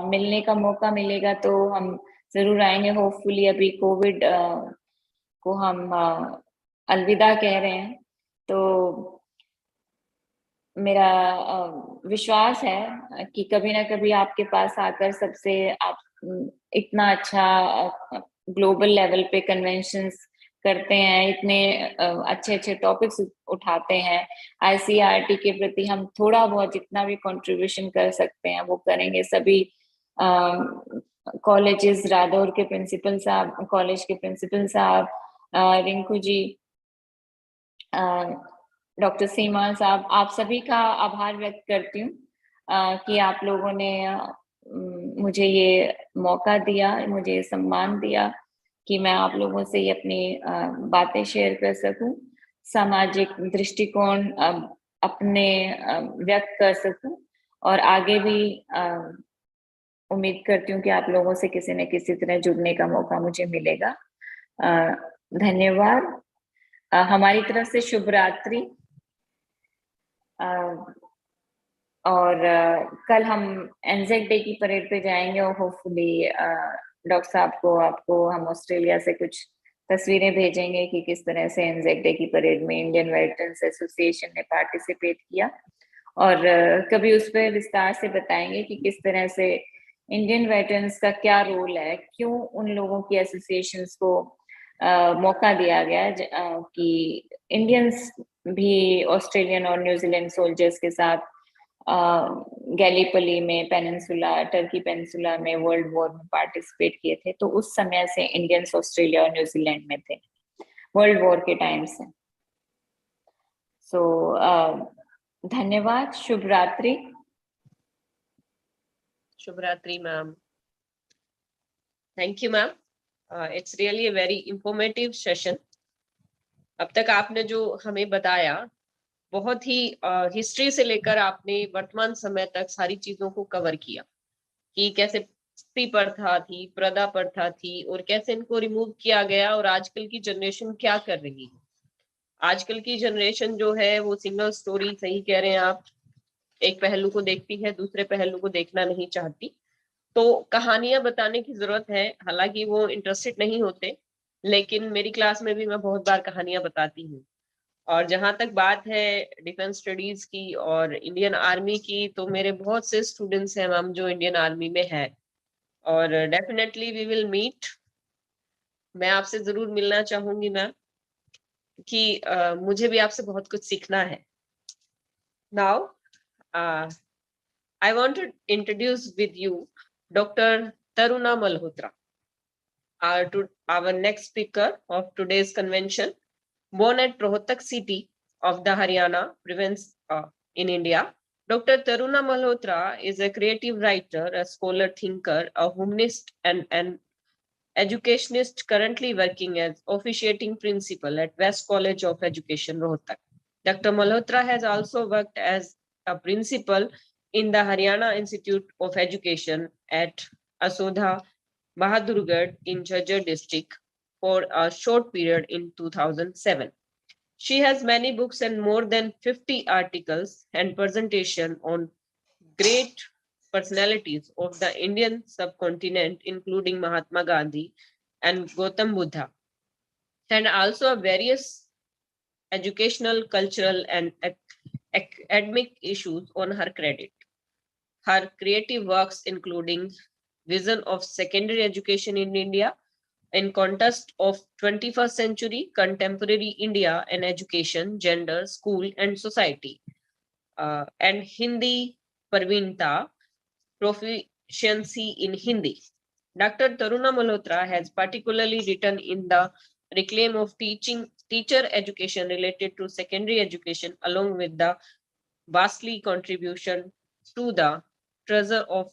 मिलने का मौका मिलेगा तो हम जरूर आएंगे. होपफुली अभी कोविड को हम अलविदा कह रहे हैं, तो मेरा विश्वास है कि कभी ना कभी आपके पास आकर सबसे आप इतना अच्छा ग्लोबल लेवल पे कन्वेंशंस करते हैं, इतने अच्छे अच्छे टॉपिक्स उठाते हैं। आईसीआरटी के प्रति हम थोड़ा बहुत जितना भी कंट्रीब्यूशन कर सकते हैं वो करेंगे। सभी कॉलेजेस, रादौर के प्रिंसिपल साहब, कॉलेज के प्रिंसिपल साहब, रिंकू जी, डॉक्टर सीमा साहब, आप सभी का आभार व्यक्त करती हूँ कि आप लोगों ने मुझे ये मौका दिया, मुझे सम्मान दिया कि मैं आप लोगों से ये अपनी बातें शेयर कर सकूं, सामाजिक दृष्टिकोण अपने व्यक्त कर सकूं, और आगे भी उम्मीद करती हूँ कि आप लोगों से किसी न किसी तरह जुड़ने का मौका मुझे मिलेगा। धन्यवाद। हमारी तरफ से शुभ रात्रि। और कल हम एंजेक डे की परेड पे जाएंगे और होपफुली डॉक्टर साहब को, आपको हम ऑस्ट्रेलिया से कुछ तस्वीरें भेजेंगे कि किस तरह से एंजेक डे की परेड में इंडियन वेटरन्स एसोसिएशन ने पार्टिसिपेट किया, और कभी उस पर विस्तार से बताएंगे कि किस तरह से इंडियन वेटरन्स का क्या रोल है, क्यों उन लोगों की एसोसिएशंस को मौका दिया गया कि इंडियंस भी ऑस्ट्रेलियन और न्यूजीलैंड सोल्जर्स के साथ गैलीपली में, पेनिनसुला, टर्की पेनिनसुला में वर्ल्ड वॉर में पार्टिसिपेट किए थे। तो उस समय से इंडियंस ऑस्ट्रेलिया और न्यूजीलैंड में थे, वर्ल्ड वॉर के टाइम से। सो धन्यवाद, शुभ रात्रि। शुभ रात्रि ma'am. Thank you ma'am. It's really a very informative session. अब तक आपने जो हमें बताया, बहुत ही हिस्ट्री से लेकर आपने वर्तमान समय तक सारी चीजों को कवर किया कि कैसे स्त्री प्रथा थी, प्रदा प्रथा थी, और कैसे इनको रिमूव किया गया, और आजकल की जनरेशन क्या कर रही है। आजकल की जनरेशन जो है वो सिंगल स्टोरी, सही कह रहे हैं आप, एक पहलू को देखती है, दूसरे पहलू को देखना नहीं चाहती। तो कहानियां बताने की जरूरत है, हालांकि वो इंटरेस्टेड नहीं होते, लेकिन मेरी क्लास में भी मैं बहुत बार कहानियां बताती हूँ। और जहां तक बात है डिफेंस स्टडीज की और इंडियन आर्मी की, तो मेरे बहुत से स्टूडेंट्स हैं मैम जो इंडियन आर्मी में है, और डेफिनेटली वी विल मीट। मैं आपसे जरूर मिलना चाहूंगी मैम, कि मुझे भी आपसे बहुत कुछ सीखना है। Now I want to introduce with you Dr. Taruna Malhotra, our next speaker of today's convention. Born at Rohtak city of the Haryana province in India, Dr. Taruna Malhotra is a creative writer, a scholar thinker, a humanist, and an educationist currently working as officiating principal at West College of Education, Rohtak. Dr. Malhotra has also worked as a principal in the Haryana Institute of Education at Asodha, Bahadurgarh in Jhajjar district for a short period in 2007. She has many books and more than 50 articles and presentation on great personalities of the Indian subcontinent, including Mahatma Gandhi and Gautam Buddha, and also various educational, cultural, and academic issues on her credit. Her creative works including Vision of Secondary Education in India, in context of 21st century contemporary India and education, gender, school, and society, and Hindi Parvinta, proficiency in Hindi. Dr. Taruna Malhotra has particularly written in the reclaim of teacher education related to secondary education, along with the vastly contribution to the treasure of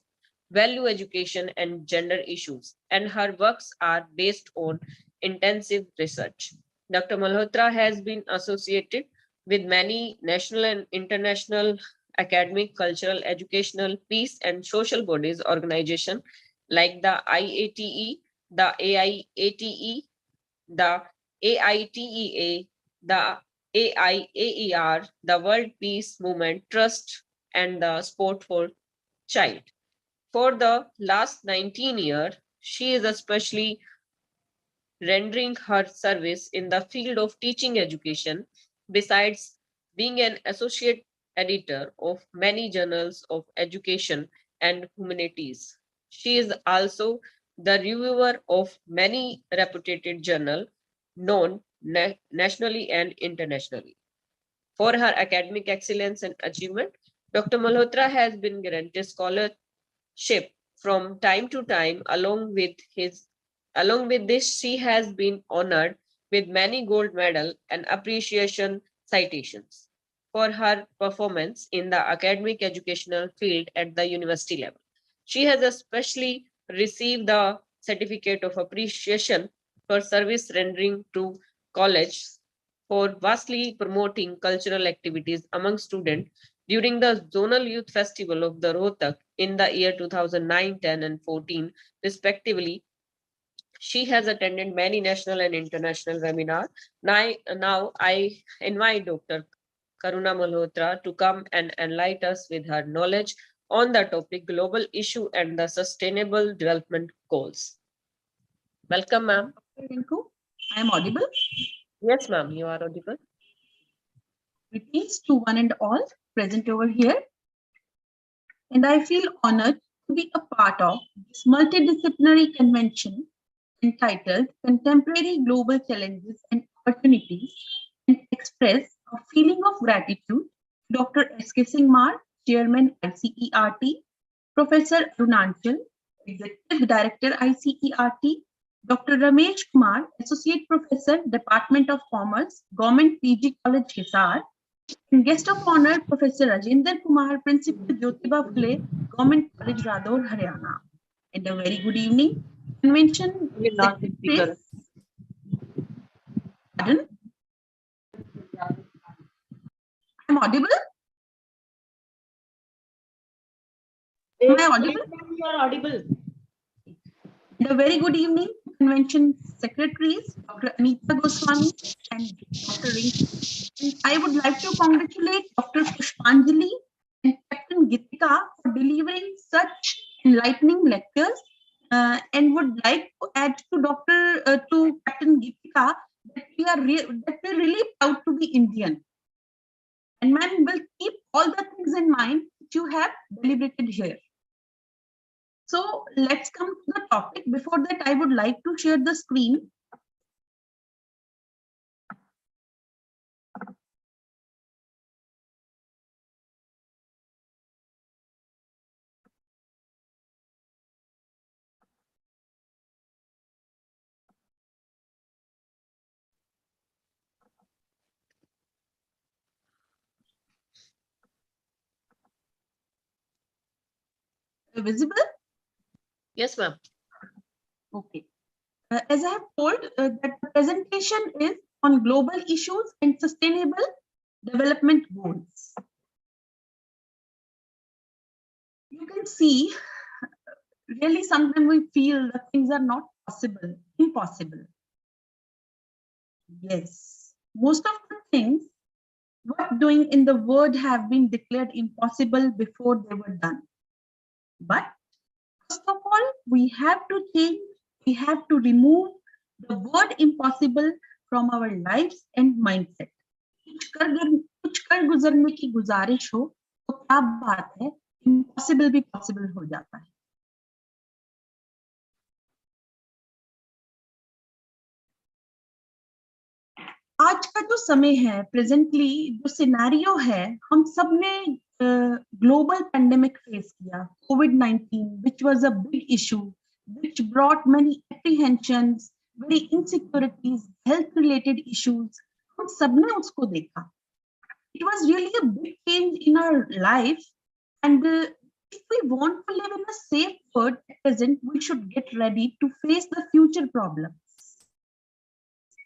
value education and gender issues, and her works are based on intensive research. Dr. Malhotra has been associated with many national and international academic, cultural, educational, peace, and social bodies organization like the IATE, the AIATE, the AITEA, the AIAER, the World Peace Movement Trust, and the Sport for Child. For the last 19 years, she is especially rendering her service in the field of teaching education. Besides being an associate editor of many journals of education and humanities. She is also the reviewer of many reputed journals known nationally and internationally. For her academic excellence and achievement, Dr. Malhotra has been granted scholarship from time to time. Along with this, she has been honored with many gold medal and appreciation citations for her performance in the academic educational field at the university level. She has especially received the certificate of appreciation for service rendering to college for vastly promoting cultural activities among students during the Zonal Youth Festival of the Rohtak in the year 2009, 10, and 14, respectively. She has attended many national and international webinars. Now I invite Dr. Taruna Malhotra to come and enlighten us with her knowledge on the topic global issue and the sustainable development goals. Welcome, ma'am. Rinku, I am audible. Yes, ma'am, you are audible. Greetings to one and all present over here. And I feel honored to be a part of this multidisciplinary convention entitled Contemporary Global Challenges and Opportunities, and express a feeling of gratitude to Dr. S.K. Singh, Chairman ICERT, Professor Arunachal, Executive Director ICERT, Dr. Ramesh Kumar, Associate Professor, Department of Commerce, Government PG College, Hisar, and guest of honor, Professor Rajendra Kumar, Principal, Jyotiba, Phule, Government College, Radaur, Haryana. And a very good evening. Convention secretaries. Pardon? I'm audible? Am I audible? You are audible. And a very good evening, convention secretaries, Dr. Anita Goswami and Dr. Rinku. And I would like to congratulate Dr. Pushpanjali and Captain Gitika for delivering such enlightening lectures, and would like to add to Captain Gitika that we're really proud to be Indian. And ma'am will keep all the things in mind that you have deliberated here. So let's come to the topic. Before that, I would like to share the screen. Visible? Yes, ma'am. Okay. As I have told, that the presentation is on global issues and sustainable development goals. You can see, really sometimes we feel that things are not possible, impossible. Yes, most of the things worth doing in the world have been declared impossible before they were done. But first of all, we have to change, we have to remove the word impossible from our lives and mindset. कुछ कर गुजरने की गुजारिश हो तो क्या बात है, impossible भी possible हो जाता है. आज का जो समय है, प्रेजेंटली जो सिनेरियो है, हम सब ने ग्लोबल पैंडेमिक फेस किया, COVID-19, which was a big issue, which brought many apprehensions, very insecurities, health related issues. हम सब ने उसको देखा. It was really a big change in our life, and if we want to live in a safe world at present, we should get ready to face the future problems.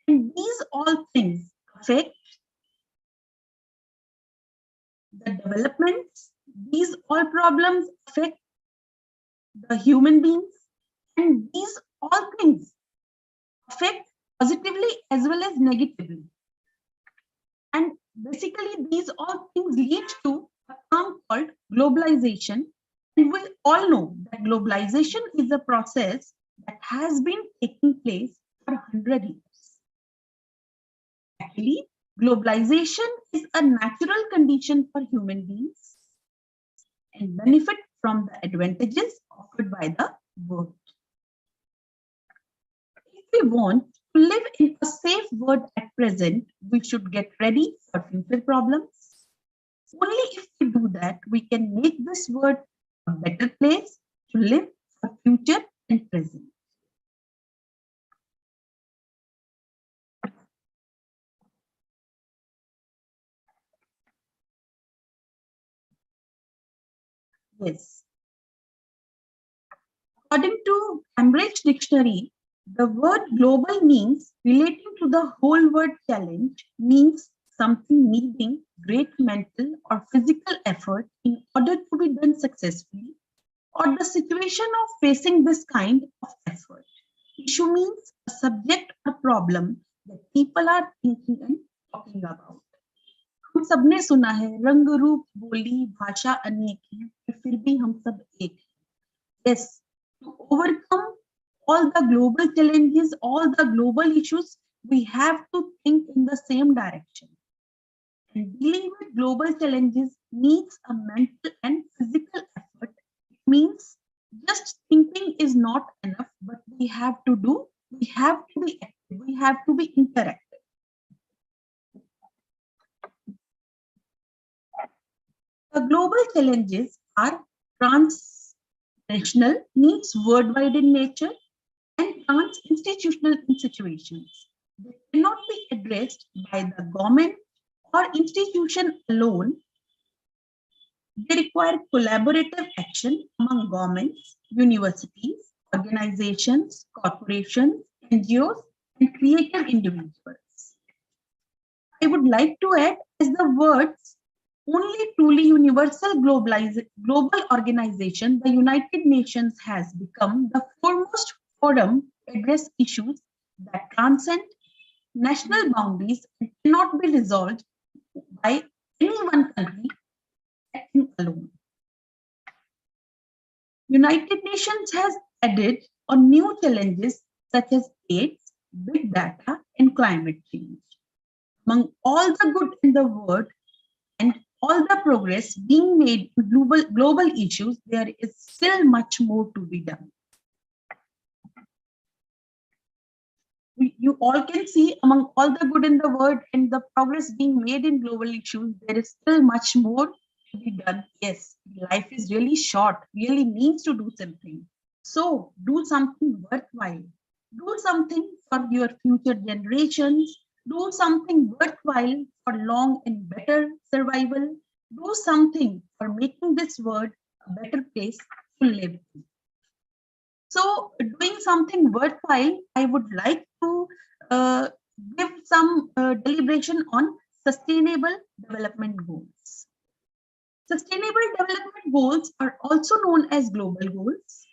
And these all things affect the developments. These all problems affect the human beings, and these all things affect positively as well as negatively. And basically, these all things lead to a term called globalization. And we all know that globalization is a process that has been taking place for 100 years. Actually, Globalization is a natural condition for human beings and benefit from the advantages offered by the world. If we want to live in a safe world at present, we should get ready for future problems. Only if we do that, we can make this world a better place to live for future and present. Yes. According to Cambridge Dictionary, the word global means relating to the whole world challenge, means something needing great mental or physical effort in order to be done successfully, or the situation of facing this kind of effort. Issue means a subject or problem that people are thinking and talking about. हम सबने सुना है रंग रूप बोली भाषा अनेक है फिर भी हम सब एक हैं. Yes, to overcome all the global challenges, all the global issues, we have to think in the same direction. And dealing with global challenges needs a mental and physical effort. It means just thinking is not enough, but we have to be active, we have to be interactive. The global challenges are transnational, means worldwide in nature, and trans-institutional in situations. They cannot be addressed by the government or institution alone. They require collaborative action among governments, universities, organizations, corporations, NGOs, and creative individuals. I would like to add as the words only truly universal global organization, the United Nations has become the foremost forum to address issues that transcend national boundaries and cannot be resolved by any one country acting alone. United Nations has added on new challenges such as AIDS, big data, and climate change. Among all the good in the world and all the progress being made in global issues, there is still much more to be done. You all can see among all the good in the world and the progress being made in global issues, there is still much more to be done. Yes, life is really short, really means to do something. So do something worthwhile. Do something for your future generations. Do something worthwhile for long and better survival. Do something for making this world a better place to live in. So doing something worthwhile, I would like to give some deliberation on sustainable development goals. Sustainable development goals are also known as global goals,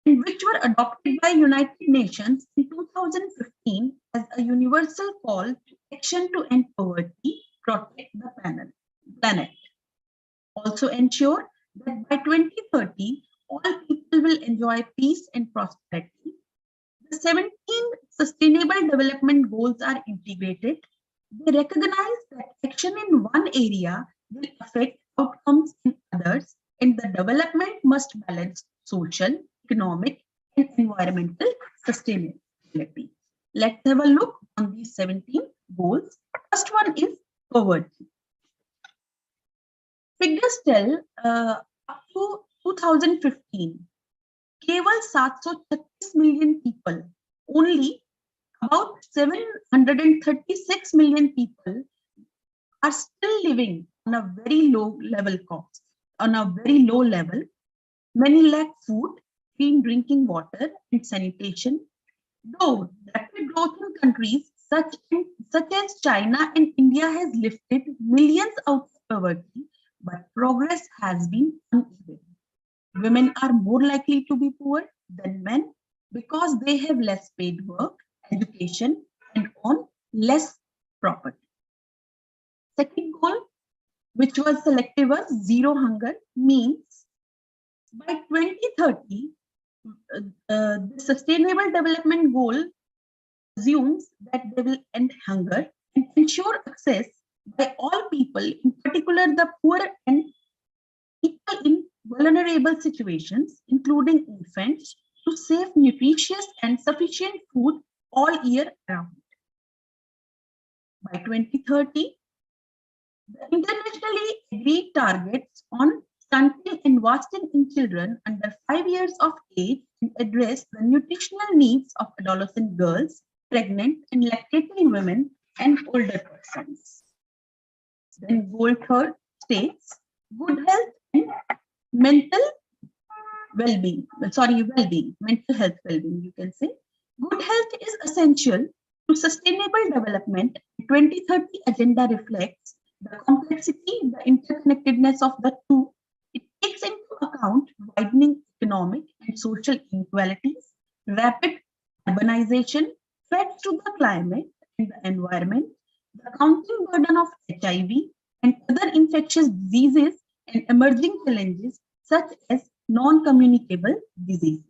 which were adopted by United Nations in 2015 as a universal call to action to end poverty, protect the planet. Also ensure that by 2030, all people will enjoy peace and prosperity. The 17 Sustainable Development Goals are integrated. They recognize that action in one area will affect outcomes in others, and the development must balance social, economic, and environmental sustainability. Let's have a look on these 17 goals. First one is poverty. Figures tell up to 2015, केवल 736 million people, only about 736 million people are still living on a very low level cost, on a very low level. Many lack food, clean drinking water, and sanitation. Though rapid growth in countries such as China and India has lifted millions out of poverty, but progress has been uneven. Women are more likely to be poor than men because they have less paid work, education, and own less property. Second goal, which was selected, was zero hunger, means by 2030, the Sustainable Development Goal assumes that they will end hunger and ensure access by all people, in particular the poor and people in vulnerable situations, including infants, to safe, nutritious, and sufficient food all year round. By 2030, the internationally agreed targets on stunting and wasting in children under 5 years of age and address the nutritional needs of adolescent girls, pregnant and lactating women, and older persons. Then goal third states good health and mental well-being. Mental health well-being, you can say. Good health is essential to sustainable development. The 2030 agenda reflects the complexity, the interconnectedness of the two. It takes into account widening economic and social inequalities, rapid urbanization, threats to the climate and the environment, the counting burden of HIV and other infectious diseases, and emerging challenges such as non-communicable diseases.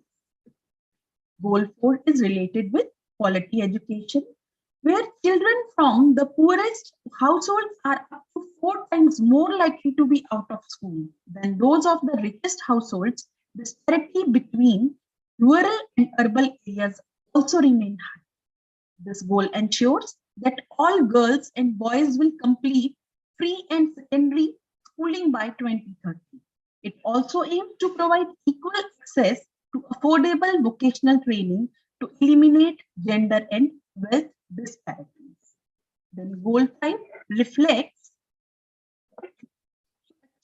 Goal 4 is related with quality education, where children from the poorest households are up to 4 times more likely to be out of school than those of the richest households. Disparity between rural and urban areas also remain high. This goal ensures that all girls and boys will complete pre and secondary schooling by 2030. It also aims to provide equal access to affordable vocational training to eliminate gender and wealth disparities. Then goal 5 reflects to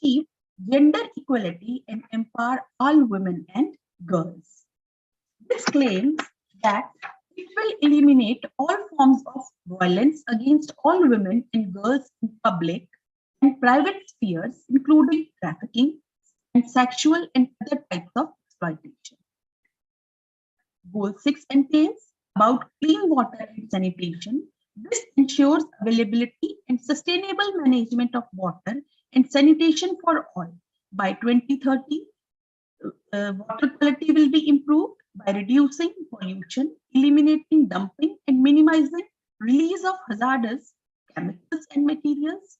achieve gender equality and empower all women and girls. This claims that it will eliminate all forms of violence against all women and girls in public and private spheres, including trafficking and sexual and other types of exploitation. Goal 6 entails about clean water and sanitation. This ensures availability and sustainable management of water and sanitation for all. By 2030, water quality will be improved by reducing pollution, eliminating dumping, and minimizing release of hazardous chemicals and materials,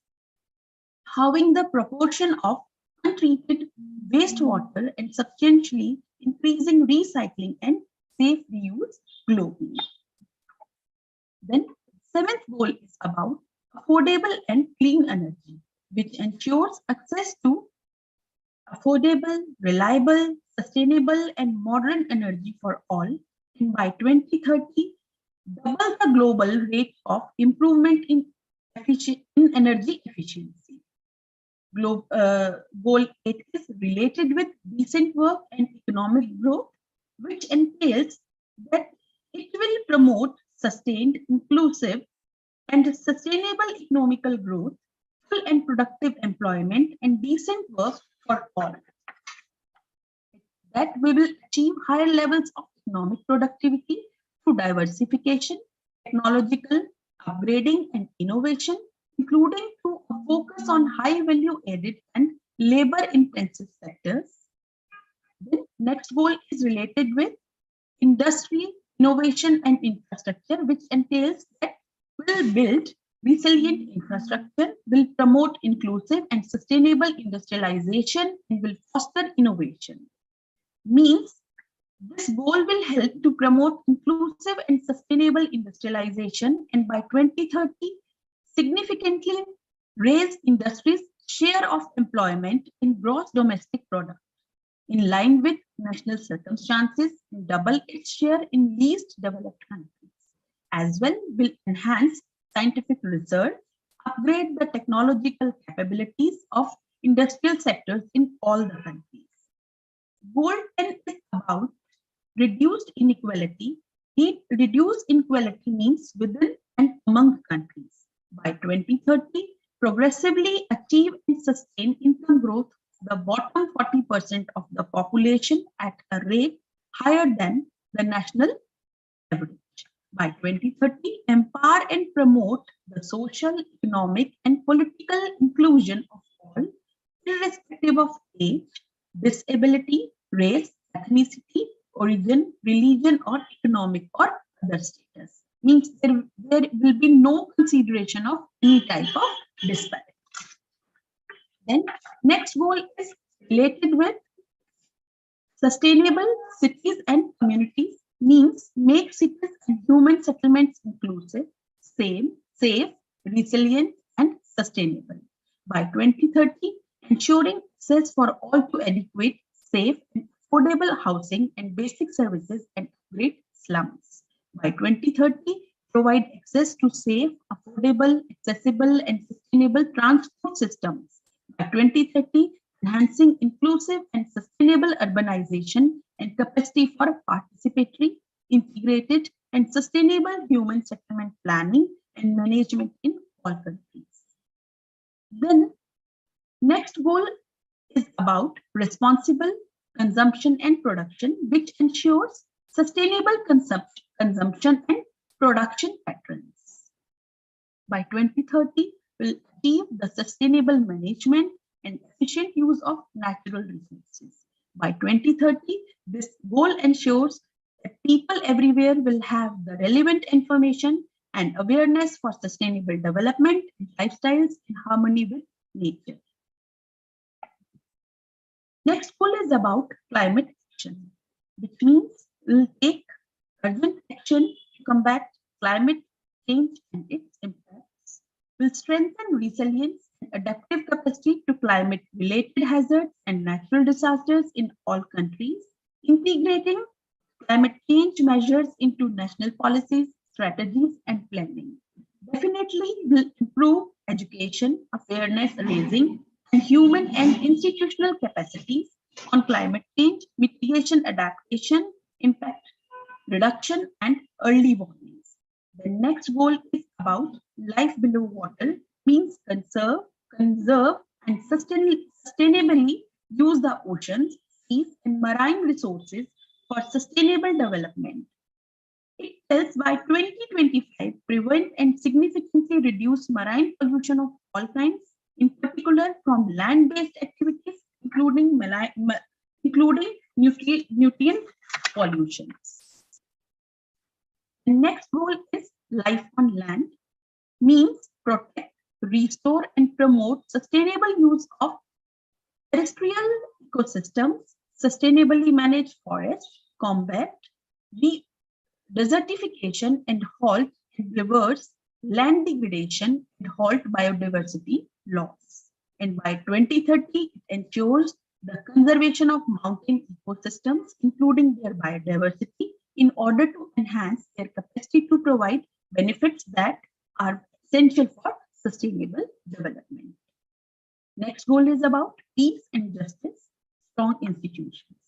halving the proportion of untreated wastewater, and substantially increasing recycling and safe reuse globally. Then, 7th goal is about affordable and clean energy, which ensures access to affordable, reliable, sustainable, and modern energy for all. And by 2030, double the global rate of improvement in energy efficiency. Goal 8 is related with decent work and economic growth, which entails that it will promote sustained, inclusive, and sustainable economical growth, full and productive employment, and decent work for all. That we will achieve higher levels of economic productivity through diversification, technological upgrading, and innovation, including through a focus on high value added and labor intensive sectors. The next goal is related with industry, innovation, and infrastructure, which entails that will build resilient infrastructure, will promote inclusive and sustainable industrialization, and will foster innovation. Means this goal will help to promote inclusive and sustainable industrialization, and by 2030, significantly raise industry's share of employment in gross domestic product, in line with national circumstances, and double its share in least developed countries. As well, will enhance scientific research, upgrade the technological capabilities of industrial sectors in all the countries. Goal 10 is about reduced inequality. Reduced inequality means within and among countries. By 2030, progressively achieve and sustain income growth the bottom 40% of the population at a rate higher than the national average. By 2030, empower and promote the social, economic, and political inclusion of all, irrespective of age, disability, race, ethnicity, origin, religion, or economic or other status. means there will be no consideration of any type of disparity. Then next goal is related with sustainable cities and communities, means make cities and human settlements inclusive, safe, resilient, and sustainable. By 2030, ensuring access for all to adequate, safe, and affordable housing and basic services and upgrade slums. By 2030, provide access to safe, affordable, accessible, and sustainable transport systems. By 2030, enhancing inclusive and sustainable urbanization and capacity for participatory, integrated, and sustainable human settlement planning and management in all countries. Then, next goal is about responsible consumption and production, which ensures sustainable consumption and production patterns. By 2030, we'll achieve the sustainable management and efficient use of natural resources. By 2030, this goal ensures that people everywhere will have the relevant information and awareness for sustainable development and lifestyles in harmony with nature. Next goal is about climate action, which means we'll take urgent action to combat climate change and its impacts. We'll strengthen resilience and adaptive capacity to climate-related hazards and natural disasters in all countries, integrating climate change measures into national policies, strategies, and planning. Definitely will improve education, awareness raising, and human and institutional capacities on climate change, mitigation, adaptation, impact reduction, and early warnings. The next goal is about life below water, means conserve, and sustainably use the oceans, seas, and marine resources for sustainable development. It tells by 2025, prevent and significantly reduce marine pollution of all kinds, in particular from land-based activities, including nutrient pollutions. The next goal is life on land, means protect, restore, and promote sustainable use of terrestrial ecosystems, sustainably manage forests, combat desertification, and halt and reverse land degradation and halt biodiversity loss. And by 2030, it ensures the conservation of mountain ecosystems, including their biodiversity, in order to enhance their capacity to provide benefits that are essential for sustainable development. Next goal is about peace and justice, strong institutions.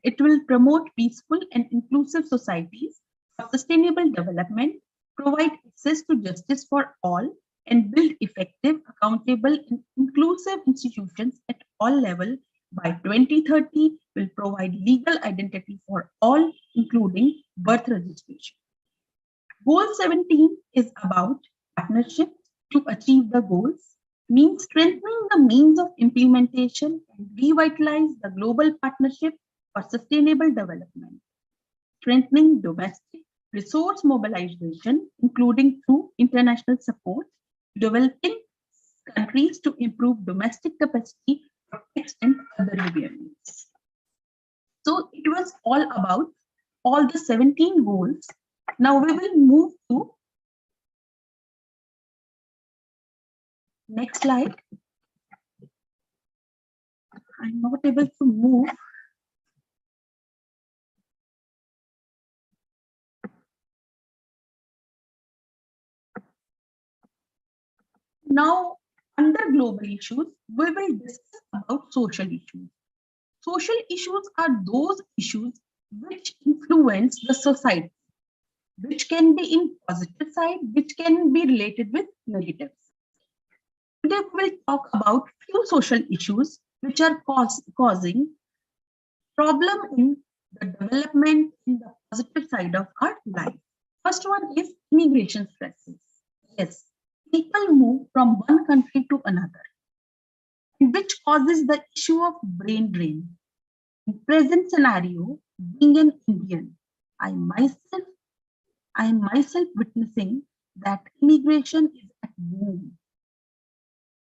It will promote peaceful and inclusive societies for sustainable development, provide access to justice for all, and build effective, accountable, and inclusive institutions at all levels. By 2030, will provide legal identity for all, including birth registration. Goal 17 is about partnerships to achieve the goals, means strengthening the means of implementation and revitalize the global partnership for sustainable development, strengthening domestic resource mobilization, including through international support, developing countries to improve domestic capacity for tax and other revenues. So it was all about all the 17 goals. Now we will move to next slide. I'm not able to move. Now, under global issues, we will discuss about social issues. Social issues are those issues which influence the society, which can be in positive side, which can be related with negatives. Today, we will talk about few social issues which are causing problem in the development in the positive side of our life. First one is immigration stresses. Yes, people move from one country to another, which causes the issue of brain drain. In present scenario, being an Indian, I myself I am myself witnessing that immigration is at boom.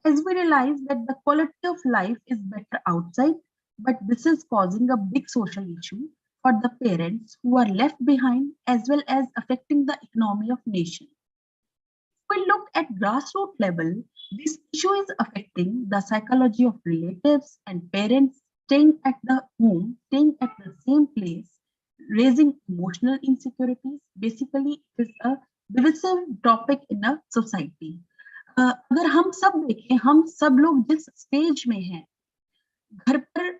As we realize that the quality of life is better outside, but this is causing a big social issue for the parents who are left behind, as well as affecting the economy of nation. If we look at grassroots level, this issue is affecting the psychology of relatives and parents staying at the home, staying at the same place, raising emotional insecurities. Basically, it is a divisive topic in a society. अगर हम सब देखें, हम सब लोग जिस stage में हैं, घर पर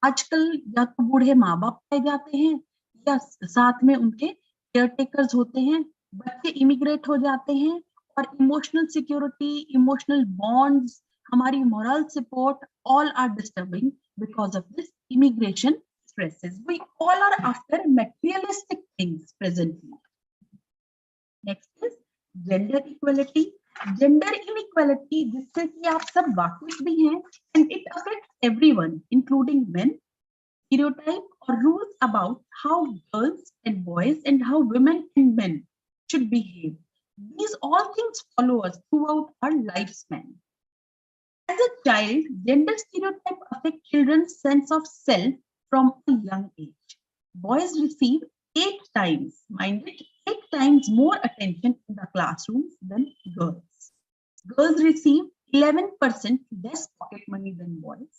आजकल या तो बूढ़े माँ बाप पाए जाते हैं या साथ में उनके केयर टेकर्स होते हैं, बच्चे इमिग्रेट हो जाते हैं और इमोशनल सिक्योरिटी, इमोशनल बॉन्ड्स, हमारी moral support all are disturbing because of this immigration stresses. We all are after materialistic things presently. Next is gender equality. Gender inequality, जिससे कि आप सब वाकिफ भी हैं, and it affects everyone, including men. Stereotype or rules about how girls and boys and how women and men should behave. These all things follow us throughout our lifespan. As a child, gender stereotype affect children's sense of self from a young age. Boys receive 8 times, mind it, 8 times more attention in the classrooms than girls. Girls receive 11% less pocket money than boys.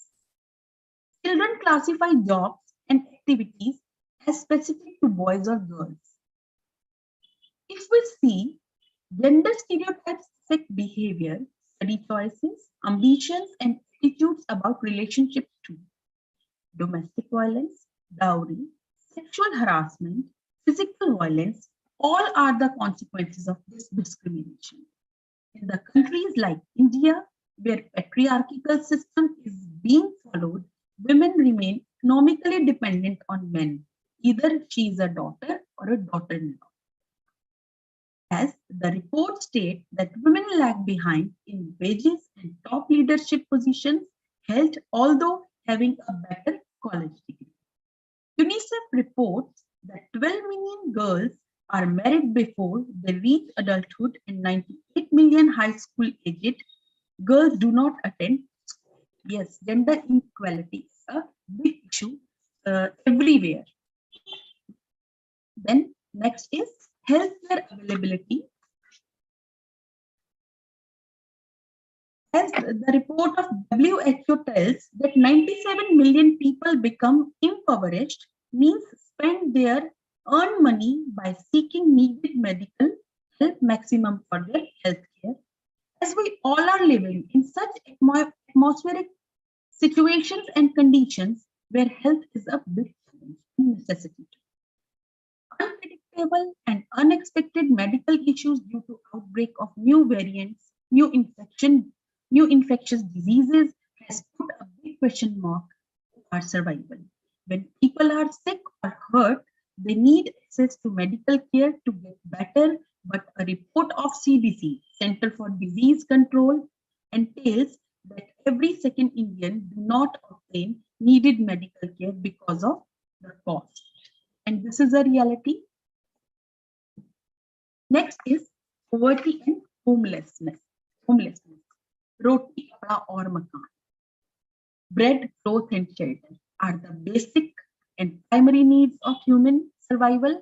Children classify jobs and activities as specific to boys or girls. If we see, gender stereotypes affect behavior, study choices, ambitions, and attitudes about relationships too. Domestic violence, dowry, sexual harassment, physical violence, all are the consequences of this discrimination. In the countries like India, where patriarchal system is being followed, women remain economically dependent on men. Either she is a daughter or a daughter-in-law. As the reports state that women lag behind in wages and top leadership positions held, although having a better college degree. UNICEF reports that 12 million girls are married before they reach adulthood and 98 million high school aged girls do not attend school. Yes, gender inequality is a big issue everywhere. Then next is healthcare availability. As the report of WHO tells that 97 million people become impoverished, means spend their earned money by seeking needed medical help maximum for their healthcare. As we all are living in such atmospheric situations and conditions where health is a big challenge and necessity. Unpredictable and unexpected medical issues due to outbreak of new variants, new infectious diseases has put a big question mark on our survival. When people are sick or hurt, they need access to medical care to get better, but a report of CDC, Center for Disease Control, entails that every second Indian do not obtain needed medical care because of the cost. And this is a reality. Next is poverty and homelessness. Roti, kapda aur makan. Bread, cloth and shelter are the basic and primary needs of human survival.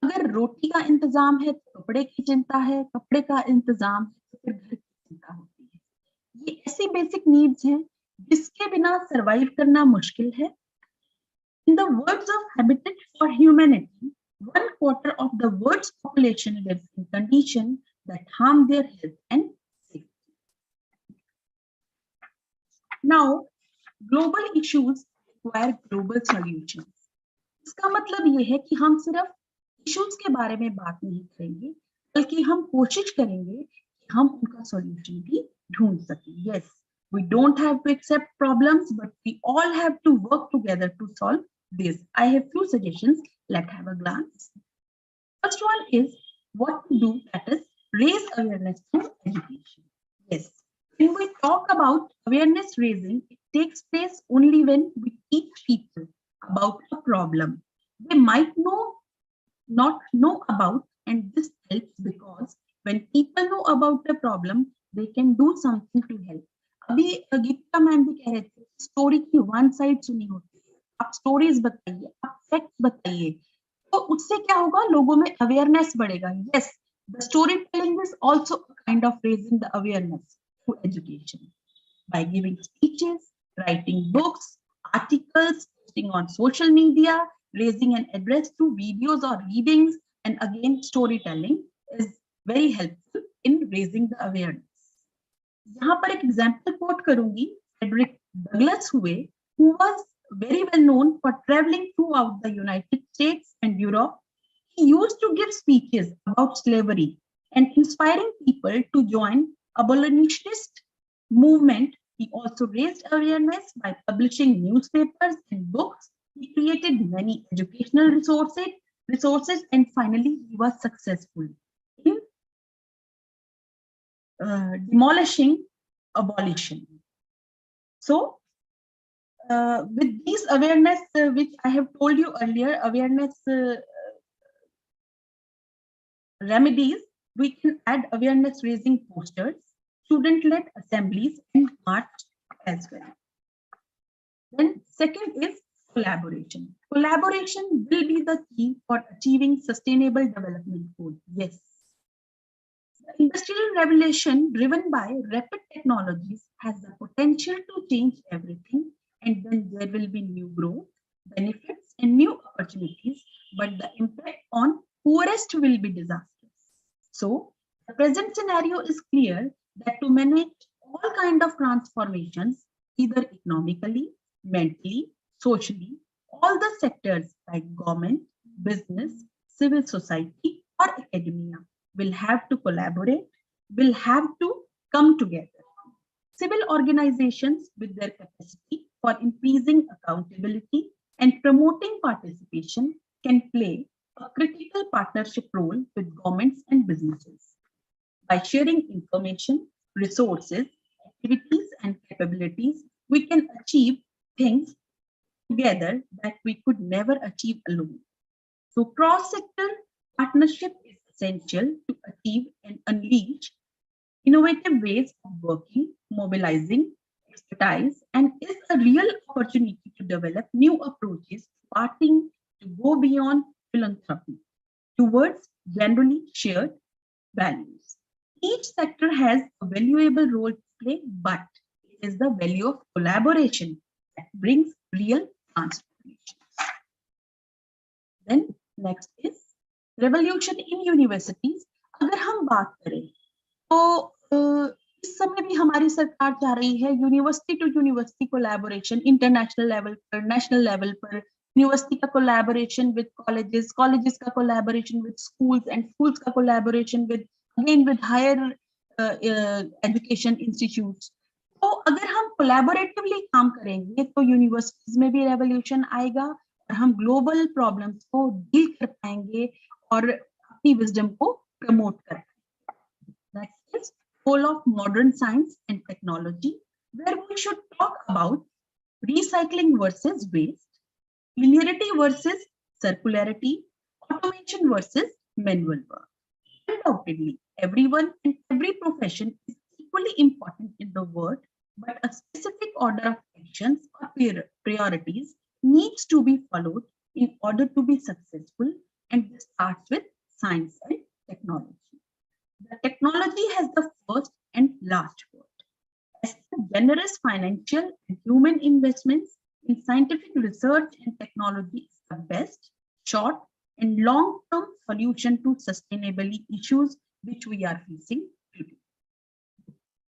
अगर रोटी का इंतजाम है तो कपड़े की चिंता है, कपड़े का इंतजाम है तो फिर घर की चिंता होती है. ये ऐसी बेसिक नीड्स हैं जिसके बिना सरवाइव करना मुश्किल है. In the words of Habitat for Humanity, 1/4 of the world's population lives in conditions that harm their health and safety. Now, global issues require global solutions. इसका मतलब ये है कि हम सिर्फ इश्यूज के बारे में बात नहीं करेंगे, बल्कि हम कोशिश करेंगे कि हम उनका सॉल्यूशन भी ढूंढ सकें. Yes, we don't have to accept problems, but we all have to work together to solve this. I have few suggestions. Let's have a glance. First one is what to do, that is raise awareness through education. Yes, when we talk about awareness raising, it takes place only when we teach people about a problem. They might not know about And this helps because when people know about the problem, they can do something to help. अभी Gita ma'am भी कह रहे थे story की one side सुनी होती है, आप स्टोरीज बताइए, आप फैक्ट्स बताइए, तो उससे क्या होगा, लोगों में अवेयरनेस बढ़ेगा. Yes, the storytelling is also a kind of raising the awareness through education by giving speeches, writing books, articles, posting on social media, raising an address through videos or readings, and again storytelling is very helpful in raising the awareness. यहाँ पर एक example coat करूंगी, Frederick Douglass हुए, who was very well known for traveling throughout the United States and Europe. He used to give speeches about slavery and inspiring people to join abolitionist movement. He also raised awareness by publishing newspapers and books. He created many educational resources, and finally he was successful in demolishing abolition. So with these awareness, which I have told you earlier, awareness remedies, we can add awareness raising posters, student-led assemblies, and march as well. Then second is collaboration. Collaboration will be the key for achieving sustainable development goals. Yes. The industrial revolution driven by rapid technologies has the potential to change everything, and then there will be new growth, benefits, and new opportunities, but the impact on poorest will be disastrous. So the present scenario is clear that to manage all kinds of transformations, either economically, mentally, socially, all the sectors like government, business, civil society, or academia will have to collaborate, will have to come together. Civil organizations with their capacity for increasing accountability and promoting participation can play a critical partnership role with governments and businesses. By sharing information, resources, activities, and capabilities, we can achieve things together that we could never achieve alone. So cross-sector partnership is essential to achieve and unleash innovative ways of working, mobilizing expertise, and is a real opportunity to develop new approaches, starting to go beyond philanthropy towards generally shared values. Each sector has a valuable role to play, but it is the value of collaboration that brings real transformation. Then next is revolution in universities. अगर हम बात करें तो इस समय भी हमारी सरकार चाह रही है university to university collaboration, international level पर, नेशनल लेवल पर, यूनिवर्सिटी का कोलैबोरेशन विद कॉलेजेस, कॉलेजेस का collaboration with schools, and schools का collaboration with again with higher education institutes. तो अगर हम कोलैबोरेटिवली काम करेंगे तो यूनिवर्सिटीज में भी रेवोल्यूशन आएगा और हम ग्लोबल प्रॉब्लम्स को डील कर पाएंगे और अपनी विजडम को प्रमोट कर पाएंगे. That is whole of modern science and technology, where we should talk about recycling versus waste, linearity versus circularity, automation versus manual work. Undoubtedly, everyone and every profession is equally important in the world, but a specific order of actions or priorities needs to be followed in order to be successful, and this starts with science and technology. The technology has the first and last word. As the generous financial and human investments in scientific research and technology is the best short and long-term solution to sustainability issues which we are facing today.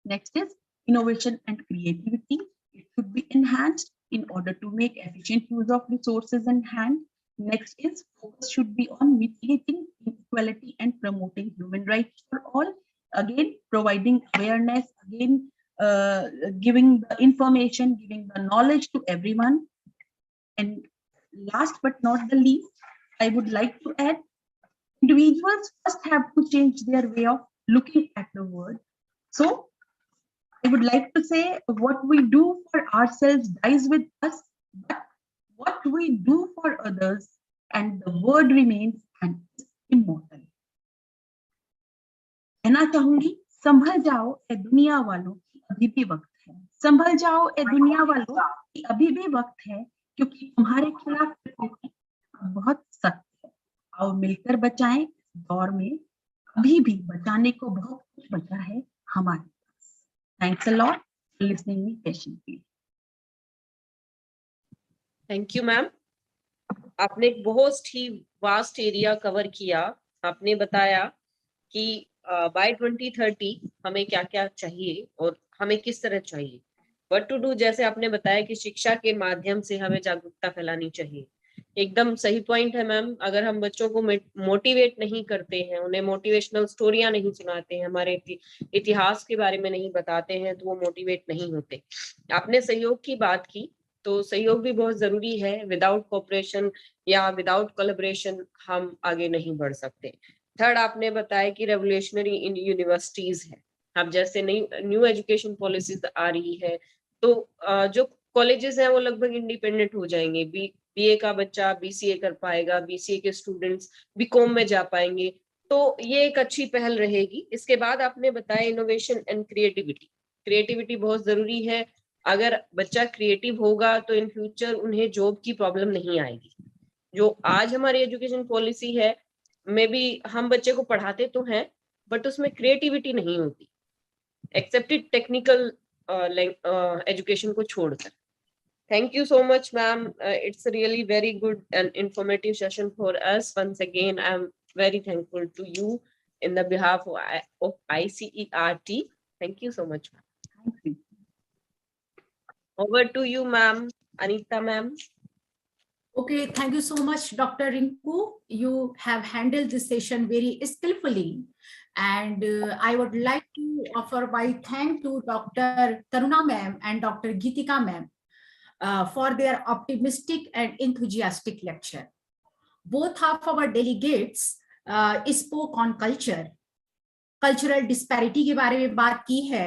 Next is innovation and creativity. It should be enhanced in order to make efficient use of resources in hand. Next is focus should be on mitigating inequality and promoting human rights for all. Again, providing awareness, again, giving the information, giving the knowledge to everyone. And last but not the least, I would like to add, individuals first have to change their way of looking at the world. So I would like to say what we do for ourselves dies with us, but what we do for others and the word remains and is immortal. कहना चाहूंगी, संभल जाओ ए दुनिया वालों की अभी भी वक्त है। संभल जाओ ए दुनिया वालों की अभी भी वक्त है, क्योंकि तुम्हारे खिलाफ प्रकृति बहुत सख्त है। आओ मिलकर बचाएं इस दौर में, अभी भी बचाने को बहुत कुछ बचा है हमारे पास। Thanks a lot for listening me patiently. Thank you ma'am. आपने एक बहुत ही वास्ट एरिया कवर किया। आपने बताया कि बाय 2030 हमें क्या क्या चाहिए और हमें किस तरह चाहिए, व्हाट टू डू। जैसे आपने बताया कि शिक्षा के माध्यम से हमें जागरूकता फैलानी चाहिए। एकदम सही पॉइंट है मैम। अगर हम बच्चों को मोटिवेट नहीं करते हैं, उन्हें मोटिवेशनल स्टोरियां नहीं सुनाते हैं, हमारे इतिहास के बारे में नहीं बताते हैं, तो वो मोटिवेट नहीं होते। आपने सहयोग की बात की, तो सहयोग भी बहुत जरूरी है। विदाउट कोऑपरेशन या विदाउट कोलैबोरेशन हम आगे नहीं बढ़ सकते। थर्ड, आपने बताया कि रेवोल्यूशनरी इन यूनिवर्सिटीज है। अब जैसे न्यू एजुकेशन पॉलिसीज आ रही है, तो जो कॉलेजेस हैं वो लगभग इंडिपेंडेंट हो जाएंगे। बीए का बच्चा बीसीए कर पाएगा, बीसीए के स्टूडेंट्स बीकॉम में जा पाएंगे, तो ये एक अच्छी पहल रहेगी। इसके बाद आपने बताया इनोवेशन एंड क्रिएटिविटी। क्रिएटिविटी बहुत जरूरी है। अगर बच्चा क्रिएटिव होगा तो इन फ्यूचर उन्हें जॉब की प्रॉब्लम नहीं आएगी। जो आज हमारी एजुकेशन पॉलिसी है, मे बी हम बच्चे को पढ़ाते तो हैं बट उसमें क्रिएटिविटी नहीं होती, एक्सेप्टेड टेक्निकल एजुकेशन को छोड़कर। Thank you so much, ma'am. It's a really very good and informative session for us. Once again, I'm very thankful to you in the behalf of ICERT. Thank you so much, ma'am. Thank you. Over to you, ma'am. Anita, ma'am. Okay, thank you so much, Dr. Rinku. You have handled this session very skillfully. And I would like to offer my thanks to Dr. Taruna ma'am and Dr. Geetika ma'am for their optimistic and enthusiastic lecture. Both of our delegates spoke on culture, cultural disparity के बारे में बात की है।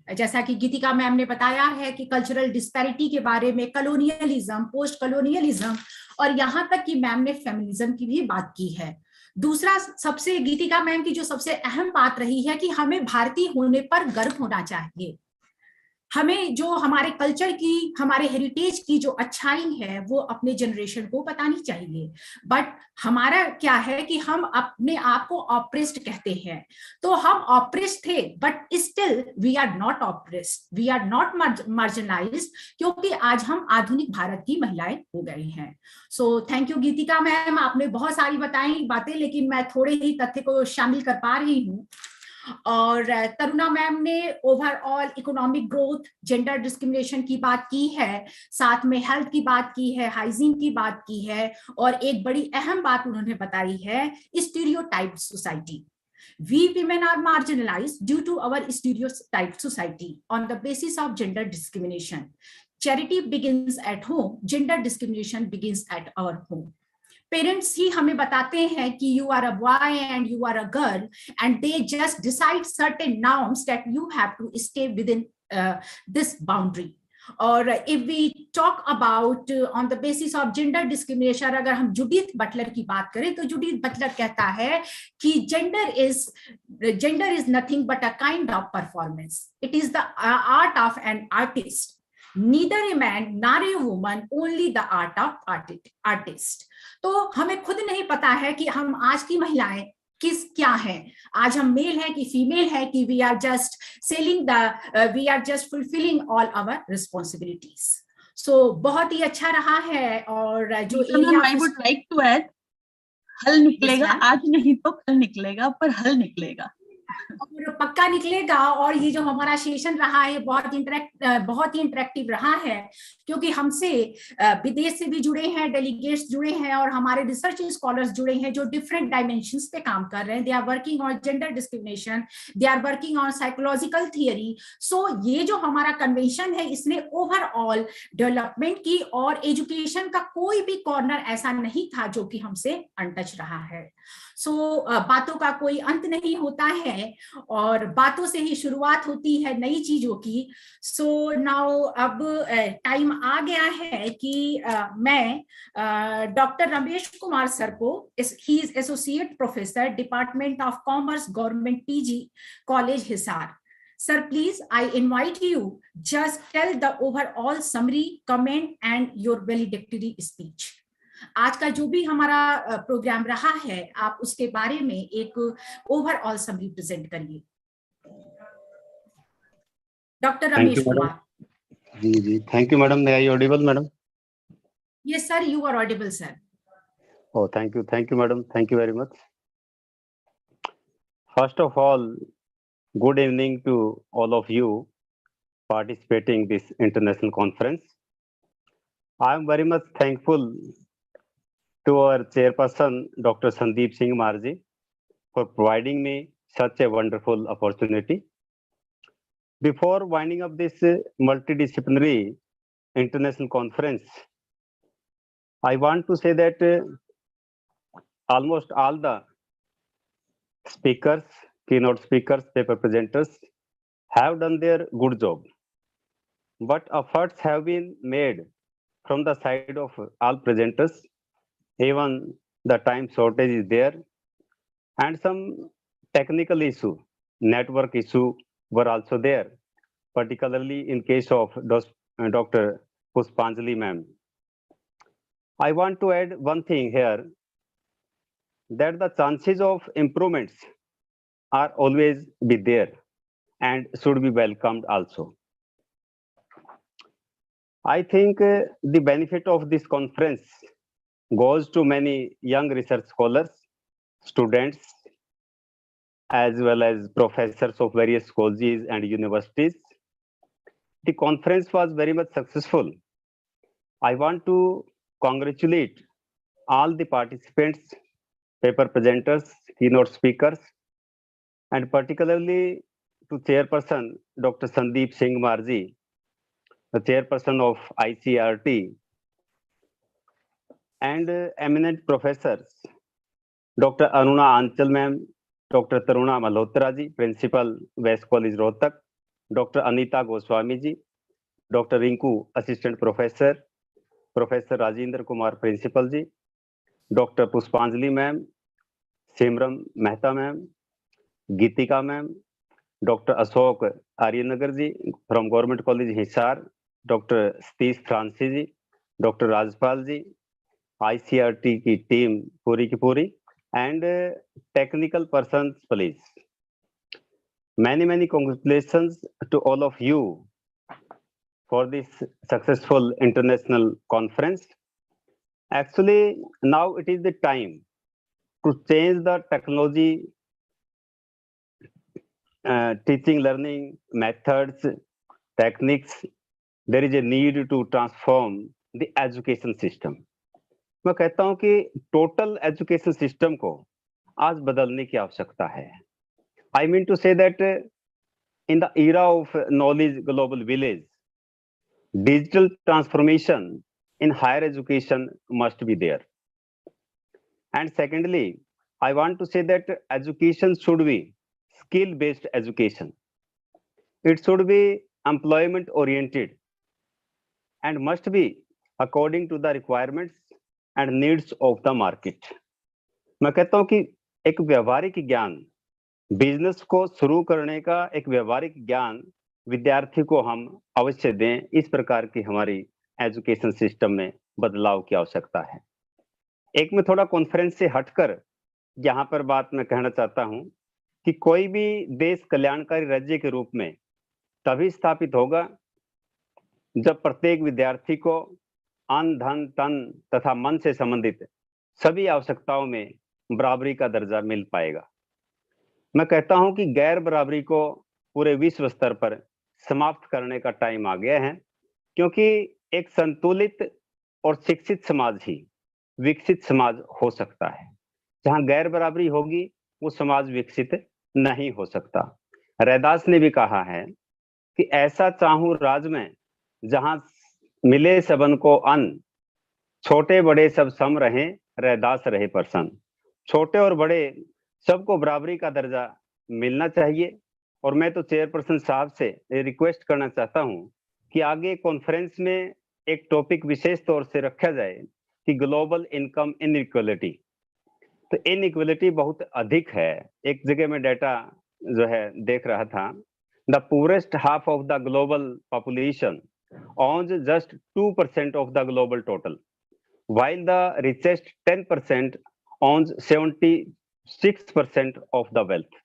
जैसा कि गीतिका ma'am ने बताया है कि कल्चरल डिस्पैरिटी के बारे में, कॉलोनियलिज्म, पोस्ट कॉलोनियलिज्म, और यहाँ तक कि मैम ने फेमिनिज्म की भी बात की है। दूसरा, सबसे गीतिका मैम की जो सबसे अहम बात रही है कि हमें भारतीय होने पर गर्व होना चाहिए। हमें जो हमारे कल्चर की, हमारे हेरिटेज की जो अच्छाई है वो अपने जनरेशन को बतानी चाहिए। बट हमारा क्या है कि हम अपने आप को ऑप्रेस्ड कहते हैं। तो हम ऑप्रेस्ड थे but still we are not oppressed, we are not marginalised, क्योंकि आज हम आधुनिक भारत की महिलाएं हो गई हैं। So thank you Geetika ma'am, आपने बहुत सारी बताई बातें, लेकिन मैं थोड़े ही तथ्य को शामिल कर पा रही हूँ। और तरुणा मैम ने overall economic growth, gender discrimination की बात की है, साथ में हेल्थ की बात की है, हाइजीन की बात की है, और एक बड़ी अहम बात उन्होंने बताई है, stereotyped society. We women are marginalized due to our stereotyped society on the basis of gender discrimination. Charity begins at home, gender discrimination begins at our home. Parents ही हमें बताते हैं कि you are a boy and you are a girl, and they just decide certain norms that you have to stay within this boundary. और if we talk about on the basis of gender discrimination, अगर हम Judith Buttler की बात करें तो Judith Buttler कहता है कि gender is nothing but a kind of performance, it is the art of an artist, neither a man nor a woman, only the art of artist. तो हमें खुद नहीं पता है कि हम आज की महिलाएं क्या हैं, आज हम मेल हैं कि फीमेल है, कि we are just fulfilling all our responsibilities. So बहुत ही अच्छा रहा है। और जो I would like to add, हल निकलेगा, आज नहीं तो कल निकलेगा, पर हल निकलेगा और पक्का निकलेगा। और ये जो हमारा सेशन रहा है बहुत ही इंटरेक्टिव रहा है, क्योंकि हमसे विदेश से भी जुड़े हैं, डेलीगेट्स जुड़े हैं, और हमारे रिसर्च स्कॉलर्स जुड़े हैं जो डिफरेंट डायमेंशंस पे काम कर रहे हैं। They are working on gender discrimination, they are working on psychological theory. So ये जो हमारा कन्वेंशन है, इसने ओवरऑल डेवलपमेंट की, और एजुकेशन का कोई भी कॉर्नर ऐसा नहीं था जो कि हमसे अनटच रहा है। सो बातों का कोई अंत नहीं होता है। है और बातों से ही शुरुआत होती है नई चीजों की। सो नाउ अब टाइम आ गया है कि मैं डॉक्टर रमेश कुमार सर को, he is associate professor department of commerce government PG college Hisar. Sir, please, I invite you, just tell the overall summary, comment and your valedictory speech. आज का जो भी हमारा प्रोग्राम रहा है, आप उसके बारे में एक ओवरऑल समरी प्रेजेंट करिए। डॉक्टर रमेश कुमार। जी, thank you madam. I audible madam? Yes sir, you are audible sir. Oh, thank you madam, thank you very much. First of all, good evening to all of you participating this international conference. I am very much thankful to our chairperson Dr. Sandeep Kumar for providing me such a wonderful opportunity. Before winding up this multidisciplinary international conference, I want to say that almost all the speakers, keynote speakers, paper presenters have done their good job. But efforts have been made from the side of all presenters. Even the time shortage is there, and some technical issue, network issue were also there, particularly in case of Dr. Pushpanjali ma'am. I want to add one thing here, that the chances of improvements are always be there and should be welcomed also. I think the benefit of this conference goes to many young research scholars, students, as well as professors of various colleges and universities. The conference was very much successful. I want to congratulate all the participants, paper presenters, keynote speakers, and particularly to Chairperson Dr. Sandeep Kumar, the Chairperson of ICERT, and eminent professors Dr. Anchal ma'am, Dr. Taruna Malhotra, Principal, West College Rohtak, Dr. Anita Goswami, Dr. Rinku, Assistant Professor, Professor Rajendra Kumar, Principal, Dr. Pushpanjali ma'am, Simran Mehta ma'am, Gitika ma'am, Dr. Ashok Aryanagar from Government College Hisar, Dr. Satish Francis, Dr. Rajpal ICRT की team पूरी की पूरी, and technical persons please. Many congratulations to all of you for this successful international conference. Actually, now it is the time to change the technology, teaching, learning methods, techniques. There is a need to transform the education system. मैं कहता हूं कि total education system को आज बदलने की आवश्यकता है. I mean to say that in the era of knowledge global village, digital transformation in higher education must be there. And secondly, I want to say that education should be skill-based education. It should be employment-oriented and must be according to the requirements and needs of the market. मैं कहता हूं कि एक व्यवहारिक ज्ञान, business को शुरू करने का एक व्यवहारिक ज्ञान विद्यार्थी को हम अवश्य दें. इस प्रकार की हमारी एजुकेशन सिस्टम में बदलाव की आवश्यकता है. एक में थोड़ा कॉन्फ्रेंस से हटकर यहाँ पर बात मैं कहना चाहता हूं कि कोई भी देश कल्याणकारी राज्य के रूप में तभी स्थापित होगा जब प्रत्येक विद्यार्थी को अन्न, धन, तन तथा मन से संबंधित सभी आवश्यकताओं में बराबरी का दर्जा मिल पाएगा. मैं कहता हूं कि गैर बराबरी को पूरे विश्व स्तर पर समाप्त करने का टाइम आ गया है, क्योंकि एक संतुलित और शिक्षित समाज ही विकसित समाज हो सकता है. जहां गैर बराबरी होगी वो समाज विकसित नहीं हो सकता. रैदास ने भी कहा है कि ऐसा चाहूं राज में जहां मिले सबन को अन्न, छोटे बड़े सब सम रहें, रैदास रहे प्रसन्न. छोटे और बड़े सबको बराबरी का दर्जा मिलना चाहिए। और मैं तो चेयरपर्सन साहब से रिक्वेस्ट करना चाहता हूं कि आगे कॉन्फ्रेंस में एक टॉपिक विशेष तौर से रखा जाए कि ग्लोबल इनकम इनइक्वालिटी। तो इनइक्वालिटी बहुत अधिक है। एक जगह में डाटा जो है देख रहा था, the poorest half of the global population owns just 2% of the global total, while the richest 10% owns 76% of the wealth.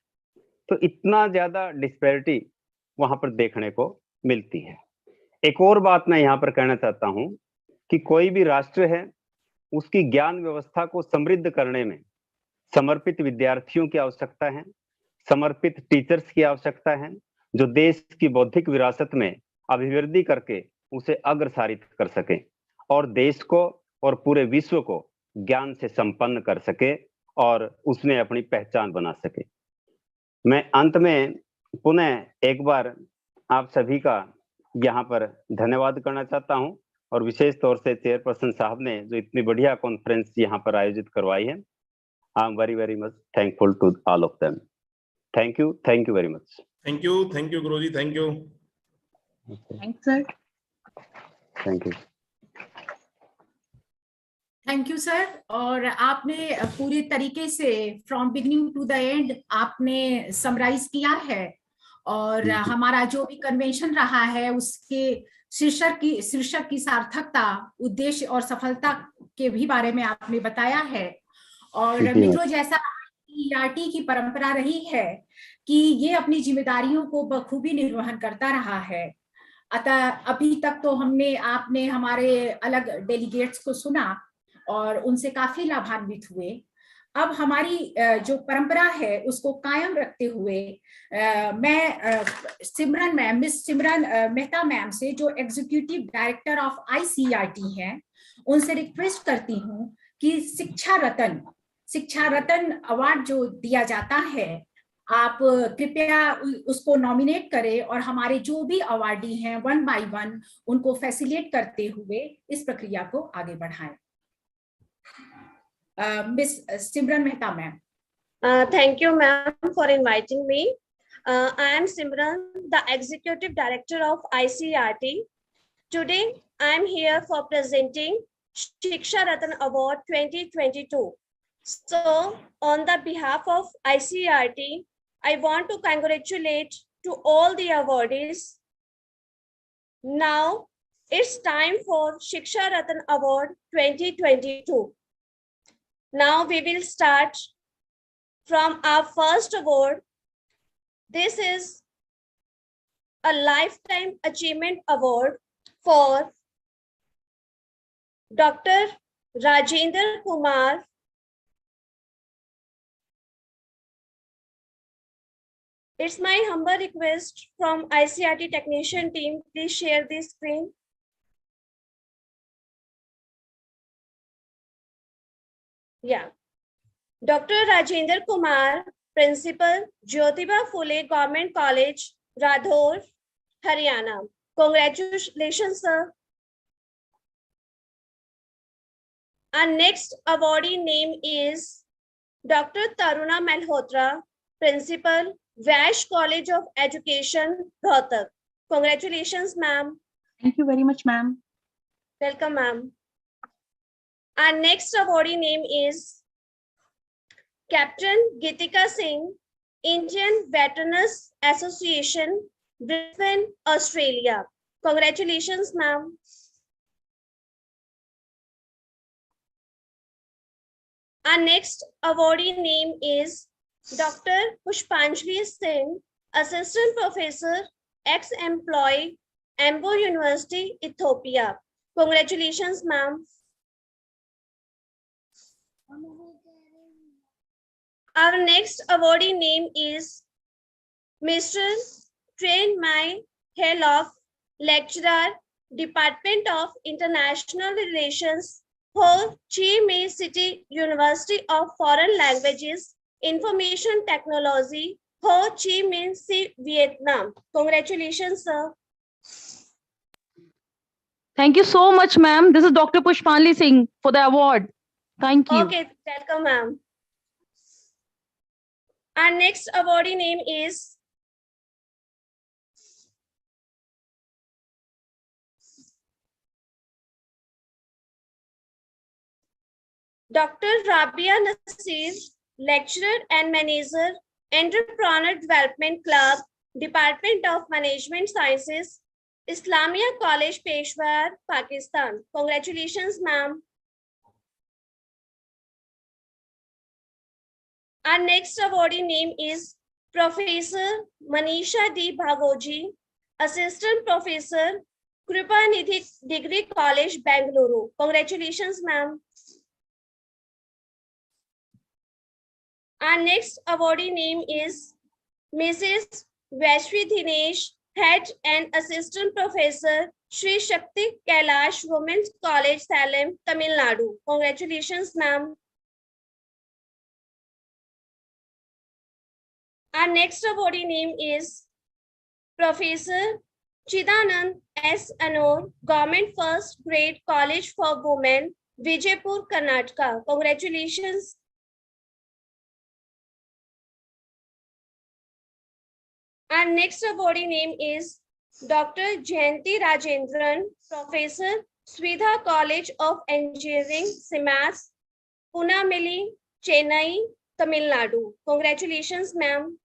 तो इतना ज्यादा डिस्पैरिटी वहां पर देखने को मिलती है। एक और बात मैं यहाँ पर कहना चाहता हूं कि कोई भी राष्ट्र है, उसकी ज्ञान व्यवस्था को समृद्ध करने में समर्पित विद्यार्थियों की आवश्यकता है, समर्पित टीचर्स की आवश्यकता है, जो देश की बौद्धिक विरासत में अभिवृद्धि करके उसे अग्रसारित कर सके और देश को और पूरे विश्व को ज्ञान से संपन्न कर सके और उसमें अपनी पहचान बना सके। मैं अंत में पुनः एक बार आप सभी का यहाँ पर धन्यवाद करना चाहता हूँ और विशेष तौर से चेयरपर्सन साहब ने जो इतनी बढ़िया कॉन्फ्रेंस यहाँ पर आयोजित करवाई है। I am very much thankful to all of them. Thank you very much. Thank you गुरुजी, thank you. Thanks sir. Thank you. Thank you sir. और आपने पूरी तरीके से from beginning to the end आपने समराइज किया है और हमारा जो भी कन्वेंशन रहा है उसके शीर्षक की सार्थकता, उद्देश्य और सफलता के भी बारे में आपने बताया है। और मित्रों, जैसा ICERT की परंपरा रही है कि ये अपनी जिम्मेदारियों को बखूबी निर्वहन करता रहा है, अतः अभी तक तो आपने हमारे अलग डेलीगेट्स को सुना और उनसे काफी लाभान्वित हुए। अब हमारी जो परंपरा है उसको कायम रखते हुए मैं मिस सिमरन मेहता मैम से, जो एग्जीक्यूटिव डायरेक्टर ऑफ ICERT हैं, उनसे रिक्वेस्ट करती हूँ कि शिक्षा रत्न अवार्ड जो दिया जाता है, आप कृपया उसको नॉमिनेट करें और हमारे जो भी अवार्डी हैं 1 by 1 उनको फैसिलिटेट करते हुए इस प्रक्रिया को आगे बढ़ाएं। Miss Simran Mehta ma'am. Thank you ma'am for inviting me. I am Simran, the Executive Director of ICERT. Today I am here for presenting Shiksha Ratan Award 2022. So on the behalf of ICERT, I want to congratulate to all the awardees. Now it's time for Shiksha Ratan Award 2022. Now we will start from our first award. This is a Lifetime Achievement Award for Dr. Rajendra Kumar. It's my humble request from ICERT technician team, please share the screen. Yeah. Dr. Rajendra Kumar, Principal, Jyotiba Phule Government College, Radaur, Haryana. Congratulations, sir. Our next awardee name is Dr. Taruna Malhotra, Principal, Vash College of Education, Rohtak. Congratulations, ma'am. Thank you very much, ma'am. Welcome, ma'am. Our next awardee name is Captain Gitika Singh, Indian Veterans Association, Brisbane, Australia. Congratulations, ma'am. Our next awardee name is Dr. Pushpanjali Singh, Assistant Professor, ex-employee, Ambo University, Ethiopia. Congratulations, ma'am. Our next awardee name is Mr. Train Mai Helok, Lecturer, Department of International Relations, Ho Chi Minh City University of Foreign Languages, Information Technology, Ho Chi Minh City, Vietnam. Congratulations, sir. Thank you so much, ma'am. This is Dr. Pushpanjali Singh for the award. Thank you. Okay, welcome, ma'am. Our next awardee name is Dr. Rabia Nasir, lecturer and manager, Entrepreneur Development Club, Department of Management Sciences, Islamia College, Peshawar, Pakistan. Congratulations, ma'am. Our next awardee name is Professor Manisha D. Bhagoji, Assistant Professor, Kripa Nidhi Degree College, Bangalore. Congratulations, ma'am. Our next awardee name is Mrs. Vaishvi Dinesh, Head and Assistant Professor, Sri Shakti Kailash Women's College, Salem, Tamil Nadu. Congratulations, ma'am. Our next awardee name is Professor Chidanand S. Anor, Government First Grade College for Women, Vijaypur, Karnataka. Congratulations. Our next awardee name is Dr. Jayanti Rajendran, Professor, Swidha College of Engineering, SIMAS, Punamili, Chennai, Tamil Nadu. Congratulations, ma'am.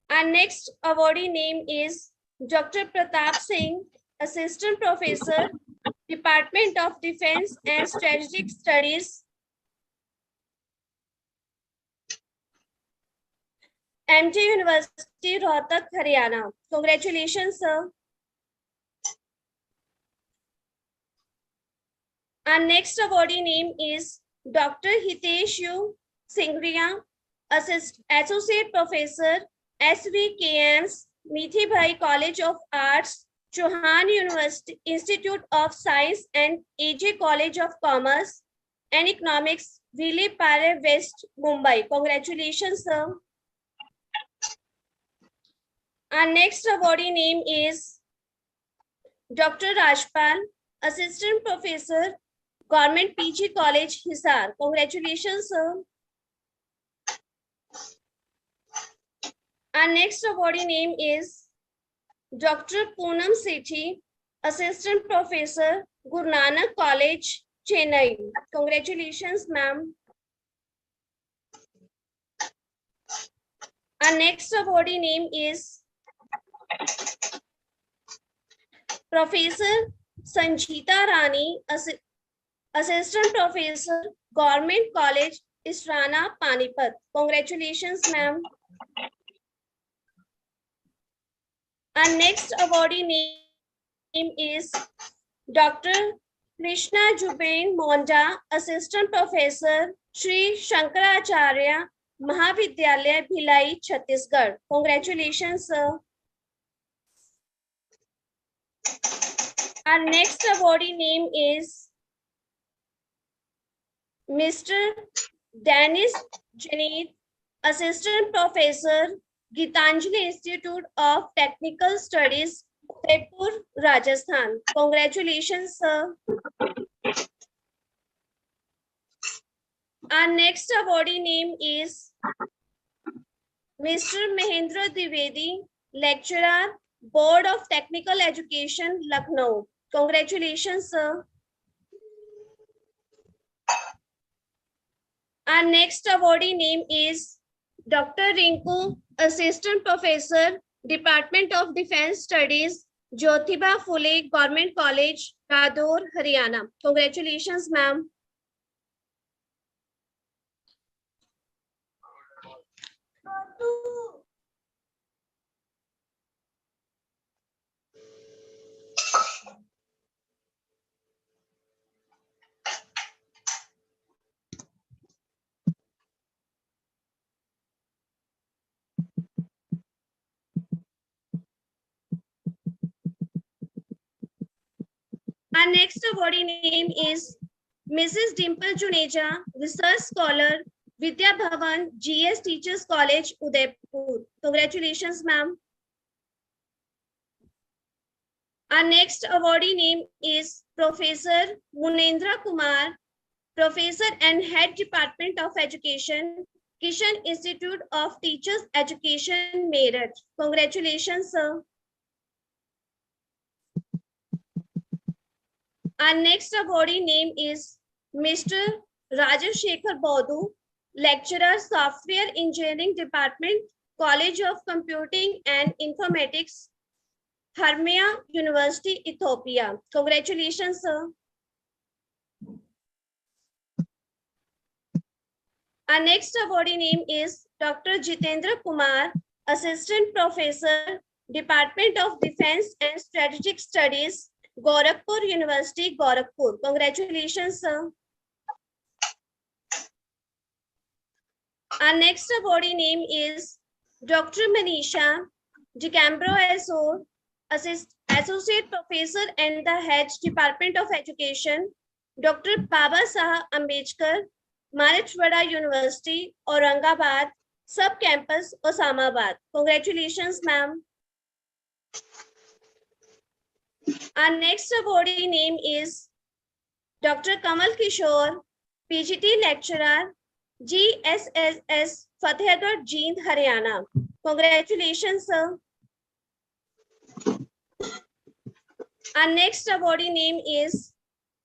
Our next awardee name is Dr. Pratap Singh, Assistant Professor, Department of Defense and Strategic Studies, MJ University, Rohtak, Haryana. Congratulations, sir. Our next awardee name is Dr. Hitesh U. Singria, Associate Professor, SVKM's Mithibhai College of Arts, Chauhan University Institute of Science and AJ College of Commerce and Economics, Vilaypare West, Mumbai. Congratulations, sir. Our next awardee name is Dr. Rajpal, Assistant Professor, Government PG College, Hisar. Congratulations, sir. Our next awardee name is Dr. Poonam Sethi, Assistant Professor, Guru Nanak College, Chennai. Congratulations, ma'am. Our next awardee name is Professor Sanjita Rani, Assistant Professor, Government College, Israna, Panipat. Congratulations, ma'am. Our next awardee name is Dr. Krishna Jubain Monda, Assistant Professor, Sri Shankaracharya Mahavidyalaya, Bhilai, Chhattisgarh. Congratulations, sir. Our next awardee name is Mr. Danis Janeed, Assistant Professor, Gitanjali Institute of Technical Studies, Udaipur, Rajasthan. Congratulations, sir. Our next awardee name is Mr. Mahendra Dwivedi, Lecturer, Board of Technical Education, Lucknow. Congratulations, sir. Our next awardee name is Dr. Rinku, Assistant Professor, Department of Defense Studies, Jyotiba Phule, Government College, Radaur, Haryana. Congratulations, ma'am. Our next awardee name is Mrs. Dimple Juneja, Research Scholar, Vidya Bhavan, GS Teachers College, Udaipur. Congratulations, ma'am. Our next awardee name is Professor Munendra Kumar, Professor and Head Department of Education, Kishan Institute of Teachers Education, Meerut. Congratulations, sir. Our next awardee name is Mr. Rajeshekar Bodhu, Lecturer, Software Engineering Department, College of Computing and Informatics, Haryana University, Ethiopia. Congratulations, sir. Our next awardee name is Dr. Jitendra Kumar, Assistant Professor, Department of Defense and Strategic Studies, Gorakhpur University, Gorakhpur. Congratulations, sir. Our next awardee name is Dr. Manisha Dicambro Azor, Associate Professor and the Head Department of Education, Dr. Baba Saheb Ambedkar, Marathwada University, Aurangabad, Sub-Campus, Osmanabad. Congratulations, ma'am. Our next awardee name is Dr. Kamal Kishore, PGT Lecturer, GSSS, Fatehgarh, Jind, Haryana. Congratulations, sir. Our next awardee name is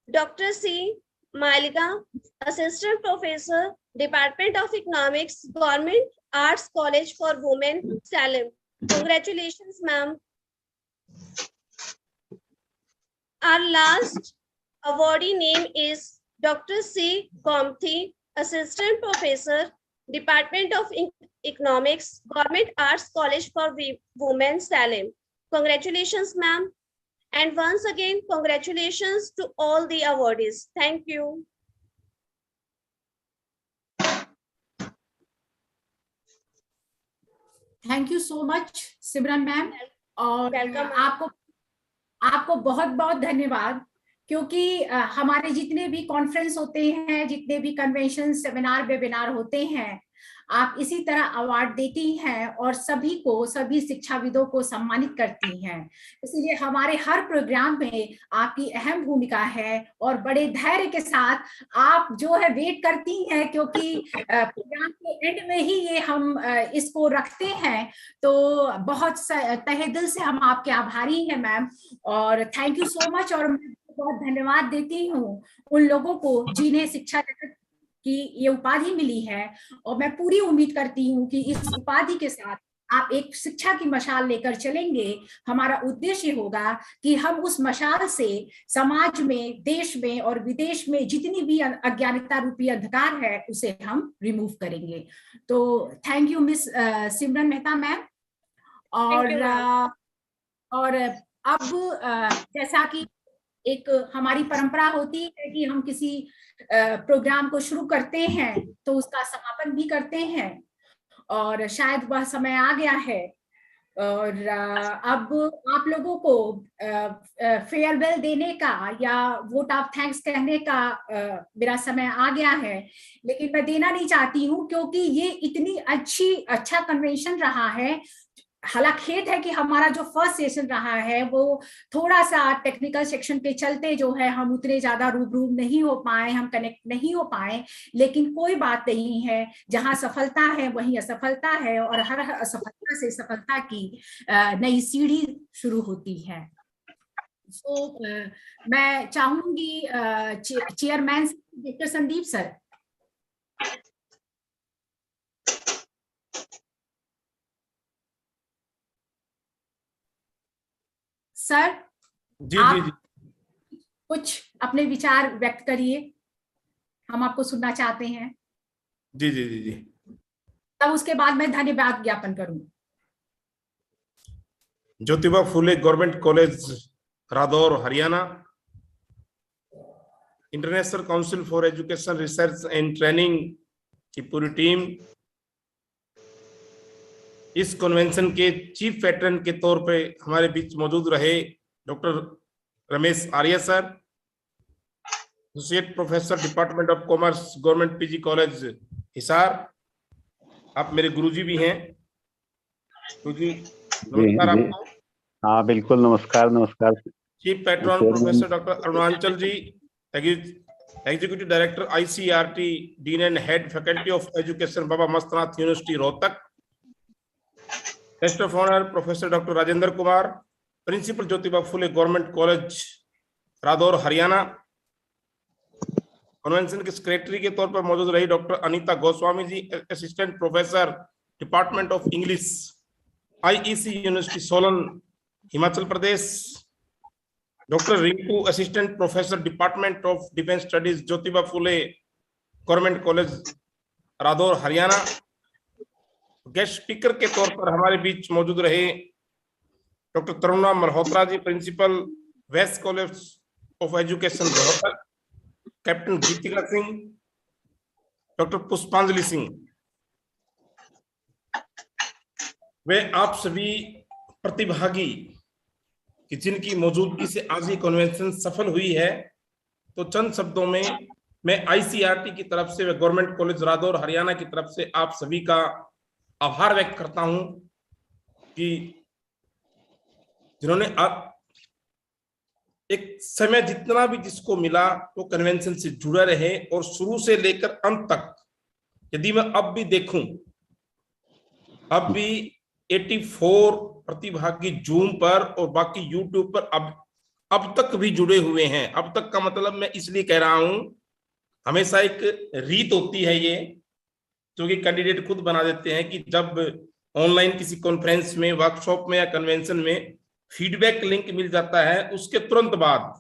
Dr. C. Maliga, Assistant Professor, Department of Economics, Government Arts College for Women, Salem. Congratulations, ma'am. Our last awardee name is Dr. C. Gomthi, Assistant Professor, Department of Economics, Government Arts College for Women, Salem. Congratulations, ma'am. And once again, congratulations to all the awardees. Thank you. Thank you so much Simran ma'am, और Welcome. आपको बहुत बहुत धन्यवाद, क्योंकि हमारे जितने भी conference होते हैं, जितने भी कन्वेंशन, सेमिनार, वेबिनार होते हैं, आप इसी तरह अवार्ड देती हैं और सभी शिक्षाविदों को सम्मानित करती हैं। इसलिए हमारे हर प्रोग्राम में आपकी अहम भूमिका है और बड़े धैर्य के साथ आप जो है वेट करती हैं, क्योंकि प्रोग्राम के एंड में ही ये हम इसको रखते हैं। तो बहुत तहे दिल से हम आपके आभारी हैं मैम, और थैंक यू सो मच। और मैं बहुत धन्यवाद देती हूँ उन लोगों को जिन्हें शिक्षा जगत की ये उपाधि मिली है, और मैं पूरी उम्मीद करती हूँ कि इस उपाधि के साथ आप एक शिक्षा की मशाल लेकर चलेंगे। हमारा उद्देश्य होगा कि हम उस मशाल से समाज में, देश में और विदेश में जितनी भी अज्ञानता रूपी अंधकार है उसे हम रिमूव करेंगे। तो thank you miss Simran Mehta ma'am. और अब जैसा कि एक हमारी परंपरा होती है कि हम किसी प्रोग्राम को शुरू करते हैं तो उसका समापन भी करते हैं, और शायद वह समय आ गया है, और अब आप लोगों को फेयरवेल देने का या वोट ऑफ थैंक्स कहने का मेरा समय आ गया है। लेकिन मैं देना नहीं चाहती हूँ, क्योंकि ये इतनी अच्छा कन्वेंशन रहा है। हालांकि खेद है कि हमारा जो फर्स्ट सेशन रहा है वो थोड़ा सा टेक्निकल सेक्शन के चलते जो है हम उतने ज्यादा रूबरू नहीं हो पाए, हम कनेक्ट नहीं हो पाए, लेकिन कोई बात नहीं है। जहां सफलता है वहीं असफलता है, और हर असफलता से सफलता की नई सीढ़ी शुरू होती है। तो मैं चाहूंगी chairman doctor Sandeep sir. Sir ji आप जी जी कुछ अपने विचार व्यक्त करिए, हम आपको सुनना चाहते हैं। जी जी जी जी तब उसके बाद मैं धन्यवाद ज्ञापन करूंगा। Jyotiba Phule government college Radaur Haryana, international council for education research and training की पूरी टीम, इस कन्वेंशन के चीफ पैटर्न के तौर पे हमारे बीच मौजूद रहे doctor Ramesh Arya sir, associate professor department of commerce government PG college Hisar, आप मेरे गुरुजी भी हैं। गुरुजी नमस्कार आपको। हाँ बिल्कुल, नमस्कार नमस्कार। Chief patron professor doctor Arunachal ji, Executive Director ICERT, Dean and Head Faculty of Education, Baba Mastanath University, Rohtak. Guest of Honor, Professor Dr. Rajendra Kumar, Principal Jyotiba Phule Government College, Radaur Haryana. Convention के सेक्रेटरी के तौर पर मौजूद रही doctor Anita Goswami ji, assistant professor department of English, IEC university Solan, Himachal Pradesh. Doctor Rinku, assistant professor department of defence studies, Jyotiba Phule government college, Radaur Haryana. Guest speaker के तौर पर हमारे बीच मौजूद रहे doctor Taruna Malhotra ji, principal west college of education Rohtak, captain Geetika Singh, doctor Pushpanjali Singh. वे आप सभी प्रतिभागी कि जिनकी मौजूदगी से आज ये कन्वेंशन सफल हुई है, तो चंद शब्दों में मैं ICERT की तरफ से, गवर्नमेंट कॉलेज रादौर हरियाणा की तरफ से आप सभी का आभार व्यक्त करता हूं कि जिन्होंने आप एक समय जितना भी जिसको मिला वो कन्वेंशन से जुड़ा रहे और शुरू से लेकर अंत तक। यदि मैं अब भी देखूं, अब भी 84 प्रतिभागी जूम पर और बाकी यूट्यूब पर अब तक भी जुड़े हुए हैं। अब तक का मतलब मैं इसलिए कह रहा हूं, हमेशा एक रीत होती है ये, जो कि कैंडिडेट खुद बना देते हैं कि जब ऑनलाइन किसी कॉन्फ्रेंस में, वर्कशॉप में या कन्वेंशन में फीडबैक लिंक मिल जाता है, उसके तुरंत बाद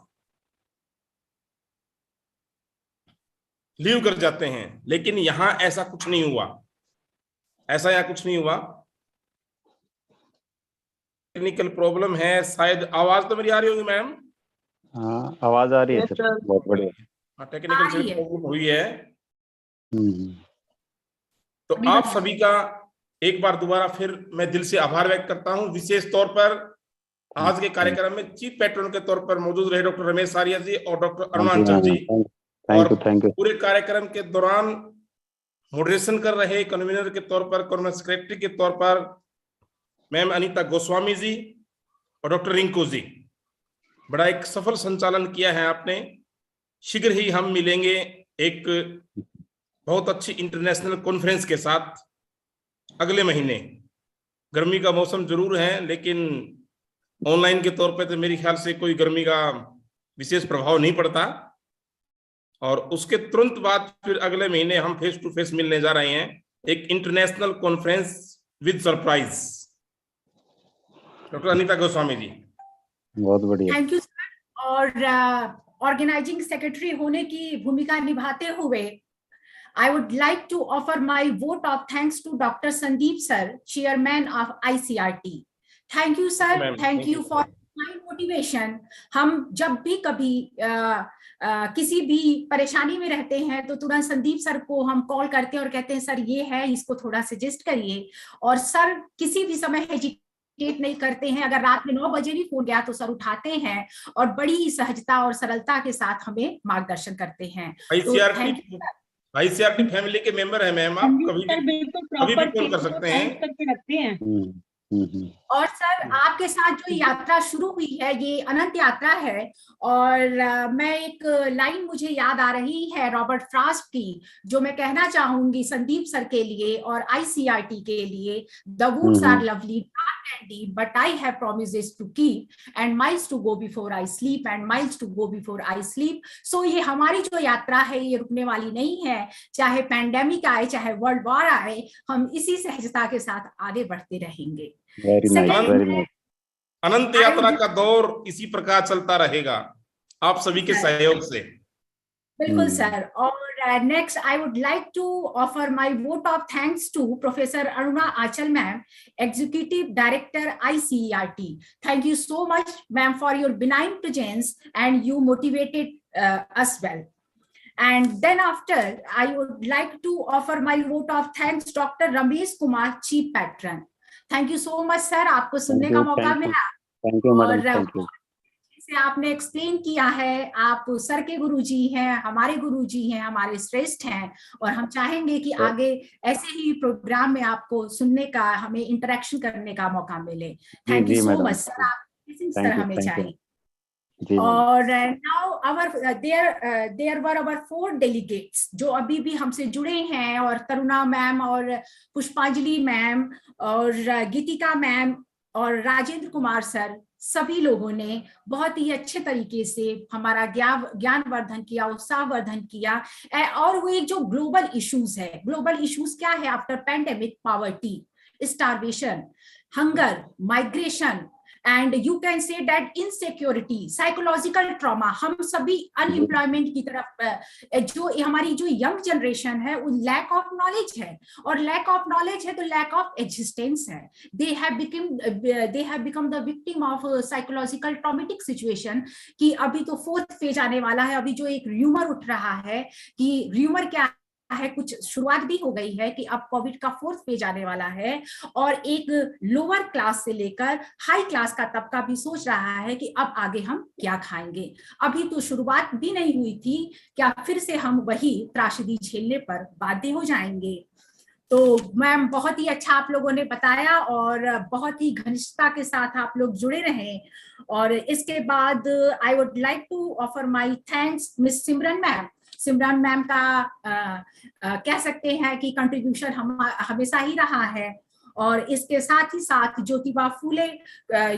लीव कर जाते हैं। लेकिन यहां ऐसा कुछ नहीं हुआ, ऐसा यहाँ कुछ नहीं हुआ। टेक्निकल प्रॉब्लम है शायद। आवाज तो मेरी आ रही होगी मैम? हाँ, आवाज आ रही है सर, बहुत बढ़िया। टेक्निकल से प्रॉब्लम हुई है। तो आप सभी का एक बार दोबारा फिर मैं दिल से आभार व्यक्त करता हूं। विशेष तौर पर आज के कार्यक्रम में चीफ पैट्रन के तौर पर मौजूद रहे डॉक्टर रमेश आर्या जी और डॉक्टर अरुणाचल जी, और पूरे कार्यक्रम के दौरान मॉडरेशन कर रहे कन्वीनर के तौर पर, कॉन्फ्रेंस सेक्रेटरी के तौर पर मैम अनीता गोस्वामी जी और डॉक्टर रिंकू जी। बड़ा एक सफल संचालन किया है आपने। शीघ्र ही हम मिलेंगे एक बहुत अच्छी इंटरनेशनल कॉन्फ्रेंस के साथ अगले महीने। गर्मी का मौसम जरूर है, लेकिन ऑनलाइन के तौर पे तो मेरे ख्याल से कोई गर्मी का विशेष प्रभाव नहीं पड़ता। और उसके तुरंत बाद फिर अगले महीने हम फेस टू फेस मिलने जा रहे हैं, एक international conference with surprise. Doctor Anita Goswami ji, बहुत बढ़िया, थैंक यू सर। और ऑर्गेनाइजिंग सेक्रेटरी होने की भूमिका निभाते हुए I would like to offer my vote of thanks to Dr. Sandeep sir, chairman of ICERT. Thank you sir, thank you for my motivation. हम जब भी कभी किसी भी परेशानी में रहते हैं तो तुरंत संदीप सर को हम कॉल करते हैं और कहते हैं सर ये है, इसको थोड़ा सजेस्ट करिए। और सर किसी भी समय हेजिटेट नहीं करते हैं। अगर रात में 9 बजे भी फोन गया तो सर उठाते हैं और बड़ी ही सहजता और सरलता के साथ हमें मार्गदर्शन करते हैं। ICERT फैमिली के मेंबर है मैम, आप कभी भी फोन कर सकते हैं। और सर आपके साथ जो यात्रा शुरू हुई है ये अनंत यात्रा है। और मैं एक लाइन मुझे याद आ रही है रॉबर्ट फ्रॉस्ट की, जो मैं कहना चाहूंगी संदीप सर के लिए और ICERT के लिए। The woods are lovely and deep, but I have promises to keep and miles to go before I sleep and miles to go before I sleep. So ये हमारी जो यात्रा है ये रुकने वाली नहीं है। चाहे पैंडेमिक आए, चाहे वर्ल्ड वॉर आए, हम इसी सहजता के साथ आगे बढ़ते रहेंगे। अनंत यात्रा का दौर इसी प्रकार चलता रहेगा आप सभी के सहयोग से। बिल्कुल सर। और next I would like to offer my vote of thanks to Professor Aruna Achal ma'am, Executive Director ICERT. Thank you so much ma'am for your benign presence and you motivated us well. And then after I would like to offer my vote of thanks Dr. Ramesh Kumar, Chief Patron. Thank you so much sir, आपको सुनने का मौका मिला। Thank you madam, thank you. से आपने explain किया है, आप सर के गुरुजी हैं, हमारे गुरुजी हैं, हमारे श्रेष्ठ हैं। और हम चाहेंगे कि आगे ऐसे ही प्रोग्राम में आपको सुनने का, हमें इंटरेक्शन करने का मौका मिले। Thank you so much sir, आप सर हमें चाहिए। और now there were our 4 delegates जो अभी भी हमसे जुड़े हैं, और तरुणा मैम और पुष्पांजलि मैम और गीतिका मैम और राजेंद्र कुमार सर, सभी लोगों ने बहुत ही अच्छे तरीके से हमारा ज्ञान वर्धन किया, उत्साह वर्धन किया। और वो एक जो ग्लोबल इश्यूज है, ग्लोबल इश्यूज क्या है after pandemic? Poverty, starvation, hunger, migration, and you can say that insecurity, psychological trauma. हम सभी अनएम्प्लॉयमेंट की तरफ, जो हमारी जो यंग जनरेशन है, वो लैक ऑफ नॉलेज है, और लैक ऑफ नॉलेज है तो लैक ऑफ एग्जिस्टेंस है। They have become the victim of psychological traumatic situation कि अभी तो 4th फेज आने वाला है। अभी जो एक र्यूमर उठ रहा है कि र्यूमर क्या है, कुछ शुरुआत भी हो गई है कि अब कोविड का 4th फेज आने वाला है, और एक लोअर क्लास से लेकर हाई क्लास का तबका भी सोच रहा है कि अब आगे हम क्या खाएंगे। अभी तो शुरुआत भी नहीं हुई थी, क्या फिर से हम वही त्रासदी झेलने पर बाध्य हो जाएंगे? तो मैम बहुत ही अच्छा आप लोगों ने बताया, और बहुत ही घनिष्ठता के साथ आप लोग जुड़े रहे। और इसके बाद I would like to offer my thanks miss Simran ma'am. Simran ma'am का कह सकते हैं कि कंट्रीब्यूशन हमेशा ही रहा है, और इसके साथ ही साथ ज्योतिबा फूले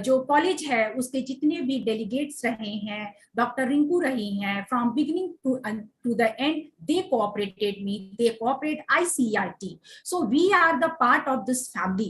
जो कॉलेज है उसके जितने भी डेलीगेट्स रहे हैं, डॉक्टर रिंकू रही हैं, from beginning to the end they cooperated me, they cooperate ICERT, so we are the part of this family.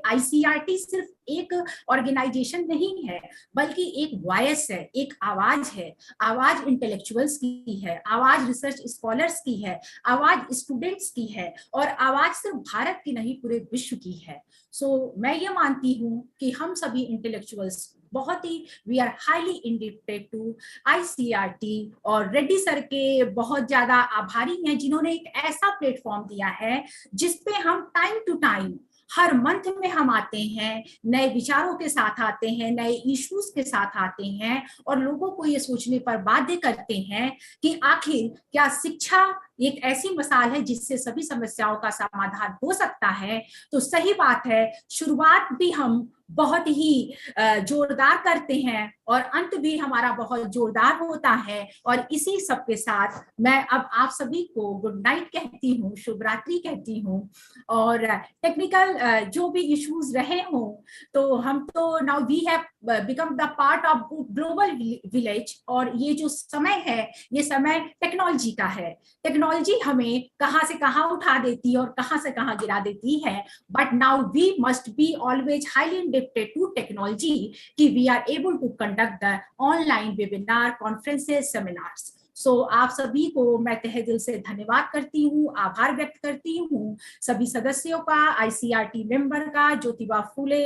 ICERT सिर्फ एक ऑर्गेनाइजेशन नहीं है, बल्कि एक वॉइस है, एक आवाज है। आवाज इंटेलेक्चुअल्स की है, आवाज रिसर्च स्कॉलर्स की है, आवाज स्टूडेंट्स की है, और आवाज सिर्फ भारत की नहीं पूरे विश्व की है। सो मैं ये मानती हूँ कि हम सभी इंटेलेक्चुअल्स बहुत ही we are highly independent to ICERT, और रेड्डी सर के बहुत ज्यादा आभारी हैं जिन्होंने एक ऐसा प्लेटफॉर्म दिया है जिसपे हम टाइम टू टाइम हर मंथ में हम आते हैं, नए विचारों के साथ आते हैं, नए इश्यूज के साथ आते हैं, और लोगों को ये सोचने पर बाध्य करते हैं कि आखिर क्या शिक्षा एक ऐसी मसाल है जिससे सभी समस्याओं का समाधान हो सकता है। तो सही बात है, शुरुआत भी हम बहुत ही जोरदार करते हैं और अंत भी हमारा बहुत जोरदार होता है। और इसी सब के साथ मैं अब आप सभी को गुड नाइट कहती हूँ, शुभ रात्रि कहती हूँ। और टेक्निकल जो भी इश्यूज रहे हों, तो हम तो now we have become the part of global village, और ये जो समय है ये समय टेक्नोलॉजी का है। टेक्नोलॉजी हमें कहाँ से कहाँ उठा देती है और कहाँ से कहाँ गिरा देती है, but now we must be always highly independent to technology कि we are able to conduct the online webinar, conferences, seminars. सो आप सभी को मैं तहे दिल से धन्यवाद करती हूँ, आभार व्यक्त करती हूँ सभी सदस्यों का, ICERT मेंबर का, ज्योतिबा फूले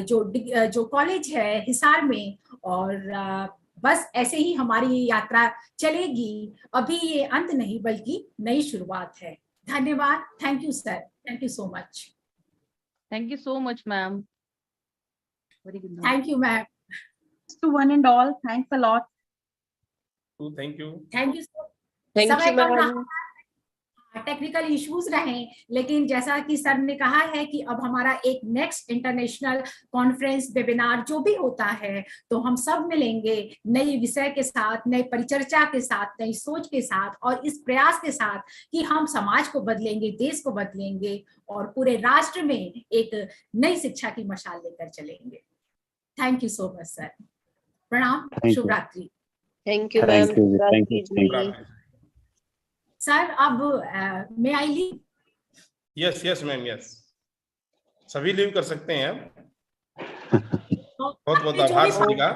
जो कॉलेज है हिसार में। और बस ऐसे ही हमारी यात्रा चलेगी, अभी ये अंत नहीं बल्कि नई शुरुआत है। धन्यवाद। Thank you sir, thank you so much. Thank you so much, ma'am. Very good. Thank you ma'am. To one and all, thanks a lot. Thank you. Thank you. Thank you, ma'am. Technical issues रहें, लेकिन जैसा कि sir ने कहा है कि अब हमारा एक नेक्स्ट इंटरनेशनल कॉन्फ्रेंस वेबिनार जो भी होता है, तो हम सब मिलेंगे नए विषय के साथ, नए परिचर्चा के साथ, नई सोच के साथ, और इस प्रयास के साथ कि हम समाज को बदलेंगे, देश को बदलेंगे, और पूरे राष्ट्र में एक नई शिक्षा की मशाल लेकर चलेंगे। Thank you so much sir. प्रणाम, शुभ रात्रि। Thank you, ma'am. Thank you. Sir अब may I leave? Yes ma'am, yes, सभी लीव कर सकते हैं अब। बहुत बहुत आभार सभी का।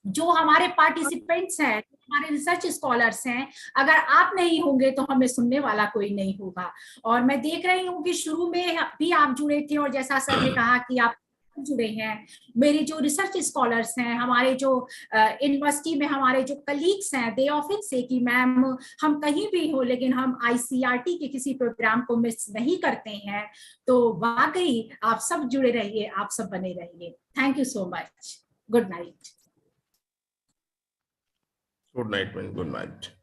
जो हमारे पार्टिसिपेंट्स हैं, हमारे रिसर्च स्कॉलर्स हैं, अगर आप नहीं होंगे तो हमें सुनने वाला कोई नहीं होगा। और मैं देख रही हूँ कि शुरू में भी आप जुड़े थे, और जैसा सर ने कहा कि आप जुड़े हैं। मेरे जो रिसर्च स्कॉलर्स हैं, हमारे जो यूनिवर्सिटी में हमारे जो कलीग्स हैं, दे ऑफन से कि मैम हम कहीं भी हो लेकिन हम ICERT के किसी प्रोग्राम को मिस नहीं करते हैं। तो वाकई आप सब जुड़े रहिए, आप सब बने रहिए। Thank you so much. Good night. Good night ma'am, good night.